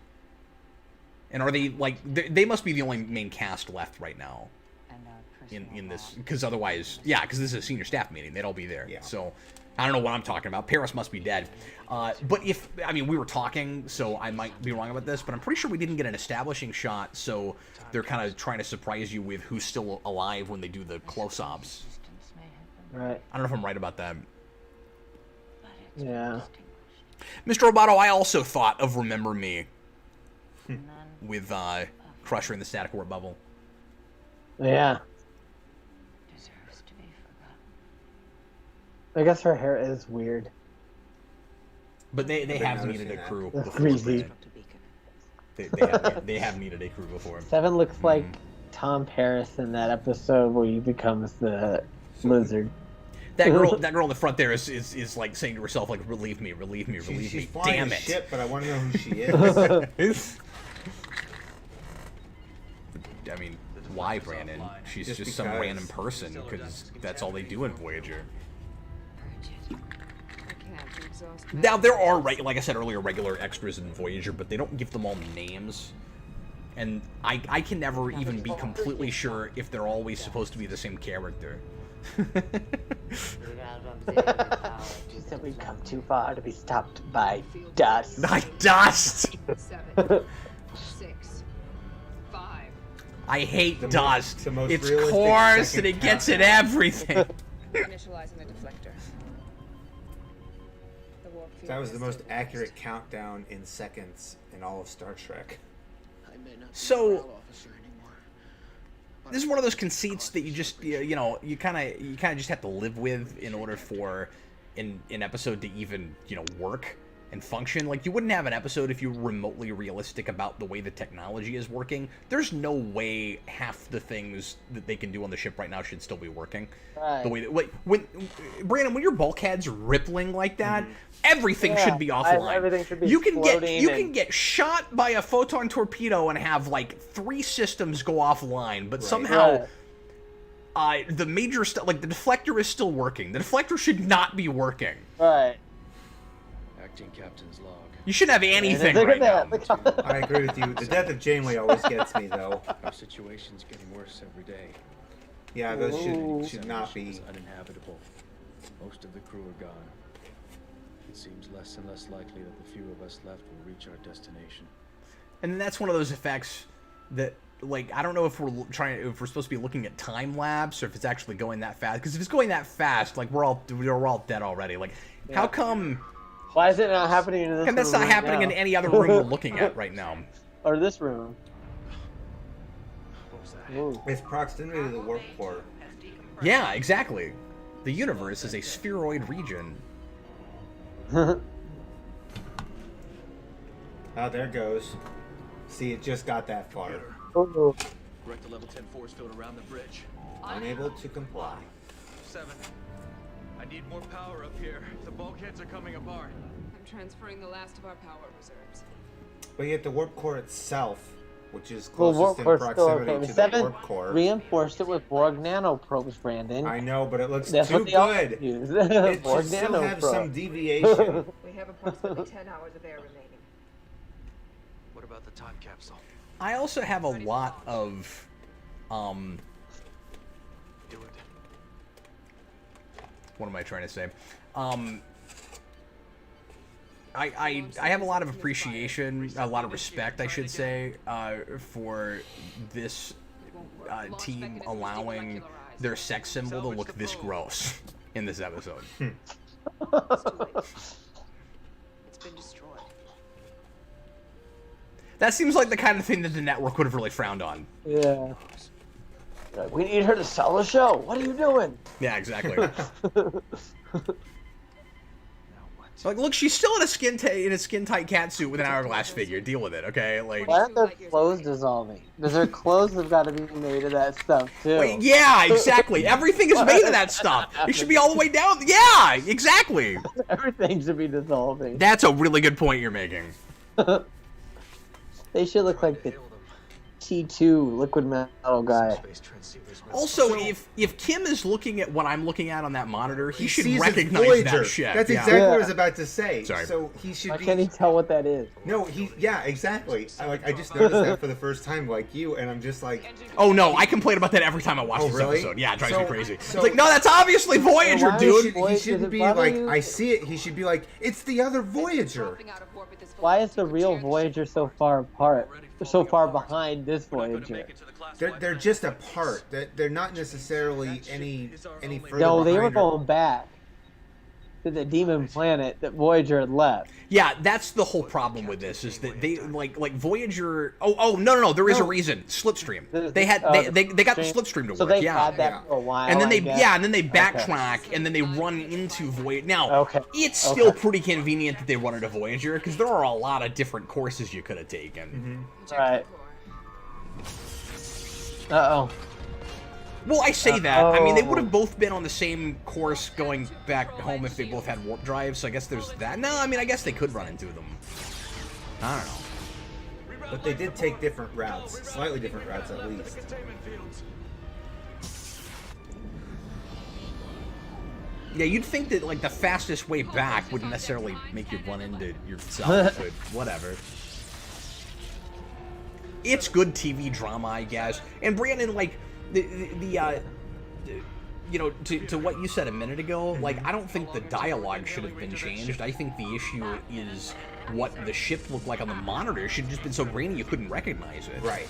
And are they, like, they must be the only main cast left right now and our in this, because otherwise, yeah, because this is a senior staff meeting, they'd all be there. Yeah. So, I don't know what I'm talking about. Paris must be dead. But if, I mean, we were talking, so I might be wrong about this, but I'm pretty sure we didn't get an establishing shot, so they're kind of trying to surprise you with who's still alive when they do the close-ups. resistance may have been, Right. I don't know if I'm right about that. but it's Yeah. distinguished. Mr. Roboto, I also thought of Remember Me None with Crusher in the static warp bubble. Yeah. deserves to be forgotten. I guess her hair is weird. But they been have noticing needed a that. crew That's before. greasy. Construct a beacon. They have needed a crew before. 7 looks like Tom Paris in that episode where he becomes the lizard. That girl in the front there is like saying to herself, like, relieve me, relieve me, relieve She's me. flying Damn a it. ship, but I want to know who she is. I mean, why, Brandon? She's just some because. random person, because that's all they do in Voyager. Bridget. I can't. The exhaust Now, there are, like I said earlier, regular extras in Voyager, but they don't give them all names. And I can never even be completely sure if they're always supposed to be the same character. She said we've come too far to be stopped by dust. Like dust! 7, 6, 5, I hate The dust. the most It's realistic coarse and second it gets in countdown. everything. Initializing the deflector. The warp field That was the has most stabilized. accurate countdown in seconds in all of Star Trek. I may not be So- a morale officer anymore. This is one of those conceits that you just you kind of just have to live with in order for an episode to even work and function. Like, you wouldn't have an episode if you were remotely realistic about the way the technology is working. There's no way half the things that they can do on the ship right now should still be working. Right. The way that, like, when Brandon, when your bulkhead's rippling like that, everything should be offline. Everything should be you can exploding get shot by a photon torpedo and have like 3 systems go offline, but somehow the major stuff, like the deflector, is still working. The deflector should not be working. Right. Acting captain's log. You shouldn't have anything Look right at now. that. Look how- I agree with you. The death of Janeway always gets me, though. Our situation's getting worse every day. Yeah, those Ooh. should not be. Is uninhabitable. Most of the crew are gone. It seems less and less likely that the few of us left will reach our destination. And that's one of those effects that, like, I don't know if we're supposed to be looking at time lapse or if it's actually going that fast. Because if it's going that fast, like, we're all dead already. Like, how come? Why is it not happening in this And that's room not right happening now? in any other room we're looking at right now. Or this room. What was that? Ooh. It's proximity to the warp core. Yeah, exactly. The universe is a spheroid region. Oh, there it goes. See, it just got that far. Ooh. Direct to level 10 force field around the bridge. Unable to comply. 7. I need more power up here. The bulkheads are coming apart. I'm transferring the last of our power reserves. But yet the warp core itself, which is Well, closest warp in core's still proximity okay. to the Seven warp core. reinforced it with Borg nanoprobes, Brandon. I know, but it looks That's too what they always good. use. It Borg should still have nanoprobe. some deviation. We have approximately 10 hours of air remaining. What about the time capsule? I also have a lot of, Do it. what am I trying to say? I have a lot of appreciation, a lot of respect, I should say, for this team allowing their sex symbol to look this gross in this episode. It's too late. It's been destroyed. That seems like the kind of thing that the network would have really frowned on. Yeah. Like, we need her to sell the show. What are you doing? Yeah, exactly. Now what? Like, look, she's still in a skin tight cat suit with an hourglass figure. Deal with it, okay? Like, Why aren't their clothes dissolving? Because their clothes have got to be made of that stuff too. wait, yeah, exactly. Everything is made of that stuff. It should be all the way down. Yeah, exactly. Everything should be dissolving. That's a really good point you're making. They should look like the T2 liquid metal guy. Space transceivers will- Also, if Kim is looking at what I'm looking at on that monitor, he should sees it's recognize Voyager. that shit. That's yeah. exactly what I Yeah. was about to say. Sorry. So he should Why be. can't he tell what that is? No, yeah, exactly. I just noticed that for the first time, like you, and I'm just like, Oh no, I complain about that every time I watch Oh, this really? episode. Yeah, it drives me crazy. So- It's like, no, that's obviously Voyager, why is dude. she- he Voyager, shouldn't does be it bother like, you? I see it. He should be like, it's the other Voyager. Dropping out of warp at this Why is the velocity, real we're tearing the Voyager ship so apart. far apart? So Already far falling apart. behind this We're not gonna Voyager. make it to the classified They're map. just a part. They're not necessarily any further No, they were behind or- going back to the demon planet that Voyager had left. Yeah, that's the whole problem with this is that they like Voyager. Oh no, there is a No. reason. Slipstream. The- They had the they got the Slipstream. slipstream to So work. they Yeah. had that Yeah. for a while. And then I guess. and then they backtrack, and then they run into Voyager. Now, Okay. it's still Okay. pretty convenient that they run into Voyager because there are a lot of different courses you could have taken. Mm-hmm. Right. Uh-oh. Well, I say that. I mean, they would Oh. have both been on the same course going back home if they both had warp drives. So I guess there's that. No, I mean, I guess they could run into them. I don't know. But they did take different routes, slightly different routes at least. Yeah, you'd think that like the fastest way back wouldn't necessarily make you run into yourself, but whatever. It's good TV drama, I guess. And Brandon, like you know, to what you said a minute ago, like I don't think the dialogue should have been changed. I think the issue is what the ship looked like on the monitor should have just been so grainy you couldn't recognize it. Right.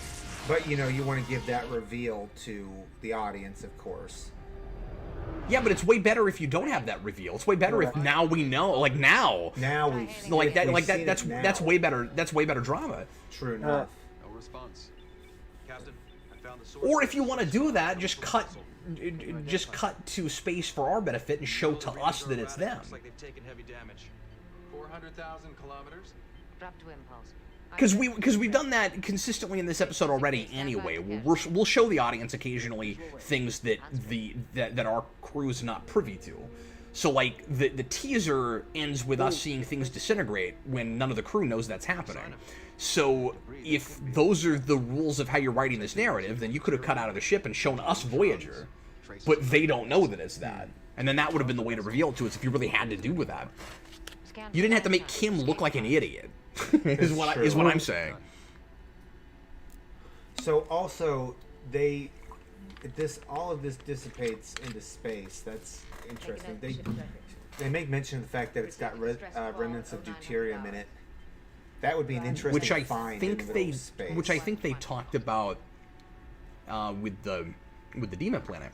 But you want to give that reveal to the audience, of course. Yeah, but it's way better if you don't have that reveal. It's way better if now we know, like now. Now we've Like that, we've like that. seen That's it now. that's way better. That's way better drama. True enough. No response. Captain, I found the source. Or if you want to do that, just cut to space for our benefit and show to us that it's them. Looks like they've taken heavy damage. 400,000 kilometers. Drop to impulse. Because we've done that consistently in this episode already anyway. We'll show the audience occasionally things that our crew is not privy to. So like the teaser ends with us seeing things disintegrate when none of the crew knows that's happening. So if those are the rules of how you're writing this narrative, then you could have cut out of the ship and shown us Voyager, but they don't know that it's that. And then that would have been the way to reveal it to us if you really had to do with that. You didn't have to make Kim look like an idiot. is what I'm saying. So also all of this dissipates into space. That's interesting. They make mention of the fact that it's got remnants of deuterium in it. That would be an interesting find in the middle of space. Which I think they talked about with the demon planet.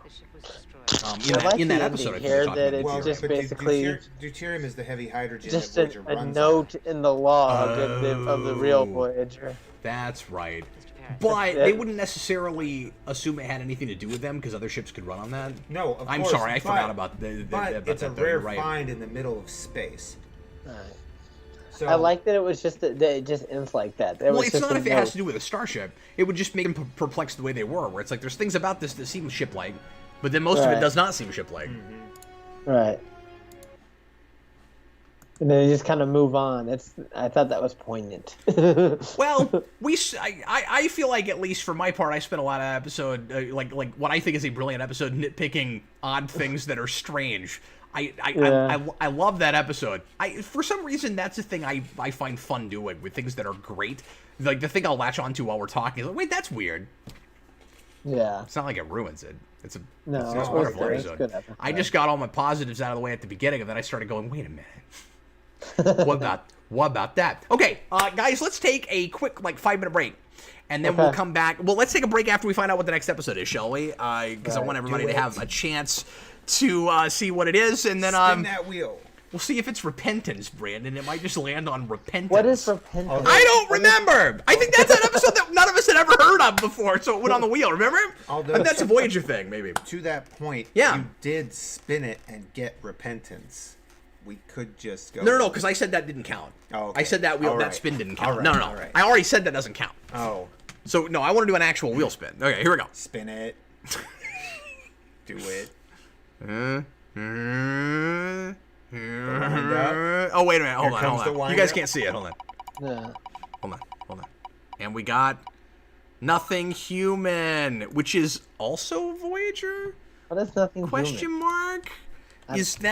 The ship was destroyed. In that episode, I think they talked that about it's it. just basically deuterium is the heavy hydrogen. just that Voyager a runs note on. in the log of the real Voyager. That's right. Paris. But they wouldn't necessarily assume it had anything to do with them because other ships could run on that. No, of I'm course, sorry, I forgot about But it's a that, rare right. find in the middle of space. Right. So I like that it was just that it just ends like that. Well, it's not if it has to do with a starship. It would just make them perplexed the way they were, where it's like there's things about this that seem ship-like, but then most of it does not seem ship-like. Right. And then they just kind of move on. I thought that was poignant. Well, I feel like, at least for my part, I spent a lot of episode, like what I think is a brilliant episode, nitpicking odd things that are strange. I love that episode. For some reason, that's the thing I find fun doing with things that are great. Like the thing I'll latch onto while we're talking is like, wait, that's weird. Yeah. It's not like it ruins it. It's a it's wonderful good. episode. It's good episode. I just got all my positives out of the way at the beginning, and then I started going, wait a minute. What about that? Okay, guys, let's take a quick 5-minute break. And then we'll come back. Well, let's take a break after we find out what the next episode is, shall we? Because I want everybody to have a chance to see what it is, and then spin that wheel. we'll see if it's repentance, Brandon. It might just land on repentance. What is repentance? I don't remember. I think that's an episode that none of us had ever heard of before, so it went on the wheel. Remember? Although, That's a Voyager thing, maybe. To that point, Yeah. you did spin it and get repentance. We could just go. No, because I said that didn't count. Oh, okay. I said that wheel, All that right. spin didn't count. All No. right, all right. I already said that doesn't count. Oh, So no, I want to do an actual wheel spin. Okay, here we go. spin it. Do it. Oh, wait a minute. Hold Here on. comes the You wind guys up. can't see it. Hold on. Yeah. Hold on. And we got nothing human, which is also Voyager? What is nothing Question human? mark? I Is don't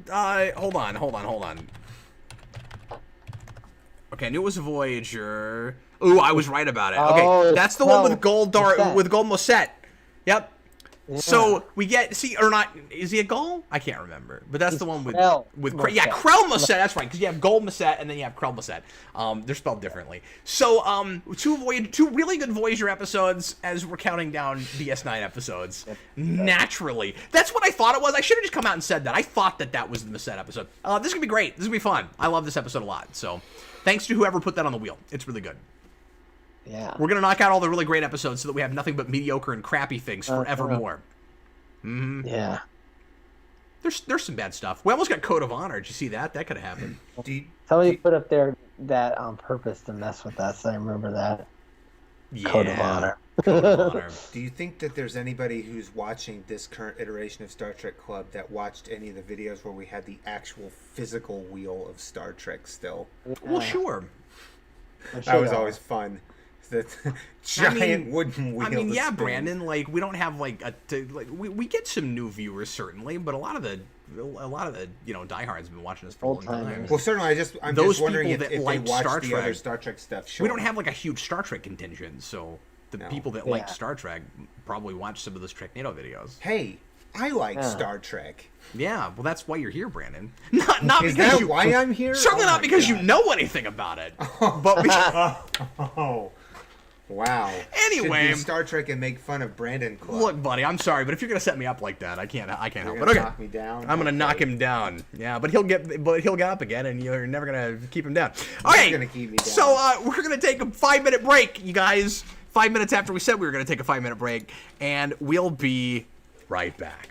that... hold on. Okay, I knew it was a Voyager. Ooh, I was right about it. Okay, Oh, that's the one with Krell gold Moset. with gold Moset. Yep. Yeah. So we get or not? Is he a Gull? I can't remember, but that's the one with Krell yeah, Moset. Krell Moset. That's right, because you have gold Moset and then you have Krell Moset. They're spelled differently. So two really good Voyager episodes as we're counting down DS9 episodes. Naturally, that's what I thought it was. I should have just come out and said that. I thought that was the Moset episode. This is gonna be great. This is gonna be fun. I love this episode a lot. So thanks to whoever put that on the wheel. It's really good. Yeah. We're gonna knock out all the really great episodes so that we have nothing but mediocre and crappy things forevermore. Yeah. There's some bad stuff. We almost got Code of Honor. Did you see that? That could have happened. Somebody put up there that on purpose to mess with us. I remember that. Yeah. Code of Honor. Code of Honor. Do you think that there's anybody who's watching this current iteration of Star Trek Club that watched any of the videos where we had the actual physical wheel of Star Trek still? Well, sure. That was always fun. The giant wooden wheel. I mean, that yeah, spins. Brandon. We don't have we get some new viewers certainly, but a lot of the diehards have been watching us for a long time. Old-timers. Well, certainly. I'm Those just wondering people if that they like watched Star the Trek- other Star Trek stuff. Sure. We don't have a huge Star Trek contingent, so the No. people that like Star Trek probably watch some of those Treknado videos. Hey, I like Star Trek. Yeah, well, that's why you're here, Brandon. Not Is because that why I'm here? Certainly Oh not my because God. you know anything about it, but because, Oh. Wow. Anyway. Should do Star Trek and make fun of Brandon Club. Look, buddy, I'm sorry, but if you're gonna set me up like that, I can't You're help gonna it. Okay. knock me down? I'm gonna Okay. knock him down. Yeah, but he'll get up again, and you're never gonna keep him down. Okay. You're gonna keep me down. So we're gonna take a 5-minute break, you guys. 5 minutes after we said we were gonna take a 5-minute break, and we'll be right back.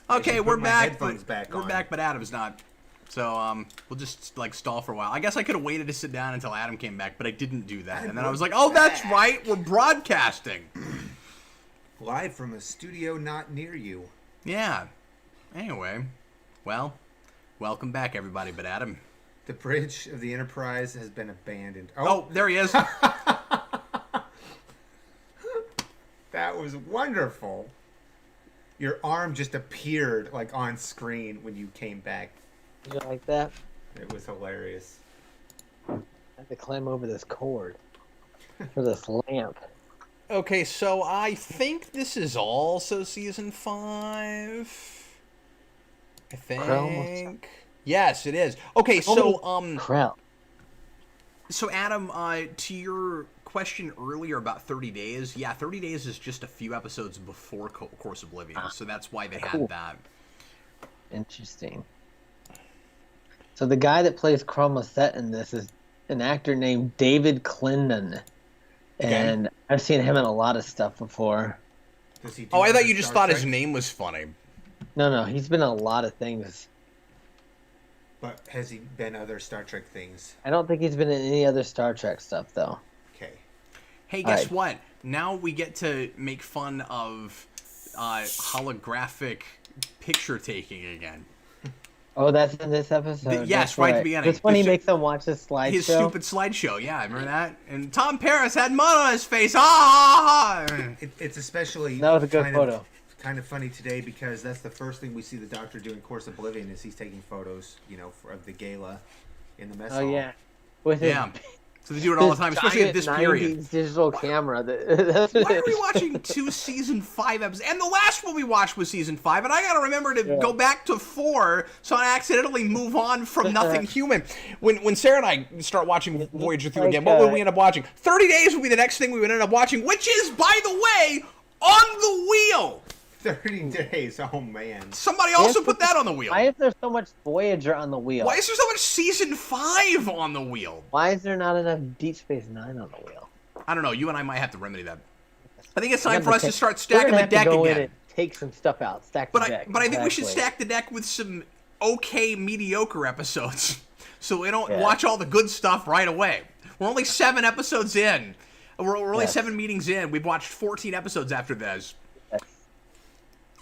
Okay, put we're my back. headphones But, back we're on. back, but Adam's not. So we'll just like stall for a while. I guess I could have waited to sit down until Adam came back, but I didn't do that. And then I was like, oh, that's right, we're broadcasting. Live from a studio not near you. Yeah. Anyway, well, welcome back, everybody, but Adam. The bridge of the Enterprise has been abandoned. Oh, there he is. That was wonderful. Your arm just appeared like on screen when you came back. Did you like that? It was hilarious. I have to climb over this cord for this lamp. Okay, so I think this is also season 5. I think. Yes, it is. Okay, so Krell. So Adam, to your question earlier about 30 days, yeah, 30 days is just a few episodes before Course Oblivion, so that's why they had that. Interesting. So the guy that plays Chromoset in this is an actor named David Clinton, and I've seen him in a lot of stuff before. Does he do Oh, I thought other you just Star thought his Trek? name was funny. No, he's been in a lot of things. But has he been other Star Trek things? I don't think he's been in any other Star Trek stuff, though. Okay. Hey, guess what? Now we get to make fun of holographic picture taking again. Oh, that's in this episode. Yes, That's right at the beginning. That's when The he sh- makes them watch his slideshow. His stupid slideshow, yeah, remember that? And Tom Paris had mud on his face. Ah! It's especially That was a good kind photo. Kind of funny today because that's the first thing we see the Doctor do in Course Oblivion is he's taking photos, of the gala in the mess hall. Oh yeah, with his, Yeah. So they do it all the time, especially at this giant period. 90s digital camera. Why are we watching 2 season 5 episodes? And the last one we watched was season 5, and I gotta remember to go back to 4 so I accidentally move on from Nothing Human. When Sarah and I start watching Voyager through again, what would we end up watching? 30 Days would be the next thing we would end up watching, which is, by the way, on the wheel. 30 days, oh man. Somebody also put that on the wheel. Why is there so much Voyager on the wheel? Why is there so much season 5 on the wheel? Why is there not enough Deep Space Nine on the wheel? I don't know. You and I might have to remedy that. I think it's time We're for gonna us to take- start we're stacking gonna the have to deck go in again. and take some stuff out. Stack the deck. But I think we should Exactly. stack the deck with some okay mediocre episodes, so we don't Yeah. watch all the good stuff right away. We're only 7 episodes in. We're only Yes. 7 meetings in. We've watched 14 episodes after this. Yes.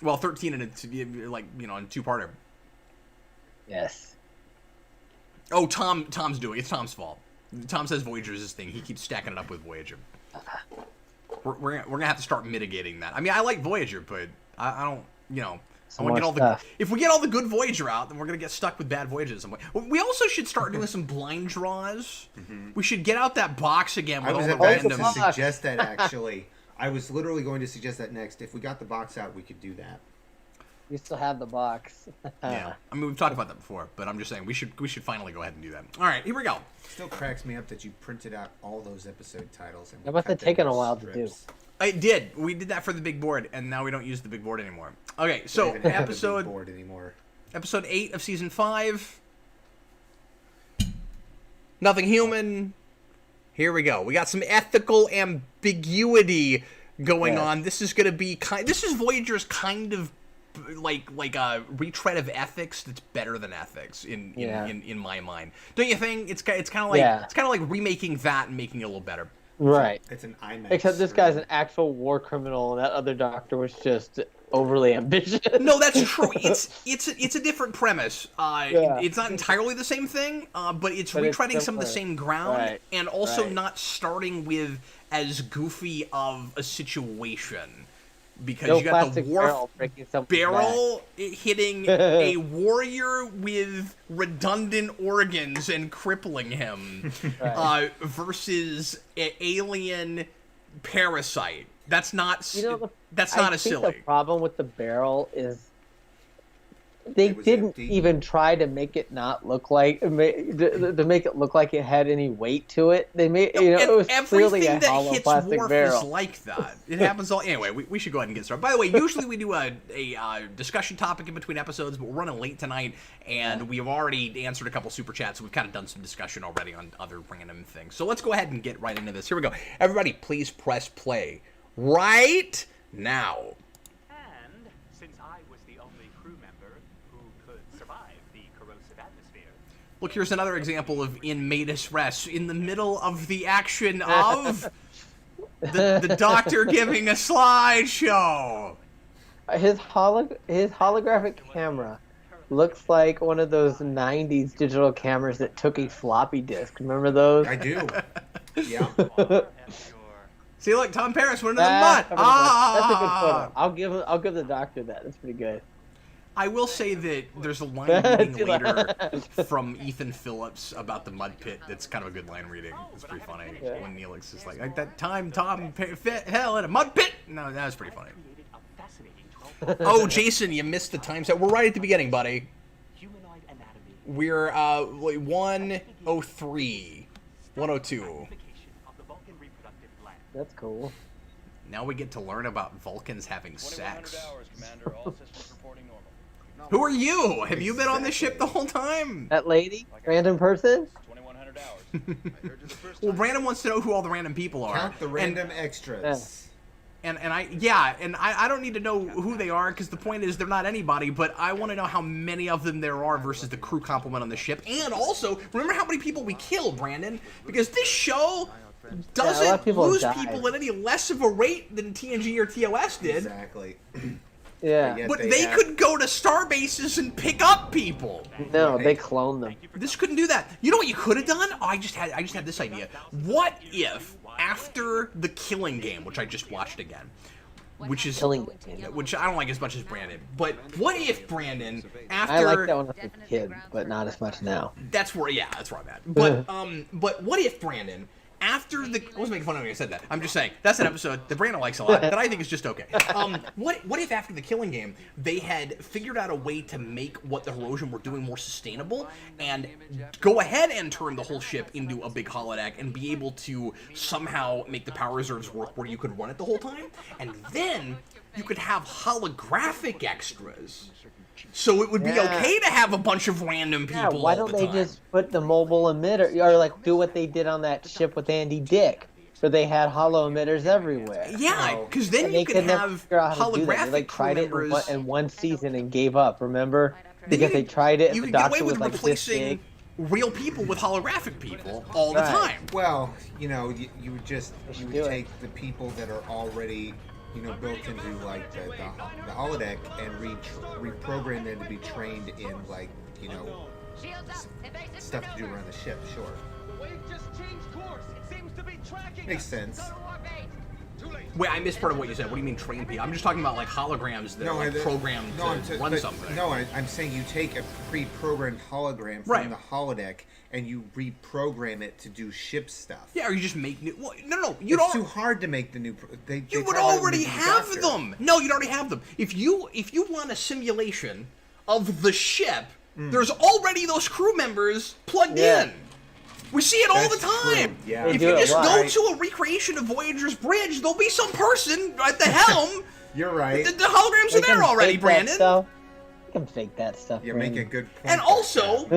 Well, 13 in a in 2-parter. Yes. Oh, Tom's doing it. It's Tom's fault. Tom says Voyager is his thing. He keeps stacking it up with Voyager. We're gonna have to start mitigating that. I mean, I like Voyager, but I don't, I want to get all the. If we get all the good Voyager out, then we're gonna get stuck with bad Voyager at some point. We also should start doing some blind draws. We should get out that box again I with was all the about random. to suggest that actually. I was literally going to suggest that next. If we got the box out, we could do that. We still have the box. Yeah, I mean we've talked about that before, but I'm just saying we should finally go ahead and do that. All right, here we go. Still cracks me up that you printed out all those episode titles. And That must have cut them taken a into while to do. strips. I did. We did that for the big board, and now we don't use the big board anymore. Okay, so Don't even have the big episode board anymore. Episode 8 of Season 5. Nothing Human. Here we go. We got some ethical ambiguity going on. This is going to be this is Voyager's kind of like a retread of ethics that's better than ethics in my mind. Don't you think? It's kind of like it's kind of like remaking that and making it a little better. Right. It's an IMAX. Except this guy's an actual war criminal, and that other doctor was just overly ambitious. No, that's true. It's a different premise. It's not entirely the same thing, but it's retreading some of the same ground, and also not starting with as goofy of a situation. Because you got the warp barrel hitting a warrior with redundant organs and crippling him versus an alien parasite. That's not I think silly. The problem with the barrel is they didn't empty. even try to make it not look like to make it look like it had any weight to it. They made it was clearly a hollow hits plastic Worf barrel. is like that. It happens all. Anyway, we should go ahead and get started. By the way, usually we do a discussion topic in between episodes, but we're running late tonight, and we've already answered a couple super chats, so we've kind of done some discussion already on other random things. So let's go ahead and get right into this. Here we go. Everybody, please press play right now. And since I was the only crewman Look, here's another example of in Matus Rest, in the middle of the action of the Doctor giving a slideshow. His holographic camera looks like one of those 90s digital cameras that took a floppy disk. Remember those? I do. Yeah. See, look, Tom Paris went into the mud. That's a good photo. I'll give the Doctor that. That's pretty good. I will say that there's a line reading later from Ethan Phillips about the mud pit that's kind of a good line reading. It's pretty funny when Neelix is like that time Tom fell in a mud pit. No, that was pretty funny. Oh, Jason, you missed the time set. We're right at the beginning, buddy. We're 103, 102. That's cool. Now we get to learn about Vulcans having sex. Who are you? Have you been on this ship the whole time? That lady? Random person? Well, Brandon wants to know who all the random people are. Count the random extras. And I don't need to know who they are, because the point is they're not anybody, but I want to know how many of them there are versus the crew complement on the ship. And also, remember how many people we killed, Brandon? Because this show doesn't lose people at any less of a rate than TNG or TOS did. Exactly. Yeah. But they could go to star bases and pick up people. No, they clone them. This couldn't do that. You know what you could have done? Oh, I just had this idea. What if after the Killing Game, which I just watched again, which I don't like as much as Brandon, but what if Brandon after I like that one as a kid, but not as much now. That's where I'm at. But but what if Brandon after the I wasn't making fun of me when I said that. I'm just saying that's an episode that Brandon likes a lot that I think is just okay. What if after the Killing Game they had figured out a way to make what the Herosian were doing more sustainable and go ahead and turn the whole ship into a big holodeck and be able to somehow make the power reserves work where you could run it the whole time, and then you could have holographic extras. So it would be okay to have a bunch of random people. Why don't they just put the mobile emitter, or like do what they did on that ship with Andy Dick, where they had holo emitters everywhere? Yeah, because then you could have holographic. They like tried it in one season and gave up. Remember? Because they tried it. You and could the get away Doctor with was like replacing real people with holographic people all the time. Well, you would take the people that are already built into like the holodeck and reprogram them to be trained in like stuff to do around the ship. Sure. The wave just changed course. It seems to be tracking Makes sense. Wait, I missed part of what you said. What do you mean train people? I'm just talking about like holograms that are programmed to run something. No, I'm saying you take a pre-programmed hologram from the holodeck and you reprogram it to do ship stuff. Yeah, or you just make new. Well, no. It's too hard to make the new. You would already have them. No, you'd already have them. If you run a simulation of the ship, there's already those crew members plugged in. We see it all the time. True. Yeah. If you just go to a recreation of Voyager's bridge, there'll be some person at the helm. You're right. The holograms are there already, Brandon. You can fake that stuff. You make a good point. And also,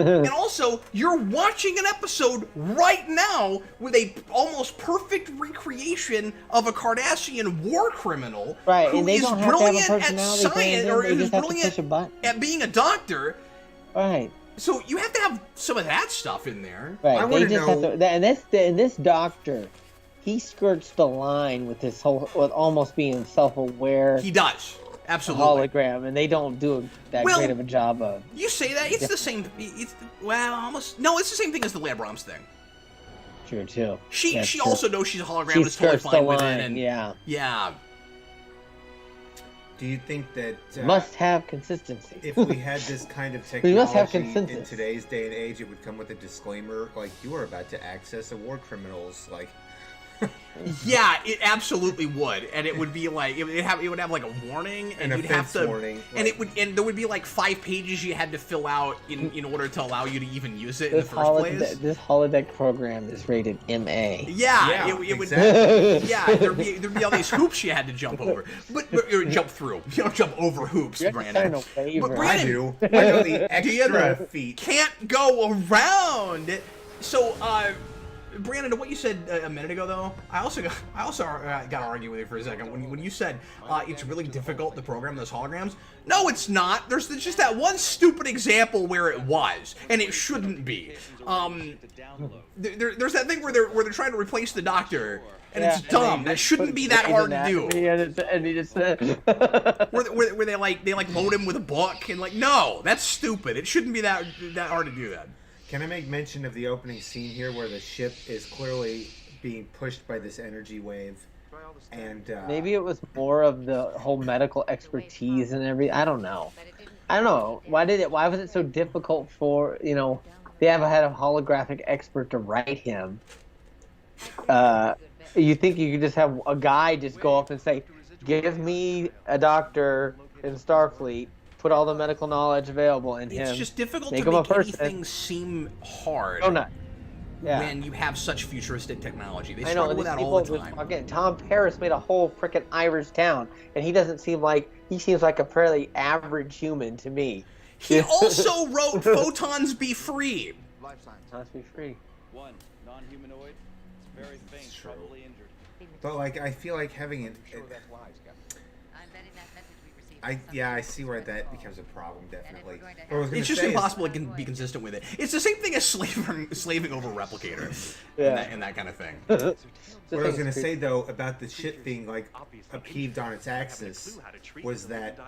you're watching an episode right now with a almost perfect recreation of a Cardassian war criminal who is brilliant at science or is brilliant at being a doctor. Right. So you have to have some of that stuff in there. Right. I want to know. And this Doctor, he skirts the line with this whole, with almost being self-aware. He does. Absolutely. Hologram, and they don't do that great of a job of. You say that it's the same. It's almost no. It's the same thing as the Labrams thing. True too. She also knows she's a hologram. Is totally fine with it. And yeah. Do you think that must have consistency? If we had this kind of technology in today's day and age, it would come with a disclaimer like you are about to access a war criminal's like. Yeah, it absolutely would, and it would be like it would have like a warning, and you'd have to, warning, and there would be like 5 pages you had to fill out in order to allow you to even use it in the first place. This holodeck program is rated MA. Yeah, it would. Yeah, there'd be all these hoops you had to jump over, but jump through. You don't jump over hoops, Brandon. But Brandon, I do. I know the extra feet. Can't go around. So, Brandon, to what you said a minute ago, though, I also got to argue with you for a second. When you said it's really difficult to program those holograms, no, it's not. There's just that one stupid example where it was, and it shouldn't be. There's that thing where they're trying to replace the Doctor, and it's dumb. That shouldn't be that hard to do. And he just where they load him with a book, and no, that's stupid. It shouldn't be that hard to do that. Can I make mention of the opening scene here where the ship is clearly being pushed by this energy wave? And maybe it was more of the whole medical expertise and everything. I don't know. Why was it so difficult for, they had a holographic expert to write him. You think you could just have a guy just go up and say, give me a doctor in Starfleet, put all the medical knowledge available in him. It's just difficult make to make person. anything seem hard when you have such futuristic technology. They struggle with that all the time. Again, Tom Paris made a whole freaking Irish town, and he seems like a fairly average human to me. He also wrote Photons Be Free. Life science. Photons Be Free. One non-humanoid. It's very faint, probably injured. but I feel like having it. I'm betting that message we received. I see where that becomes a problem, definitely. It's just impossible to be consistent with it. It's the same thing as slaving over Replicator and that kind of thing. What I was going to say, though, about the ship being, upheaved on its axis was that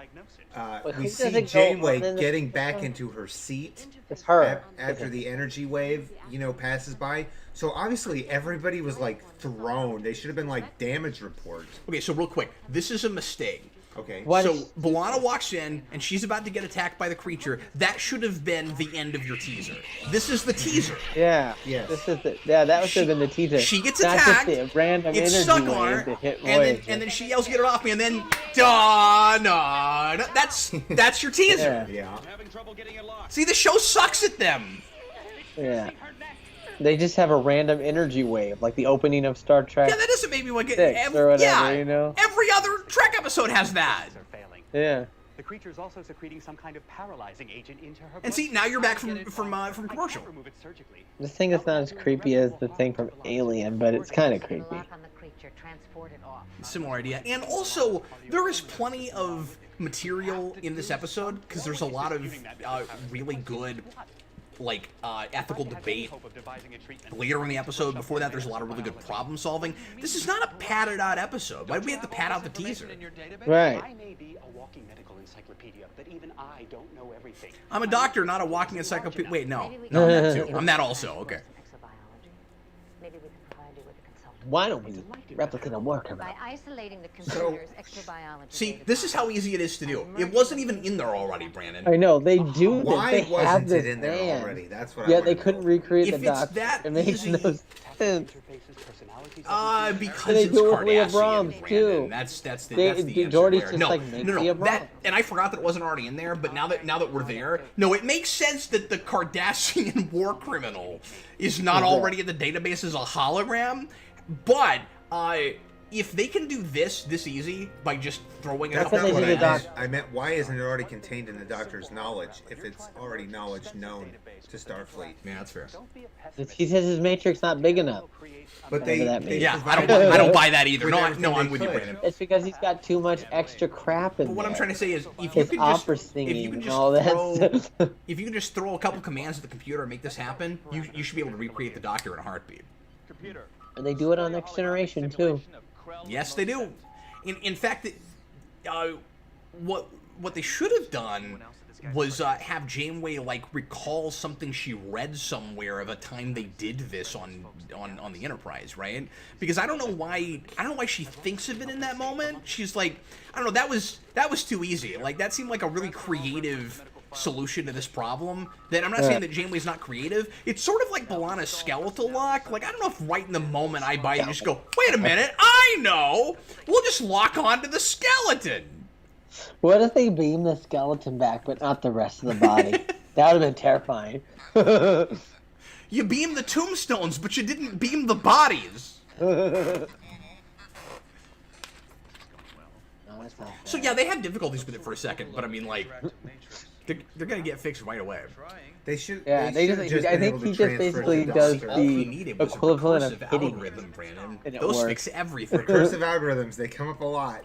we see Janeway getting back into her seat It's her. after the energy wave, passes by. So, obviously, everybody was, thrown. They should have been, damage reports. Okay, so real quick, this is a mistake. Okay. So B'Elanna walks in, and she's about to get attacked by the creature. That should have been the end of your teaser. This is the teaser. Yeah. Yes. That should have been the teaser. She gets Not attacked. Just the random It's energy stuck on wave her, to hit and then she yells, "Get it off me!" And then, that's your teaser. Yeah. Having trouble getting it locked. See, the show sucks at them. Yeah. They just have a random energy wave, like the opening of Star Trek. Yeah, that doesn't make me want to Six or whatever, Every other Trek episode has that. Yeah. The creature is also secreting some kind of paralyzing agent into her. And see, now you're back from commercial. Remove it surgically. This thing is not as creepy as the thing from Alien, but it's kind of creepy. Lock on the creature, transport it off. Similar idea. And also, there is plenty of material in this episode, because there's a lot of really good ethical debate later in the episode. Before that, there's a lot of really good problem solving. This is not a padded out episode. Why do we have to pad out the teaser? Right. I may be a walking medical encyclopedia, but even I don't know everything. I'm a doctor, not a walking encyclopedia. Wait, no. No, I'm that too. I'm that also. Okay. Exobiology. Maybe we can provide you with a consultant. Why don't we replicate a war criminal? By isolating the computer's exobiology. See, this is how easy it is to do. It wasn't even in there already, Brandon. I know they do. Why they have wasn't this it in there band. already? That's what. Yeah, they couldn't recreate If the it's doctor. that It makes easy- no sense. Because They it's do it with Leah Kardashian, Brahms, Brandon. too. That's the answer Jordy's there. just No, make no, Leah Brahms. that, and I forgot that it wasn't already in there. But now that we're there, no, it makes sense that the Kardashian war criminal is not already in the database as a hologram. But if they can do this easy by just throwing it That's out not there, what did I the meant. I meant, why isn't it already contained in the Doctor's knowledge if it's already knowledge known to Starfleet? yeah, that's fair. He says his matrix not big enough. But Whatever that means. Yeah, I provided- don't buy that either. With No, everything I'm they with you, could. Brandon. It's because he's got too much extra crap in But what I'm there. trying to say is, if you It's can opera just, if singing you can and just all throw, that. if you can just throw a couple commands at the computer and make this happen, you should be able to recreate the Doctor in a heartbeat. Computer. And they do it on Next Generation too. Yes, they do. In fact, what they should have done was have Janeway recall something she read somewhere of a time they did this on the Enterprise, right? Because I don't know why she thinks of it in that moment. She's like, I don't know, that was too easy. That seemed like a really creative solution to this problem. That I'm not saying that Janeway's not creative. It's sort of like B'Elanna's skeletal lock. I don't know if right in the moment I buy it and just go, wait a minute, I know. We'll just lock onto the skeleton. What if they beam the skeleton back, but not the rest of the body? That would have been terrifying. You beamed the tombstones, but you didn't beam the bodies. So yeah, they had difficulties with it for a second, but I mean, they're gonna get fixed right away. They should. Yeah, they just. should've just I been think able to he just transfer basically to does Doctor. All he the needed was equivalent a of recursive hitting algorithm, Brandon. and it Those works. fix everything. Recursive algorithms, they come up a lot.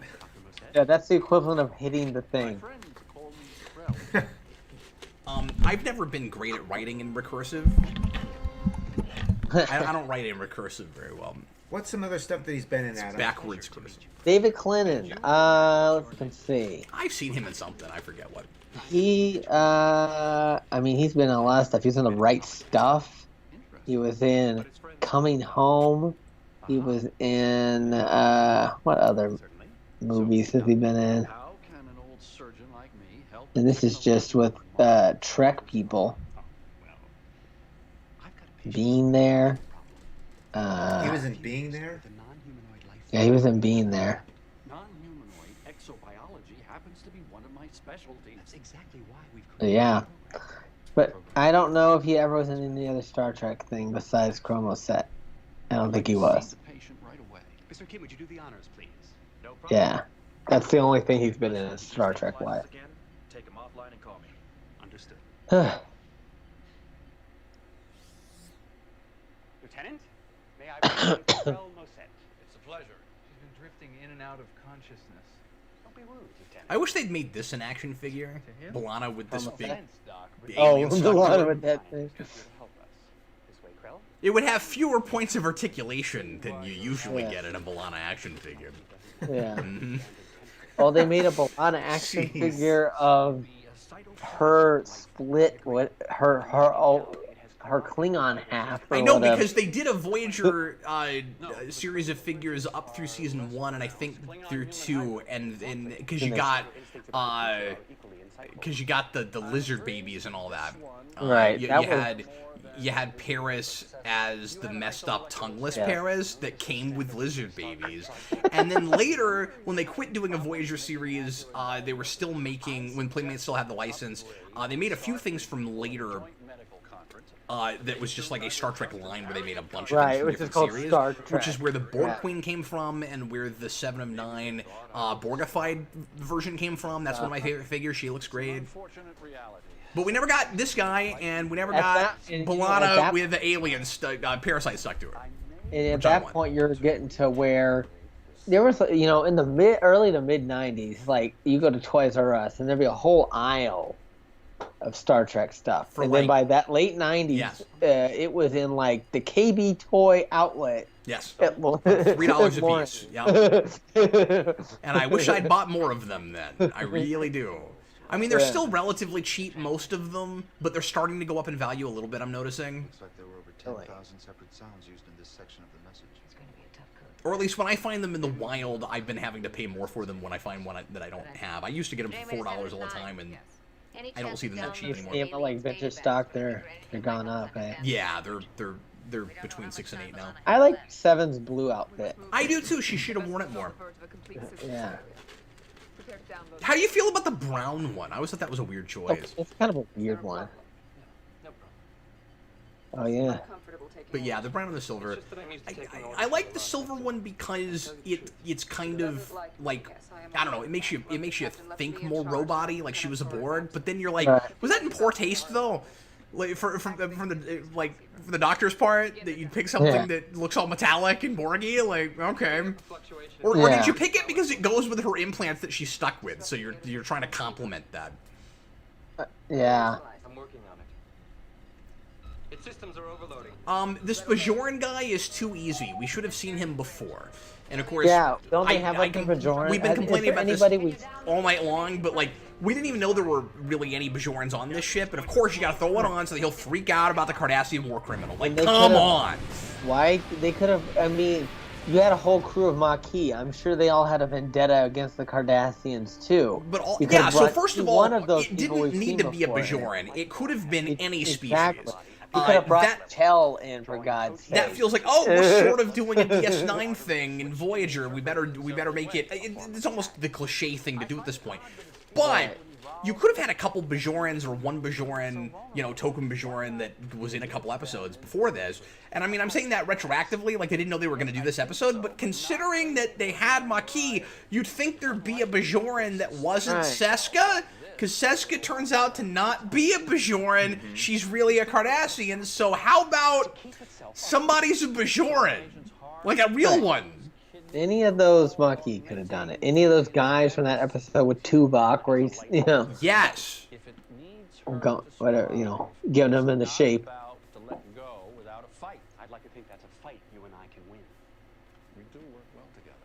Yeah, that's the equivalent of hitting the My thing. friends call me Krell. I've never been great at writing in recursive. I don't write in recursive very well. What's some other stuff that he's been in, Adam? Backwards cursive. David Clinton. Let's see. I've seen him in something. I forget what. He, I mean, he's been in a lot of stuff. He was in The Right Stuff. He was in Coming Home. He was in, what other movies has he been in? How can an old surgeon like me help? And this is just with, Trek people. Being there. He was in Being There? Yeah, he was in Being There. Non-humanoid exobiology happens to be one of my specialties. That's exactly why we've Yeah. But I don't know if he ever was in any other Star Trek thing besides Chromo Set. I don't think he was. The patient right away. Mr. Kim, would you do the honors, please? No problem. Yeah. That's the only thing he's been in Star Trek wise. Again, take him offline and call me. Understood. Lieutenant, may I present Krell Moset? It's a pleasure. She's been drifting in and out of consciousness. Don't be rude, Lieutenant. I wish they'd made this an action figure. Balana with this big Doc. alien Oh, stuck the to one it. with that thing. Help us. This way, Krell. It would have fewer points of articulation than you usually Yeah. get in a Balana action figure. Yeah. Mhm. Oh, they made a Balana action Jeez. figure of her split, her Klingon half. Or I know, whatever. because they did a Voyager series of figures up through season 1 and I think through 2, and because you got the lizard babies and all that. Right, You had Paris as the messed up tongueless Yeah. Paris that came with lizard babies, and then later when they quit doing a Voyager series, they were still making, when Playmates still had the license, they made a few things from later. That was just like a Star Trek line where they made a bunch of things from which is different called series, Star which Trek. is where the Borg Yeah. Queen came from and where the 7 of 9 Borgified version came from. That's one of my favorite figures. She looks great. Unfortunate reality. But we never got this guy, and we never At got that- and, you know, Balana at that- with the alien parasite stuck to her. And at Which I that want. point, you're getting to where there was, you know, in the early to mid '90s, like you go to Toys R Us, and there'd be a whole aisle of Star Trek stuff. For and like- then by that late '90s, Yes. it was in like the KB toy outlet. Yes. At $3 a Lawrence. piece. Yeah. And I wish I'd bought more of them then. I really do. I mean, they're Yeah. still relatively cheap, most of them, but they're starting to go up in value a little bit, I'm noticing. Looks like there were over 10,000 separate sounds used in this section of the message. It's going to be a tough code. Or at least when I find them in the wild, I've been having to pay more for them when I find one that I don't have. I used to get them for $4 all the time, and I don't see them that cheap anymore. Yeah, but like vintage stock, they're gone up. Eh? yeah, they're between 6 and 8 now. I like Seven's blue outfit. I do too. She should have worn it more. Yeah, How do you feel about the brown one? I always thought that was a weird choice. it's kind of a weird one. Oh yeah. But yeah, the brown and the silver. I like the silver one because it's kind of like, I don't know, it makes you think more robot-y, like she was aboard. But then you're like, was that in poor taste though? Like from the doctor's part, that you pick something that looks all metallic and Borgy, like okay. Or did you pick it because it goes with her implants that she's stuck with? So you're trying to complement that. Yeah. I'm working on it. Its systems are overloading. This Bajoran guy is too easy. We should have seen him before. And of course, Yeah, don't they have like a Bajoran? We've been Is complaining there about this anybody all night long, but like we didn't even know there were really any Bajorans on this ship. And of course, you got to throw it on so that he'll freak out about the Cardassian war criminal. Like, They come could've- on! Why they could have? I mean, you had a whole crew of Maquis. I'm sure they all had a vendetta against the Cardassians too. But all, You yeah. could've So brought first of all, one of those it people didn't we've need seen to be a before. Bajoran. It could have been any species. Exactly. You could have brought that Tell in, for God's sake. That feels like, oh, we're sort of doing a DS9 thing in Voyager. We better make it. It's almost the cliche thing to do at this point. But you could have had a couple Bajorans or one Bajoran, token Bajoran that was in a couple episodes before this. And I mean, I'm saying that retroactively, like they didn't know they were going to do this episode. But considering that they had Maquis, you'd think there'd be a Bajoran that wasn't Right. Seska. Because Seska turns out to not be a Bajoran. She's really a Cardassian. So how about somebody's a Bajoran? Like a real one. Any of those Maquis could have done it. Any of those guys from that episode with Tuvok where he's, Yes. whatever, giving them in the shape. To let go without a fight. I'd like to think that's a fight you and I can win. We do work well together.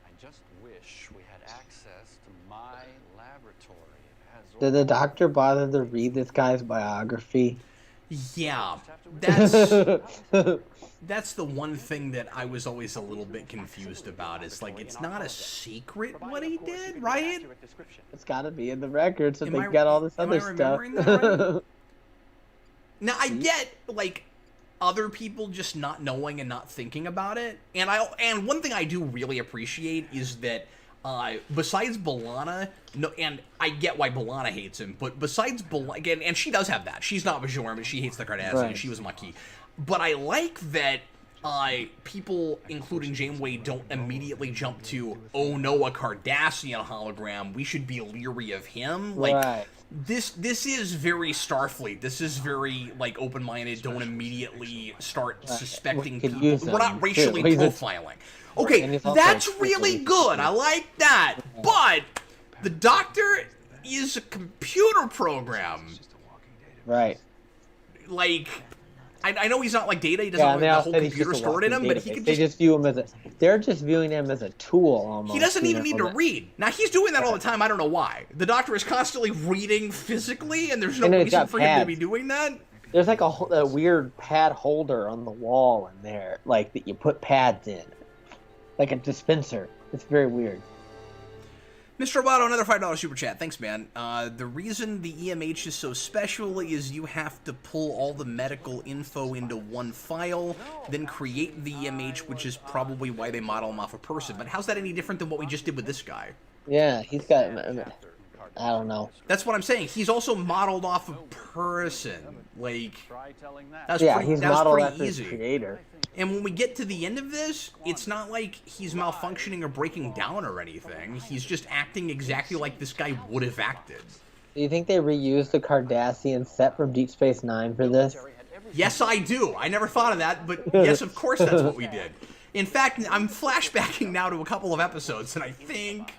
I just wish we had access to my laboratory. It has Did the doctor bother to read this guy's biography? Yeah. That's the one thing that I was always a little bit confused about. Is like, it's not a secret what he did, right? It's got to be in the records, so Am they've I- got all this am other I stuff. remembering that right? Now, I get, like, other people just not knowing and not thinking about it. And one thing I do really appreciate is that besides B'Elanna, and I get why B'Elanna hates him, but besides B'Elanna, and she does have that. She's not Bajoran, but she hates the Cardassians. Right. She was Maquis. But I like that people, including Janeway, don't immediately jump to, oh no, a Cardassian hologram, we should be leery of him. Like, Right. This is very Starfleet. This is very, like, open-minded. Don't immediately start suspecting We could people. use We're not them, racially too. He's a- profiling. Okay, And he's also that's a- really good. I like that. But the Doctor is a computer program. Right. Like, I know he's not like Data. He doesn't Yeah, have and they the all whole said he's computer just a stored in him, walking but he database. could They just view him as they're just viewing him as a tool almost. He doesn't even need to that- read. Now, he's doing that all the time. I don't know why. The Doctor is constantly reading physically, and there's no And he's reason got for him to pads. be doing that. There's like a weird pad holder on the wall in there, like that you put pads in, like a dispenser. It's very weird. Mr. Roboto, another $5 super chat. Thanks, man. The reason the EMH is so special is you have to pull all the medical info into one file, then create the EMH, which is probably why they model him off a person. But how's that any different than what we just did with this guy? Yeah, he's got. I don't know. That's what I'm saying. He's also modeled off a person. Like, that's Yeah, pretty, he's that was modeled pretty after his easy. creator. And when we get to the end of this, it's not like he's malfunctioning or breaking down or anything. He's just acting exactly like this guy would have acted. Do you think they reused the Cardassian set from Deep Space Nine for this? Yes, I do. I never thought of that, but yes, of course that's what we did. In fact, I'm flashbacking now to a couple of episodes, and I think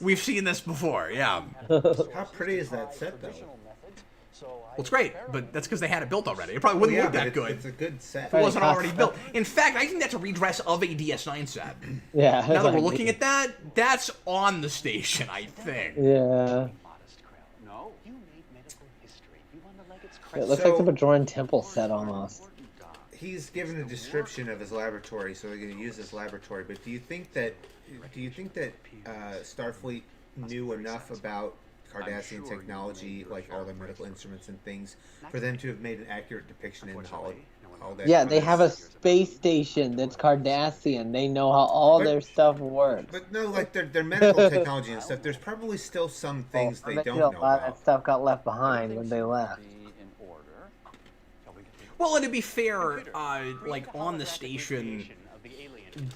we've seen this before, yeah. How pretty is that set, though? Well, it's great, but that's because they had it built already. It probably wouldn't look that good It's a good set. if it wasn't already built. In fact, I think that's a redress of a DS9 set. Yeah. Now that we're looking at that, that's on the station, I think. Yeah. No, you made medical history. You won the Leggett's It Crest. looks like the Bajoran Temple set almost. He's given a description of his laboratory, so they're going to use this laboratory. But do you think that Starfleet knew enough about Cardassian technology, like all the medical instruments and things, for them to have made an accurate depiction in the holodeck? Yeah, they have a space station that's Cardassian. They know how all their stuff works. But no, like their medical technology and stuff. There's probably still some things they don't know A lot of that about. stuff got left behind when they left. Well, and to be fair, like on the station,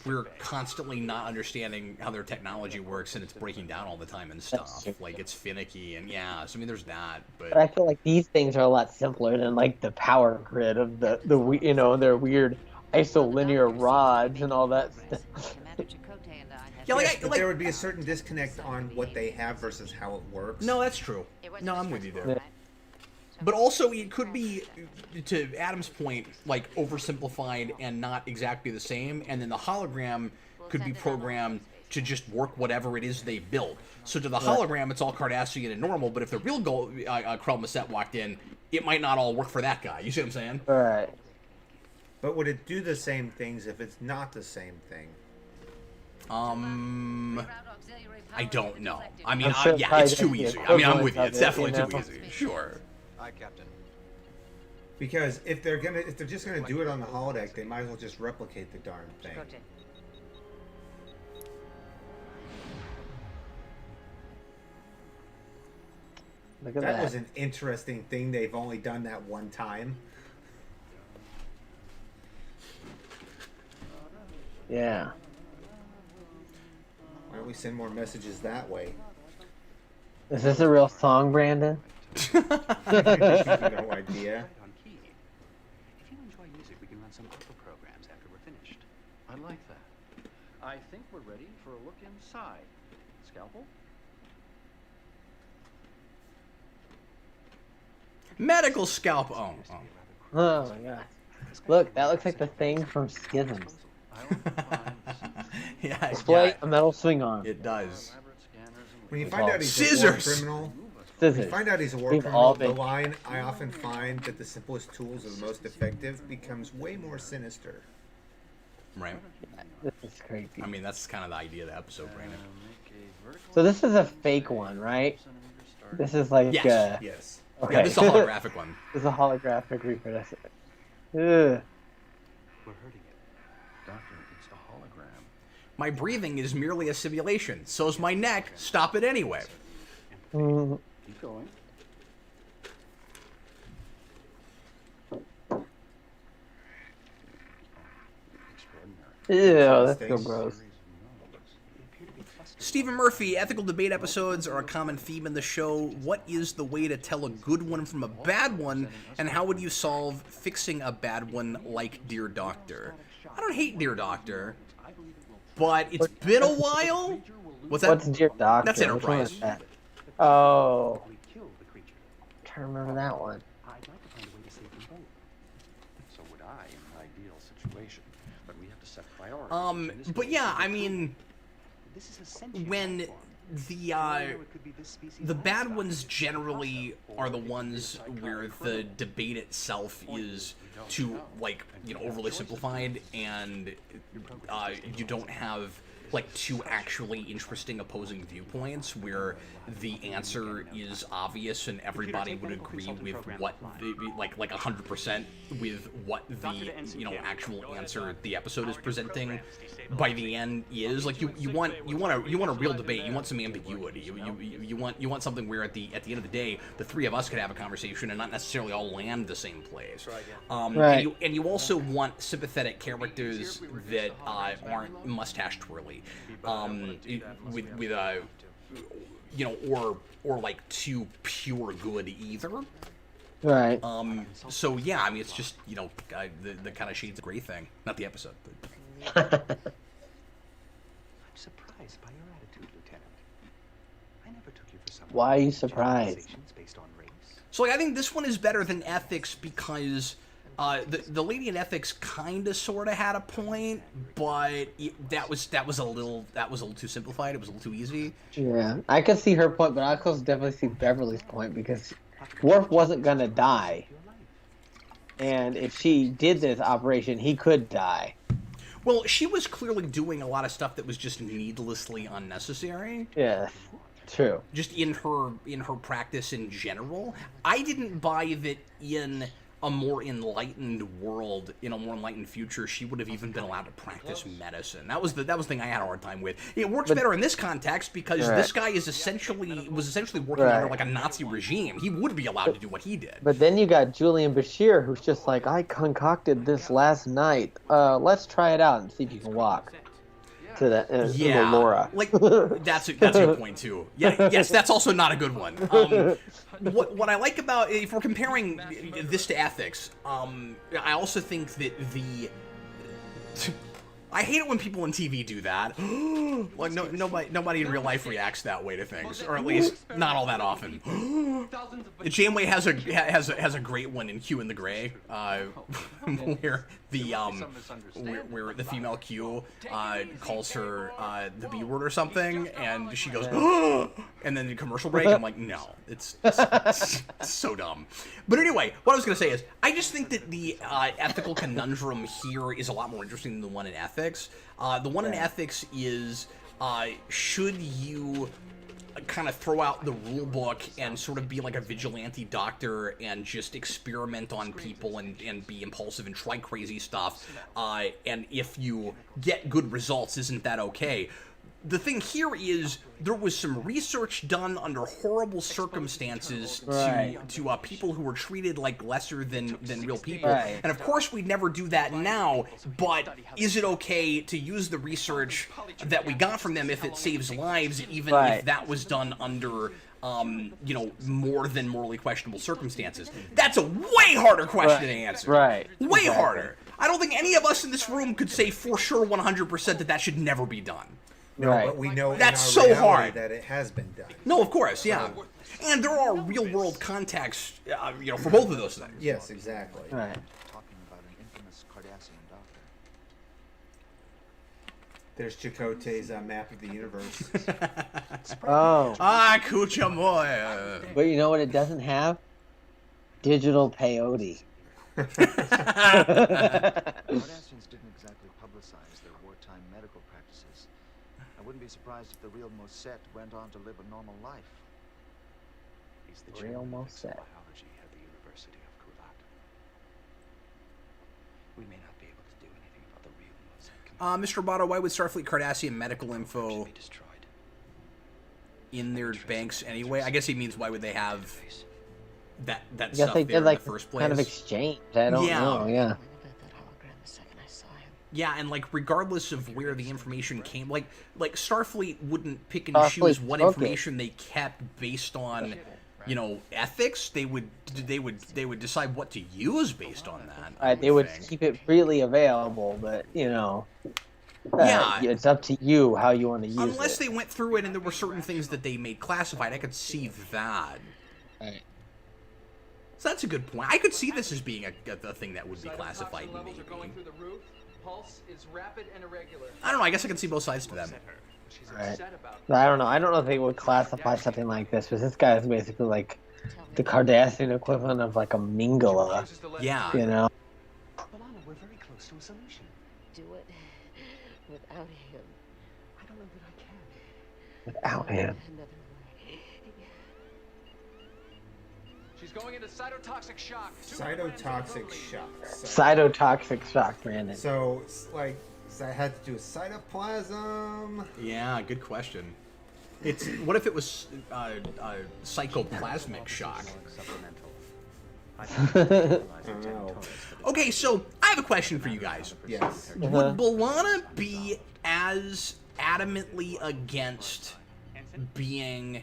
we're constantly not understanding how their technology works, and it's breaking down all the time and stuff. Like, it's finicky, and yeah, so I mean, there's that. But I feel like these things are a lot simpler than like the power grid of the their weird isolinear rods and all that stuff. Yeah, Yes, but there would be a certain disconnect on what they have versus how it works. No, that's true. No, I'm with you there. But also, it could be, to Adam's point, like oversimplified and not exactly the same, and then the hologram could be programmed to just work whatever it is they built. So to the hologram, it's all Cardassian and normal, but if the real Krell Maset walked in, it might not all work for that guy. You see what I'm saying? Right. But would it do the same things if it's not the same thing? I don't know. I mean, I'm sure yeah, probably it's too the easy. I mean, I'm equivalent with you. of It's it, definitely you too know? easy. Sure. Aye, Captain. Because if they're just gonna do it on the holodeck, they might as well just replicate the darn thing. Look at That was an interesting thing. They've only done that one time. Yeah. Why don't we send more messages that way? Is this a real song, Brandon? No idea. On key. If you enjoy music, we can run some opera programs after we're finished. I like that. I think we're ready for a look inside. Scalpel? Medical scalp. Oh. Oh my god. Look, that looks like the thing from Schisms. Yeah, Display a metal swing arm. it does. When you find out he's a war Scissors. criminal, Scissors. when you find out he's a war We've criminal, all the been- line "I often find that the simplest tools are the most effective" becomes way more sinister. Right. This is creepy. I mean, that's kind of the idea of the episode, Brandon. So this is a fake one, right? This is like Yes. Yes. okay. Yeah, this is a holographic one. This is a holographic reproduction. Ugh. We're hurting it. Doctor, it's the hologram. My breathing is merely a simulation. So's my neck. Stop it anyway. Mm. Keep going. Extraordinary. Ew, that's so gross. Stephen Murphy, ethical debate episodes are a common theme in the show. What is the way to tell a good one from a bad one, and how would you solve fixing a bad one like Dear Doctor? I don't hate Dear Doctor, but it's been a while. What's that? What's Dear Doctor? That's Which one Enterprise. is that? Oh, We kill the creature. I'm trying to remember that one. I'd like to find a way to save them both. So would I in an ideal situation. But we have to set priorities. In this But case, yeah, I mean, This is a sentient when life form. the It could be this species the bad outside. ones generally are the ones where the debate itself is too, like, you know, overly simplified, and you don't have like two actually interesting opposing viewpoints where the answer is obvious and everybody would agree with what the, like 100% with what the, you know, actual answer the episode is presenting by the end is. Like, you want a real debate. You want some ambiguity. You want something where at the end of the day the three of us could have a conversation and not necessarily all land the same place. Right. And you also want sympathetic characters that aren't mustache twirly, with you know, or like too pure good either. Right. So yeah, I mean, it's just, you know, the kind of shades of gray thing, not the episode. But. I'm surprised by your attitude, Lieutenant. I never took you for someone. Why are you who surprised? generalizations based on race. So like, I think this one is better than Ethics because the lady in Ethics kind of sort of had a point, but that was a little too simplified. It was a little too easy. Yeah, I could see her point, but I could definitely see Beverly's point because Worf wasn't gonna die, and if she did this operation, he could die. Well, she was clearly doing a lot of stuff that was just needlessly unnecessary. Yeah, true. Just in her practice in general. I didn't buy that in a more enlightened world, in a more enlightened future, she would have even been allowed to practice medicine. That was the thing I had a hard time with. It works better in this context because Right. this guy was essentially working under like a Nazi regime. He would be allowed to do what he did. But then you got Julian Bashir, who's just like, I concocted this last night. Let's try it out and see if you can walk. To the Yeah, Laura. like that's a good point too. Yeah, yes, that's also not a good one. What I like about, if we're comparing this to Ethics, I also think that I hate it when people in TV do that. Like nobody in real life reacts that way to things, or at least not all that often. Janeway has a great one in Q in the Gray, where the female Q calls her the B word or something, and she goes, and then the commercial break. I'm like, no, it's so dumb. But anyway, what I was gonna say is, I just think that the ethical conundrum here is a lot more interesting than the one in Ethics. The one in Ethics is, should you kind of throw out the rule book and sort of be like a vigilante doctor and just experiment on people and be impulsive and try crazy stuff, and if you get good results, isn't that okay? The thing here is there was some research done under horrible circumstances to people who were treated like lesser than real people. Right. And of course we'd never do that now, but is it okay to use the research that we got from them if it saves lives, even if that was done under more than morally questionable circumstances? That's a way harder question to answer. Right. Way harder. I don't think any of us in this room could say for sure 100% that should never be done. No, but we know that's in our so reality hard that it has been done. No, of course, yeah. And there are real-world contexts, for both of those things. Yes, exactly. Right. Talking about an infamous Cardassian doctor. There's Chakotay's map of the universe. Oh. Kuchamoy. But you know what it doesn't have? Digital peyote. Cardassians didn't exactly publicize their wartime medical practices. I wouldn't be surprised if the real Moset went on to live a normal life. He's the Real chairman of Moset. biology at the University of Kulat. We may not be able to do anything about the real Moset. Mr. Roboto, why would Starfleet Cardassian medical info Be destroyed. in their banks anyway? I guess he means why would they have that I guess stuff they there did like in the first place? kind of exchange. I don't know. Yeah. About that hologram the second I saw him. Yeah, and like regardless of where the information came, like Starfleet wouldn't pick and Starfleet choose what took it. information they kept based on, ethics. They would decide what to use based on that. They would keep it freely available, but Yeah. it's up to you how you want to use it. Unless they went through it and there were certain things that they made classified, I could see that. Right. So that's a good point. I could see this as being a thing that would be classified. Cytotoxin levels are going through the roof. Pulse is rapid and irregular. I don't know. I guess I can see both sides to them. She's Right. upset about I don't know. I don't know if they would classify something like this, because this guy is basically like the Cardassian equivalent of like a Mingala. Yeah. You know? Alana, we're very close to a solution. Do it without him. I don't know that I can. Without him. Another way. She's going into cytotoxic shock. Cytotoxic shock. Cytotoxic shock, Brandon. So, like, I had to do a cytoplasm. Yeah, good question. It's what if it was psychoplasmic shock? Okay, so I have a question for you guys. Yes. Would B'Elanna be as adamantly against being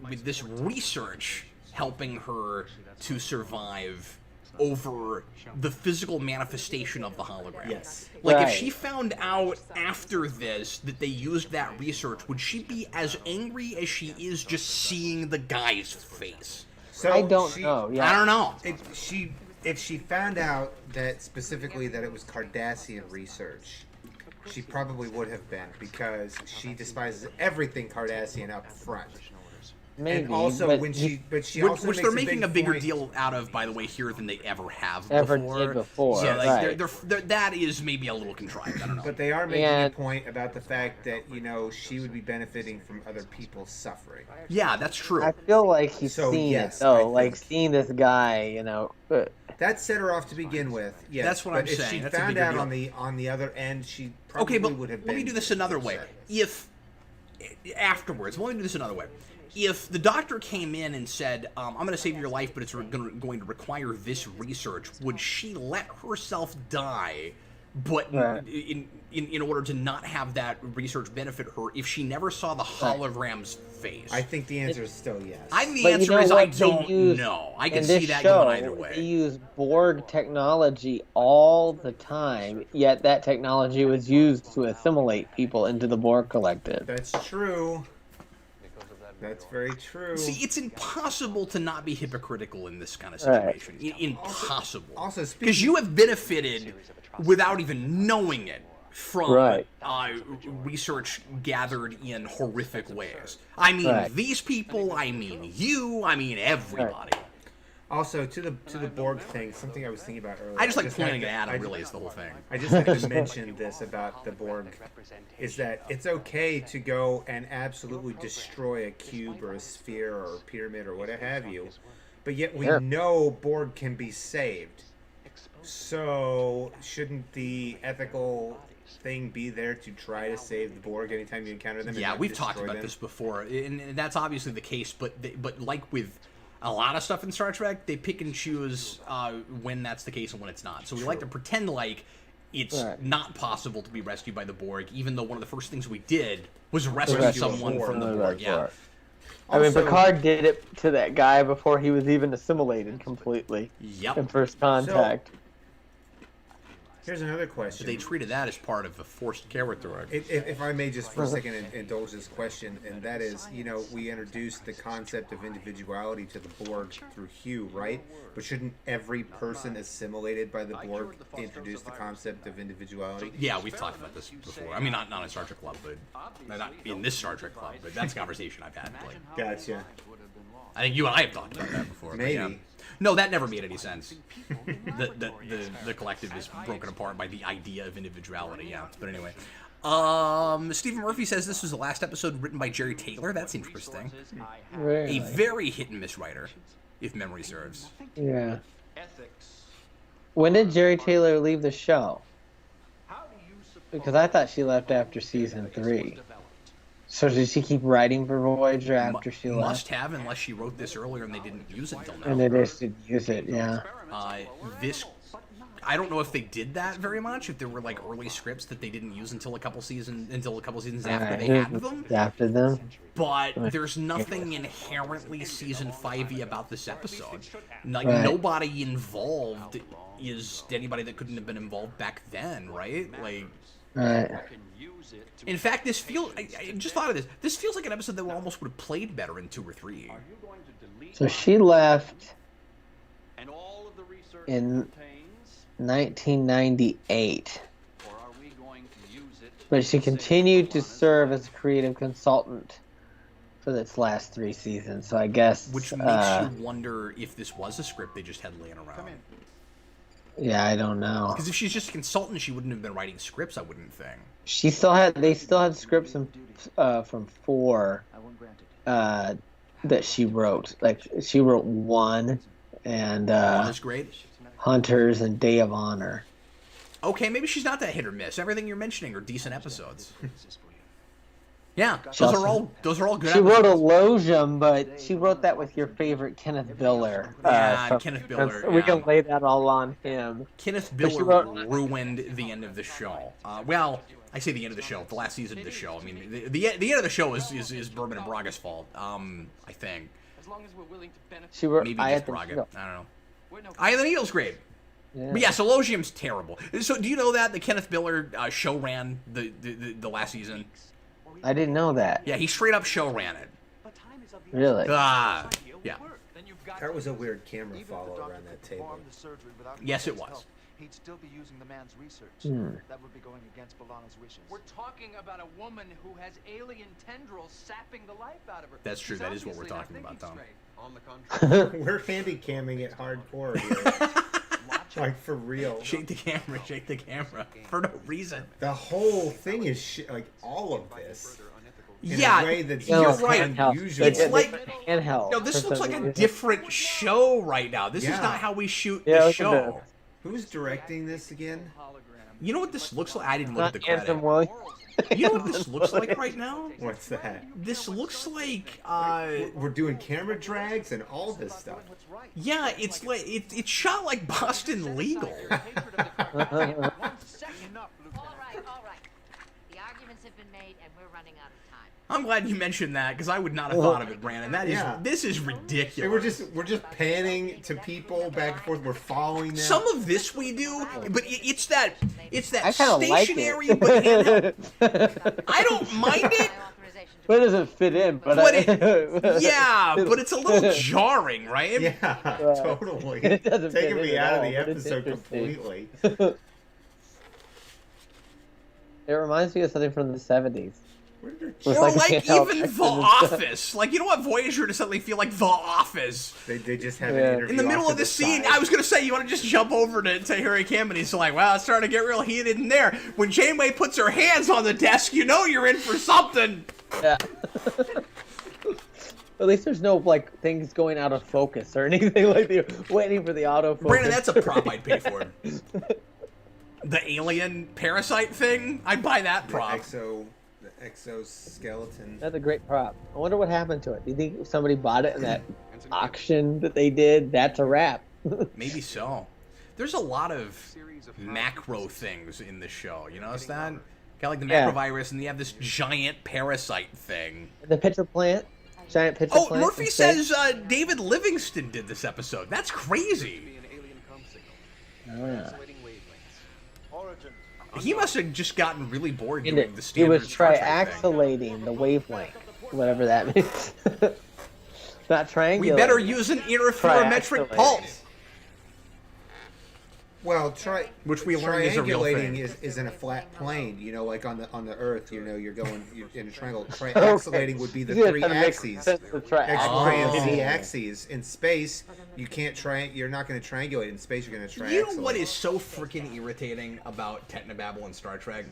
with this research helping her to survive over the physical manifestation of the hologram? Yes. Like, Right. if she found out after this that they used that research, would she be as angry as she is just seeing the guy's face? So I don't know. Yeah. I don't know. If she found out that specifically that it was Cardassian research, she probably would have been, because she despises everything Cardassian up front. Maybe. And also but when she Which also they're makes making a big bigger point- deal out of, by the way, here than they ever have Ever before. did before, So, like, right. that is maybe a little contrived. I don't know. But they are making And- a point about the fact that, she would be benefiting from other people's suffering. Yeah, that's true. I feel like he's So, seen yes, it though, I like think- seeing this guy, That set her off to begin with. Yes, That's what but I'm if saying. she That's a found bigger out deal. on the other end, she probably Okay, but would have been. let me do this another way. If afterwards, let me do this another way. If the doctor came in and said, "I'm going to save your life, but it's going to require this research," would she let herself die? But Right. in order to not have that research benefit her, if she never saw the hologram's face, I think the answer is still yes. I think the But you answer know is what? I They don't use- know. I can in see this that show, going either They way. use Borg technology all the time, yet that technology was used to assimilate people into the Borg collective. That's true. That's very true. See, it's impossible to not be hypocritical in this kind of Right. situation. Impossible. Also, Because you have benefited without even knowing it from Right. research gathered in horrific ways. I mean, Right. these people. I mean, you. I mean, everybody. Also, to the Borg thing, something I was thinking about earlier. I just like had pointing to- at I Adam. just- Really, is the whole thing. I just have to mention this about the Borg, is that it's okay to go and absolutely destroy a cube or a sphere or a pyramid or what have you, but yet we Sure. know Borg can be saved. So shouldn't the ethical thing be there to try to save the Borg anytime you encounter them? and Yeah, not we've talked destroy about them? this before, and that's obviously the case. But like with a lot of stuff in Star Trek, they pick and choose when that's the case and when it's not. So we like to pretend like it's Right. not possible to be rescued by the Borg, even though one of the first things we did was rescue Rescue someone from the Borg. Yeah. I mean, Also- Picard did it to that guy before he was even assimilated completely Yep. in First Contact. Here's another question. They treated that as part of a forced character arc. If I may just for a second indulge this question, and that is, we introduced the concept of individuality to the Borg through Hugh, right? But shouldn't every person assimilated by the Borg introduce the concept of individuality? Yeah, we've talked about this before. I mean, not in Star Trek Club, but not in this Star Trek Club, but that's a conversation I've had. Like, Gotcha. I think you and I have talked about that before. but Maybe. yeah. No, that never made any sense. The collective is broken apart by the idea of individuality. Yeah, but anyway. Stephen Murphy says this was the last episode written by Jerry Taylor. That's interesting. Really? A very hit and miss writer, if memory serves. Yeah. Ethics. When did Jerry Taylor leave the show? Because I thought she left after season 3. So did she keep writing for Voyager after she left? Must have, unless she wrote this earlier and they didn't use it until now. And they just didn't use it, yeah. I don't know if they did that very much. If there were like early scripts that they didn't use until a couple seasons after they had them. After them. But there's nothing inherently season 5-y about this episode. Like Right. nobody involved is anybody that couldn't have been involved back then, right? Like, Right. in fact, this feels. I just thought of this. This feels like an episode that almost would have played better in 2 or 3. So she left in 1998. But she continued to serve as a creative consultant for its last 3 seasons. So I guess... Which makes you wonder if this was a script they just had laying around. Yeah, I don't know. Because if she's just a consultant, she wouldn't have been writing scripts, I wouldn't think. They still had scripts from 4 that she wrote. Like, she wrote 1 and One is great. Hunters and Day of Honor. Okay, maybe she's not that hit or miss. Everything you're mentioning are decent episodes. Yeah, those are all good She wrote episodes. Elogium, but she wrote that with your favorite Kenneth Biller. Yeah, Kenneth Biller, We yeah. can lay that all on him. Kenneth But she Biller ruined the end of the show. Well, I say the end of the show, the last season of the show. I mean, the end of the show is Bourbon and Braga's fault. I think. As long as we're willing to benefit. She wrote Maybe Eye just at the Braga. Needle. I don't know. We're no Eye of the Needle's great. Yeah. But yeah, Sologium's terrible. So do you know that the Kenneth Biller show ran the last season? I didn't know that. Yeah, he straight up show ran it. Really? Yeah. That was a weird camera follow around that table. Yes, it was. He'd still be using the man's research. Hmm. That would be going against B'Elanna's wishes. We're talking about a woman who has alien tendrils sapping the life out of her. That's true. She's That is what we're obviously talking not about, Tom. thinking straight. On the contrary. We're handy-camming it hardcore here. Like, for real. Shake the camera for no reason. The whole thing is like all of this. In Yeah, a way that's you're just right. unusual. It's like handheld. no, this for looks some like a reason. different show right now. This is Yeah. not how we shoot Yeah, the look at show. Who's directing this again? You know what this looks like? I didn't look at Not the Anthony credit. Williams. You know what this looks like right now? What's that? This looks like We're doing camera drags and all this stuff. yeah, it's like it's shot like Boston Legal. All right. The arguments have been made, and we're running out of time. I'm glad you mentioned that because I would not have thought of it, Brandon. This is And ridiculous. we're just panning to people back and forth. We're following them. Some of this we do, but it's that I kind of like stationary it. but handheld. I don't mind it. My authorization to But it doesn't fit in. But Yeah, but it's a little jarring, right? Yeah, totally. It doesn't fit Taking in me at out of all, the but it's episode interesting. completely. It reminds me of something from the 70s. Or like like handheld even The action and stuff. Office. Like, you know what? Voyager to suddenly feel like The Office. They just have Yeah. an interview In the middle off to of the scene, side. I was going to say, you want to just jump over to Harry Kim, and he's like, well, it's starting to get real heated in there. When Janeway puts her hands on the desk, you know you're in for something. Yeah. At least there's no like things going out of focus or anything like you're waiting for the autofocus. Brandon, that's a prop I'd pay for. The alien parasite thing, I'd buy that prop. The exoskeleton. That's a great prop. I wonder what happened to it. Do you think if somebody bought it in that auction that they did? That's a wrap. Maybe so. There's a lot of macro things in the show. You notice that? Got like the macrovirus, and you have this giant parasite thing. The pitcher plant. Giant pitcher plant. Oh, Murphy says David Livingston did this episode. That's crazy. Oh, yeah. He must have just gotten really bored doing the He standard was Star Trek thing. triaxulating the wavelength, whatever that means. Not triangulating. We better use an interferometric Triaxulating. pulse. Well, which we learned is a real thing. Triangulating is in a flat plane, you know, like on the Earth, you know, you're in a triangle. Triaxulating would be the three axes, X, Y, and Z axes. In space, you can't you're not going to triangulate. In space, you're going to triangulate. You know what is so freaking irritating about Technobabble and Star Trek?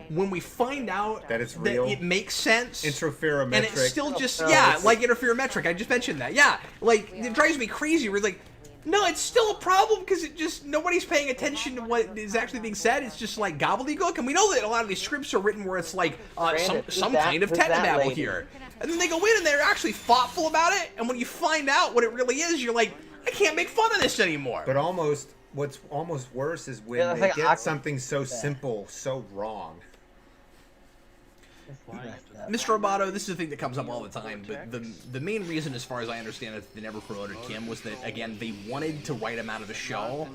When we find out that it's real, it makes sense. Interferometric. And it's still just, like interferometric. I just mentioned that. Yeah, like, it drives me crazy. We're like, no, it's still a problem because it just, nobody's paying attention to what is actually being said. It's just like gobbledygook. And we know that a lot of these scripts are written where it's like some kind of technobabble here. And then they go in and they're actually thoughtful about it. And when you find out what it really is, you're like, I can't make fun of this anymore. But what's almost worse is when they get something so simple so wrong. Mr. Roboto, this is a thing that comes up all the time, but the main reason, as far as I understand it, they never promoted Kim was that, again, they wanted to write him out of the show,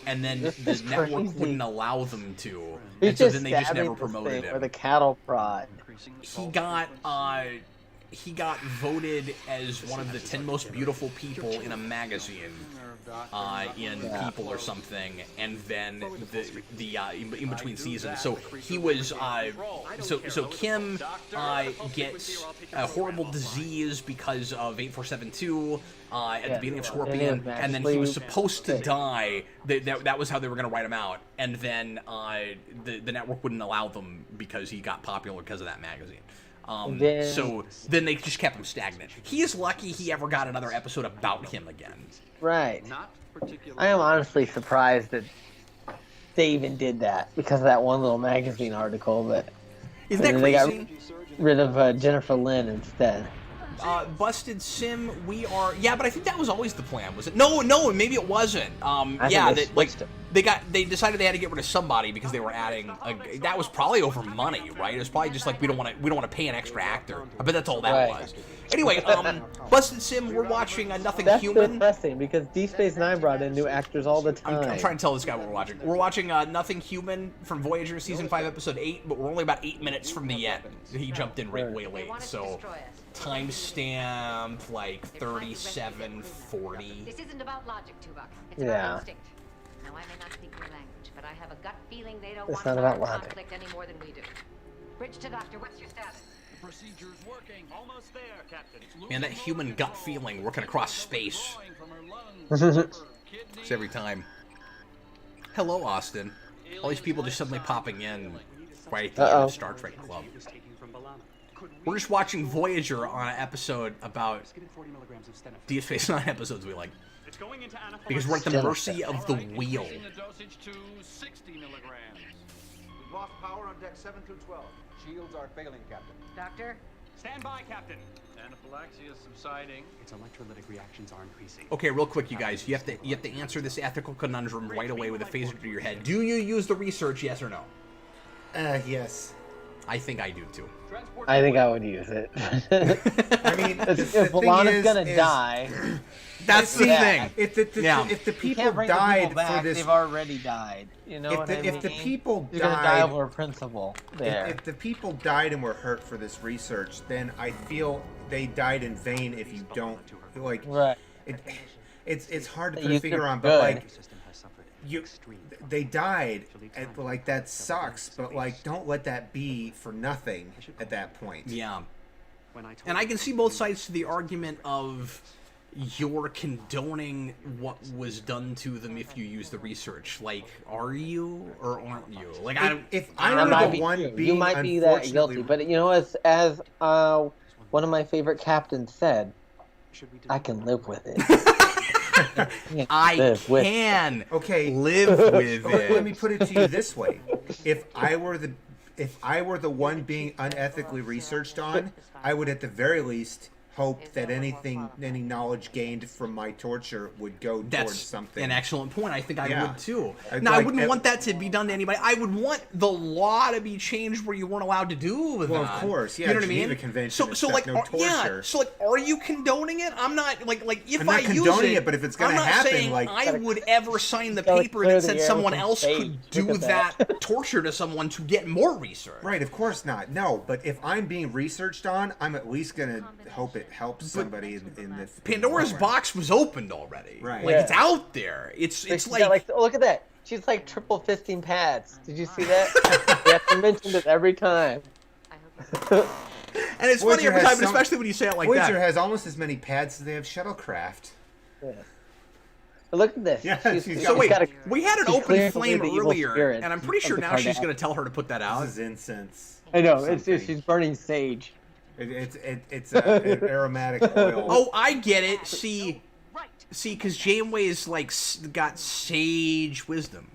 and then the network wouldn't allow them to, and so then they just never promoted him. Or the cattle prod. He got voted as one of the 10 most beautiful people in a magazine, in People or something, and then in between seasons. So he was so Kim gets a horrible disease because of 8472 at the beginning of Scorpion, and then he was supposed to die. That was how they were going to write him out, and then the network wouldn't allow them because he got popular because of that magazine. So then they just kept him stagnant. He is lucky he ever got another episode about him again. Right. I am honestly surprised that they even did that because of that one little magazine article. But isn't that they crazy? got rid of Jennifer Lynn instead. Busted Sim, we are... Yeah, but I think that was always the plan, was it? No, maybe it wasn't. They decided they had to get rid of somebody because they were adding... that was probably over money, right? It was probably just like, we don't want to pay an extra actor. I bet that's all that was. Anyway, Busted Sim, we're watching Nothing Human. That's depressing because Deep Space Nine brought in new actors all the time. I'm trying to tell this guy what we're watching. We're watching Nothing Human from Voyager Season 5, Episode 8, but we're only about 8 minutes from the end. He jumped in way late, so... Timestamp like 37:40. This isn't about logic, Tuvok. It's about instinct. Now I may not speak your language, but I have a gut feeling they don't want to start conflict any more than we do. Bridge to Doctor, what's your status? The procedure's working. Almost there, Captain. Man, that human gut feeling working across space. It's every time. Hello, Austin. All these people just suddenly popping in right at the end of Star Trek Club. We're just watching Voyager on an episode about DS Space 9 episodes we like. Because we're at the mercy of the wheel. We've lost power on deck 7 through 12. Shields are failing, Captain. Doctor? Stand by, Captain. Anaphylaxia is subsiding. Its electrolytic reactions are increasing. Okay, real quick, you guys. You have to answer this ethical conundrum right away with a phaser to your head. Do you use the research, yes or no? Yes. I think I do too. I think I would use it. I mean, if Alana's gonna die, that's the thing. If the people died for this, they've already died. You know what I mean? If the people You're gonna die over a principle there. If the people died and were hurt for this research, then I feel they died in vain. If you don't like, right? It's hard to put a figure on, but like. They died, and like that sucks. But like, don't let that be for nothing at that point. Yeah, and I can see both sides to the argument of you're condoning what was done to them if you use the research. Like, are you or aren't you? Like, if I were the one being, you might be that guilty. But you know, as one of my favorite captains said, I can live with it. I can live with it. Let me put it to you this way: if I were the one being unethically researched on, I would at the very least hope that any knowledge gained from my torture would go towards something. An excellent point. I think I would too. I'd Now, like I wouldn't want that to be done to anybody. I would want the law to be changed where you weren't allowed to do that. Well, of course, yeah. You know what I Geneva mean? Convention. So like, no torture. yeah. So like, are you condoning it? I'm not like if I'm not I use condoning it, but if it's going to happen, saying like I would ever sign the gotta paper clear that the said air someone with else sage. could do Look at that torture to someone to get more research. Right, of course not. No, but if I'm being researched on, I'm at least going to hope it helps somebody in the Pandora's box was opened already. Right. Like Yeah. it's out there. It's She's like, got, oh, look at that. She's like triple fisting pads. Did you see that? You have to mention it every time. and it's funny Voyager every has time, especially when you say it like Voyager that. has almost as many pads as they have shuttlecraft. Yeah. But look at this. Yeah, she's So wait, got a- we had an she's open clearing flame away the evil earlier, spirits and I'm pretty of sure the now she's Kardashians. going to tell her to put that out. This is incense. I know. It's Something. she's burning sage. It's an aromatic oil. Oh, I get it. See, because Janeway's like got sage wisdom.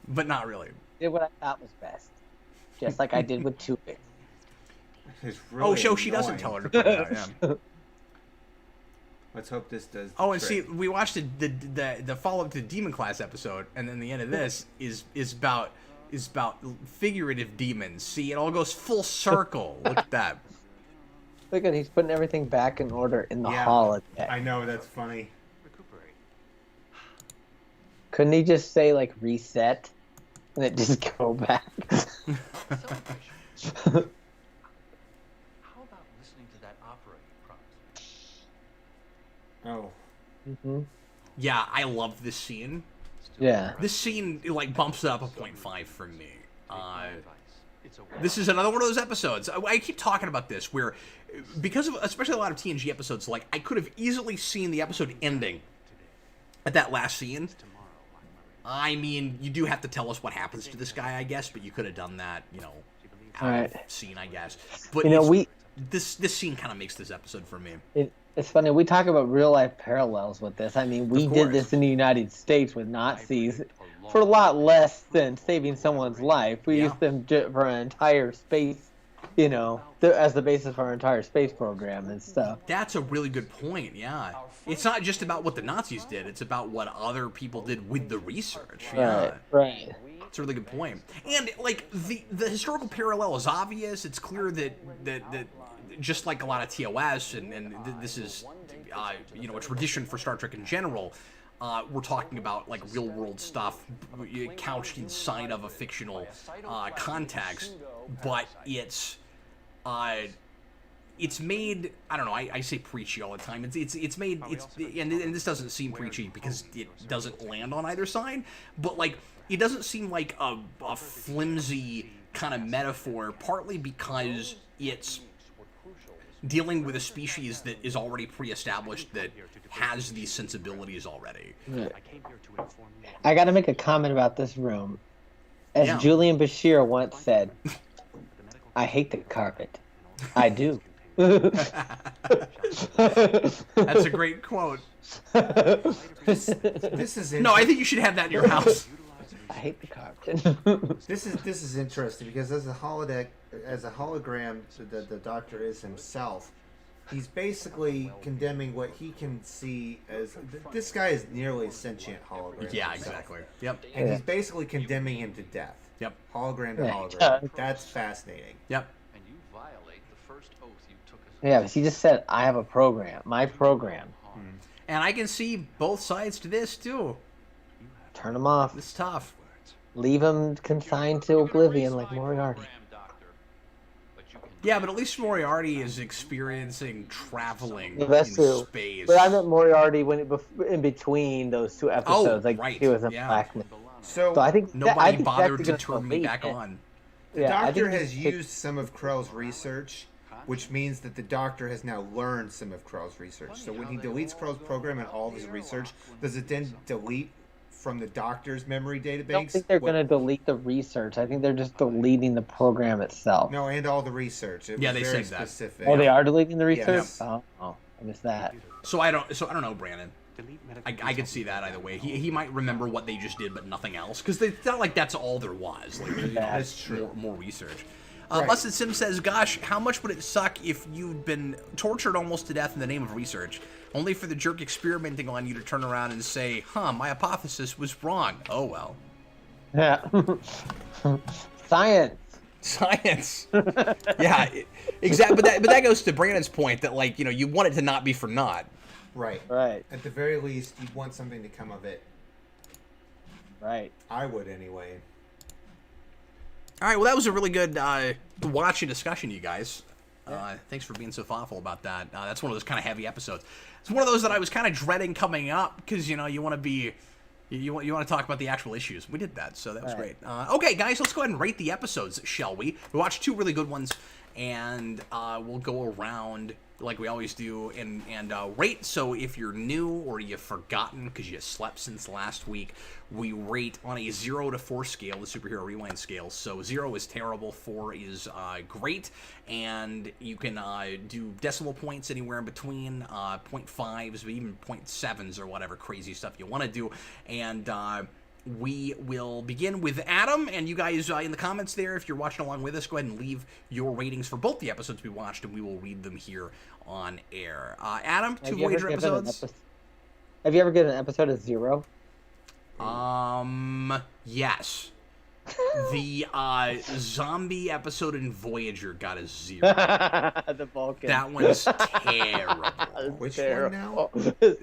But not really. Did what I thought was best. Just like I did with Tupik. It's really She doesn't annoying. tell her to put it out. Yeah. Let's hope this does. Oh, and trick. see, we watched the follow up to the Demon Class episode, and then the end of this is about figurative demons. See, it all goes full circle. Look at that. Look at he's putting everything back in order in the Yeah, holodeck. I know, that's funny. Recuperate. Couldn't he just say like reset and it just go back? How about listening to that opera you promised? Oh. hmm Yeah, I love this scene. Yeah. This scene like bumps it up a 0.5 for me. It's a This is another one of those episodes. I keep talking about this where, because of especially a lot of TNG episodes, like I could have easily seen the episode ending at that last scene. I mean, you do have to tell us what happens to this guy, I guess, but you could have done that, out of scene, I guess. But this scene kind of makes this episode for me. It's funny. We talk about real life parallels with this. I mean, we did this in the United States with Nazis for a lot less than saving someone's life. We used them for an entire space, as the basis for our entire space program and stuff. That's a really good point, yeah. It's not just about what the Nazis did, it's about what other people did with the research. Yeah. Right. It's a really good point. And, like, the historical parallel is obvious. It's clear that just like a lot of TOS, and this is, a tradition for Star Trek in general, we're talking about, like, real-world stuff couched inside of a fictional context, but it's made, I don't know, I say preachy all the time. It's made, and this doesn't seem preachy because it doesn't land on either side, but, like, it doesn't seem like a flimsy kind of metaphor, partly because it's dealing with a species that is already pre-established, that has these sensibilities already. Yeah. I got to make a comment about this room. As Julian Bashir once said, I hate the carpet. I do. That's a great quote. This is no, I think you should have that in your house. I hate the carpet. This is interesting because as a hologram, the Doctor is himself. He's basically condemning what he can see as this guy is nearly a sentient hologram. Yeah, himself. exactly. Yep. And he's basically condemning him to death. Yep. Hologram to hologram. That's fascinating. Yep. And you violate the first oath you took as Yeah, but he just said, I have a program. My program. And I can see both sides to this, too. Turn him off. It's tough. Leave him consigned to oblivion like Moriarty. Yeah, but at least Moriarty is experiencing traveling That's in true. space. But I meant Moriarty in between those two episodes. Right. He was a Yeah. Blackman. So I think Nobody bothered to that's turn me back on. The Yeah, I Doctor think has used some of Krell's research, which means that the Doctor has now learned some of Krell's research. So when he deletes Krell's program and all of his research, does it then delete from the Doctor's memory database? I don't think they're going to delete the research. I think they're just deleting the program itself. No, and all the research. It was they very said that. specific. Oh, they are deleting the research? Yes. Oh, I missed that. So I don't know, Brandon. I could see that either way. He might remember what they just did, but nothing else, because it's not like that's all there was. Like, That's true. More research. Right. Busted Sim says, gosh, how much would it suck if you'd been tortured almost to death in the name of research, only for the jerk experimenting on you to turn around and say, my hypothesis was wrong. Oh, well. Yeah. Science. Yeah, exactly. But that goes to Brandon's point that, like, you want it to not be for naught. Right. Right. At the very least, you'd want something to come of it. Right. I would, anyway. All right, well, that was a really good watch and discussion, you guys. Thanks for being so thoughtful about that. That's one of those kind of heavy episodes. It's one of those that I was kind of dreading coming up because, you want to be... You want to talk about the actual issues. We did that, so that was great. Okay, guys, let's go ahead and rate the episodes, shall we? We watched 2 really good ones, and we'll go around like we always do and rate. So if you're new or you've forgotten because you slept since last week, we rate on a 0 to 4 scale, the Superhero Rewind scale. So 0 is terrible, 4 is great, and you can do decimal points anywhere in between, 0.5s, even 0.7s or whatever crazy stuff you want to do. And we will begin with Adam, and you guys in the comments there, if you're watching along with us, go ahead and leave your ratings for both the episodes we watched, and we will read them here on air. Adam, 2 Voyager episodes? Have you ever given an episode a 0? Yes. The zombie episode in Voyager got a 0. The Vulcan. That one's terrible. Which one now?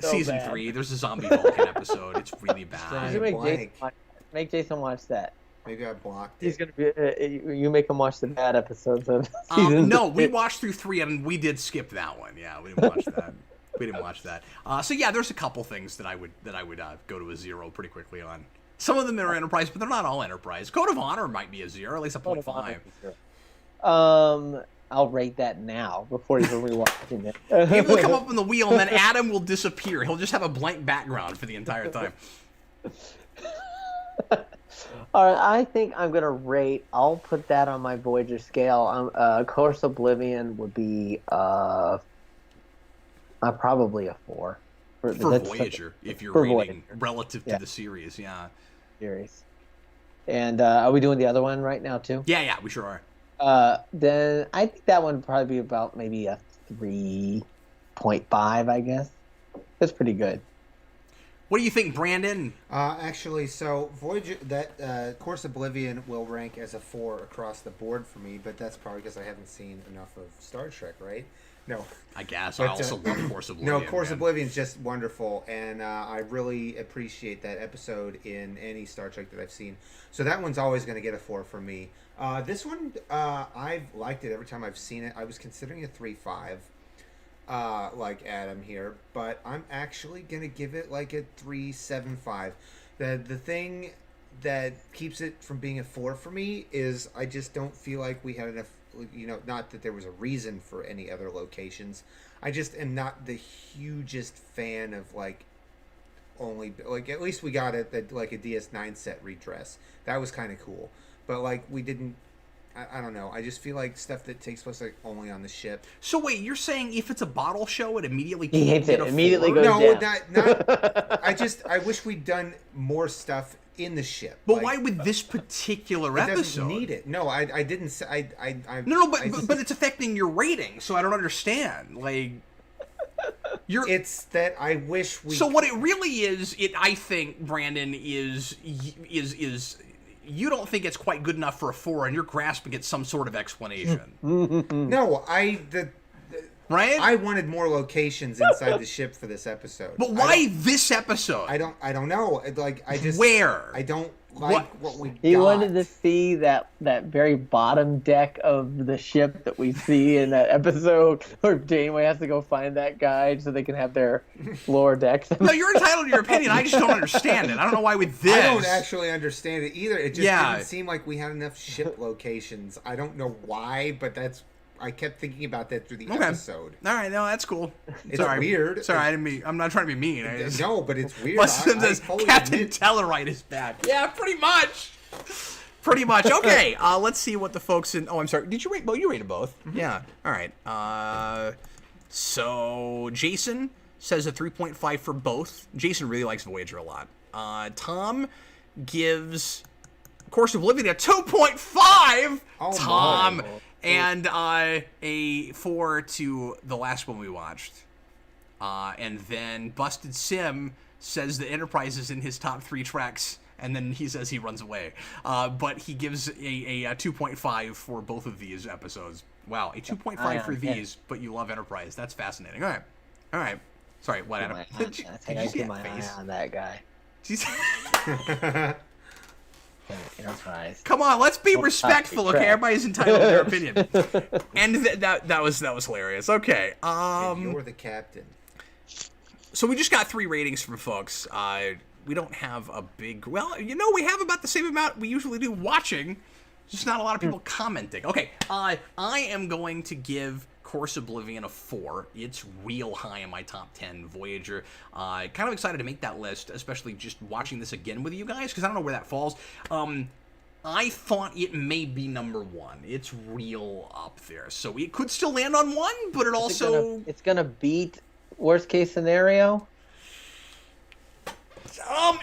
Season 3. There's a zombie Vulcan episode. It's really bad. Make Jason watch that. Maybe I blocked He's it. gonna be. You make him watch the bad episodes of season. No, we watched through 3 and we did skip that one. Yeah, we didn't watch that. So yeah, there's a couple things that I would go to a 0 pretty quickly on. Some of them are Enterprise, but they're not all Enterprise. Code of Honor might be a 0, at least a 0.5. I'll rate that now before even rewatching it. It will come up on the wheel, and then Adam will disappear. He'll just have a blank background for the entire time. All right, I think I'm gonna rate. I'll put that on my Voyager scale. Course Oblivion would be probably a 4 for Voyager, if you're rating relative to the series, series. And are we doing the other one right now too? Yeah, we sure are. Then I think that one would probably be about maybe a 3.5, I guess. That's pretty good. What do you think, Brandon? Actually, so Voyager, that Course Oblivion will rank as a 4 across the board for me, but that's probably because I haven't seen enough of Star Trek, right? No. I guess. I also love Course Oblivion. No, Course Oblivion is just wonderful, and I really appreciate that episode in any Star Trek that I've seen. So that one's always going to get a 4 from me. This one, I've liked it every time I've seen it. I was considering a 3.5. Like Adam here, but I'm actually gonna give it like a 3.75. The thing that keeps it from being a 4 for me is I just don't feel like we had enough. Not that there was a reason for any other locations. I just am not the hugest fan of at least we got it like a DS9 set redress. That was kind of cool, but we didn't. I don't know. I just feel like stuff that takes place only on the ship. So wait, you're saying if it's a bottle show, it immediately he hates it. Immediately goes down. No, not. I wish we'd done more stuff in the ship. But why would this particular episode? It doesn't need it. No, I didn't say. No, but it's affecting your rating, so I don't understand. It's that I wish we. So what it really is, I think, Brandon, is. You don't think it's quite good enough for a 4, and you're grasping at some sort of explanation. No, right? I wanted more locations inside the ship for this episode. But why this episode? I don't know. I just where I don't like what we. He wanted to see that very bottom deck of the ship that we see in that episode where Janeway has to go find that guy so they can have their floor decks. No, you're entitled to your opinion. I just don't understand it. I don't know why with this. I don't actually understand it either. It just didn't seem like we had enough ship locations. I don't know why, but I kept thinking about that through the episode. All right, no, that's cool. It's weird. Sorry, I'm not trying to be mean. No, but it's weird. Bustin says Captain Tellarite is bad. Yeah, pretty much. Okay, let's see what the folks in. Oh, I'm sorry. Did you rate both? You rated both. Mm-hmm. Yeah. All right. So Jason says a 3.5 for both. Jason really likes Voyager a lot. Tom gives Course of Oblivion, a 2.5. Oh, Tom, my. and a 4 to the last one we watched. And then Busted Sim says the Enterprise is in his top 3 tracks, and then he says he runs away. But he gives a 2.5 for both of these episodes. Wow, a 2.5 for these, but you love Enterprise. That's fascinating. All right. Sorry, what, Adam? Did you see my eye on that guy. Enterprise. Come on, let's be respectful, okay? Everybody's entitled to their opinion. And that was hilarious. Okay. And you're the captain. So we just got 3 ratings from folks. We don't have a big... Well, we have about the same amount we usually do watching. Just not a lot of people commenting. Okay, I am going to give Course Oblivion a 4. It's real high in my top 10. Voyager. Kind of excited to make that list, especially just watching this again with you guys, because I don't know where that falls. I thought it may be number 1. It's real up there. So it could still land on 1, but it also... It's gonna beat worst case scenario?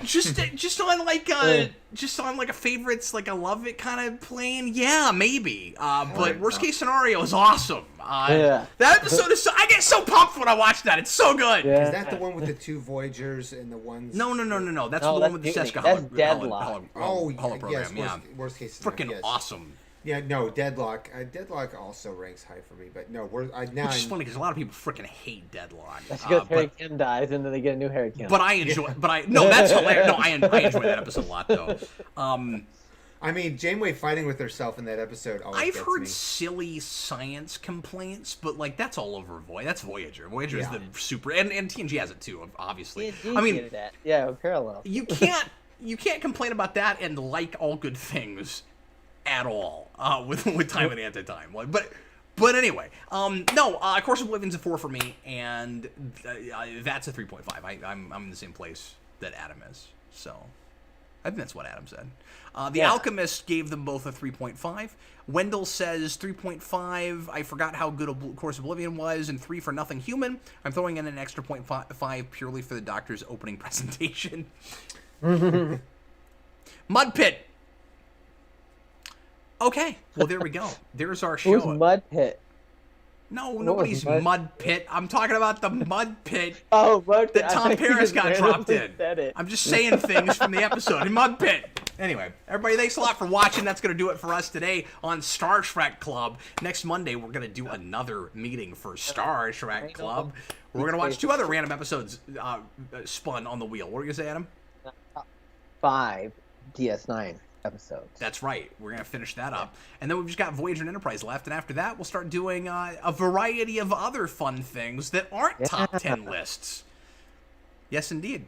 Just on like a favorites, like a love it kind of plane. Yeah, maybe. But worst case scenario is awesome. That episode is I get so pumped when I watch that. It's so good. Yeah. Is that the one with the 2 Voyagers and the ones? No. That's the one with the Seska Deadlock. Holoprogram. Yes, Yeah. Worst case scenario. Freaking yes. awesome. Yeah, no, Deadlock. Deadlock also ranks high for me, but no, Which is funny because a lot of people freaking hate Deadlock. That's because Harry Kim dies and then they get a new Harry Kim. But I enjoy. No, that's hilarious. No, I enjoy that episode a lot though. I mean, Janeway fighting with herself in that episode always I've gets heard me. silly science complaints, but like that's all over That's Voyager. Voyager is the super, and TNG has it too, obviously. I mean, parallel. You can't complain about that and like all good things at all with Time and Anti-Time. But anyway, Course of Oblivion's a 4 for me, and that's a 3.5. I'm in the same place that Adam is, so I think that's what Adam said. The Alchemist gave them both a 3.5. Wendell says 3.5. I forgot how good Course of Oblivion was, and 3 for Nothing Human. I'm throwing in an extra 0.5 purely for the Doctor's opening presentation. Mud Pit. Okay, well there we go. There's our show. Who's Mud Pit? No, nobody's Mud Pit. I'm talking about the Mud Pit Mud Pit. that Tom Paris got dropped in. I'm just saying things from the episode. Mud Pit. Anyway, everybody, thanks a lot for watching. That's going to do it for us today on Star Trek Club. Next Monday, we're going to do another meeting for Star Trek Club. We're going to watch 2 other random episodes spun on the wheel. What are you going to say, Adam? 5 DS9 episodes. That's right. We're going to finish that up. And then we've just got Voyager and Enterprise left. And after that, we'll start doing a variety of other fun things that aren't top 10 lists. Yes, indeed.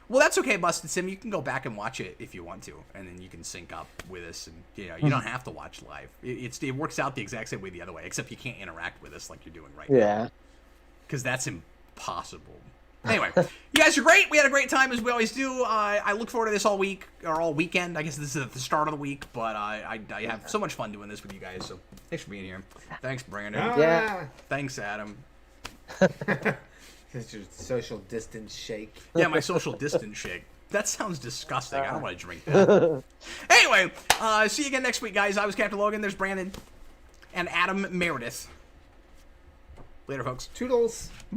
Well, that's okay, Busted Sim. You can go back and watch it if you want to. And then you can sync up with us. And you don't have to watch live. It works out the exact same way the other way, except you can't interact with us like you're doing right now. Yeah. Because that's impossible. Anyway, you guys are great. We had a great time, as we always do. I look forward to this all week, or all weekend. I guess this is at the start of the week, but I have so much fun doing this with you guys, so thanks for being here. Thanks, Brandon. Yeah. Thanks, Adam. It's your social distance shake. Yeah, my social distance shake. That sounds disgusting. I don't want to drink that. Anyway, see you again next week, guys. I was Captain Logan. There's Brandon and Adam Meredith. Later, folks. Toodles. Bye.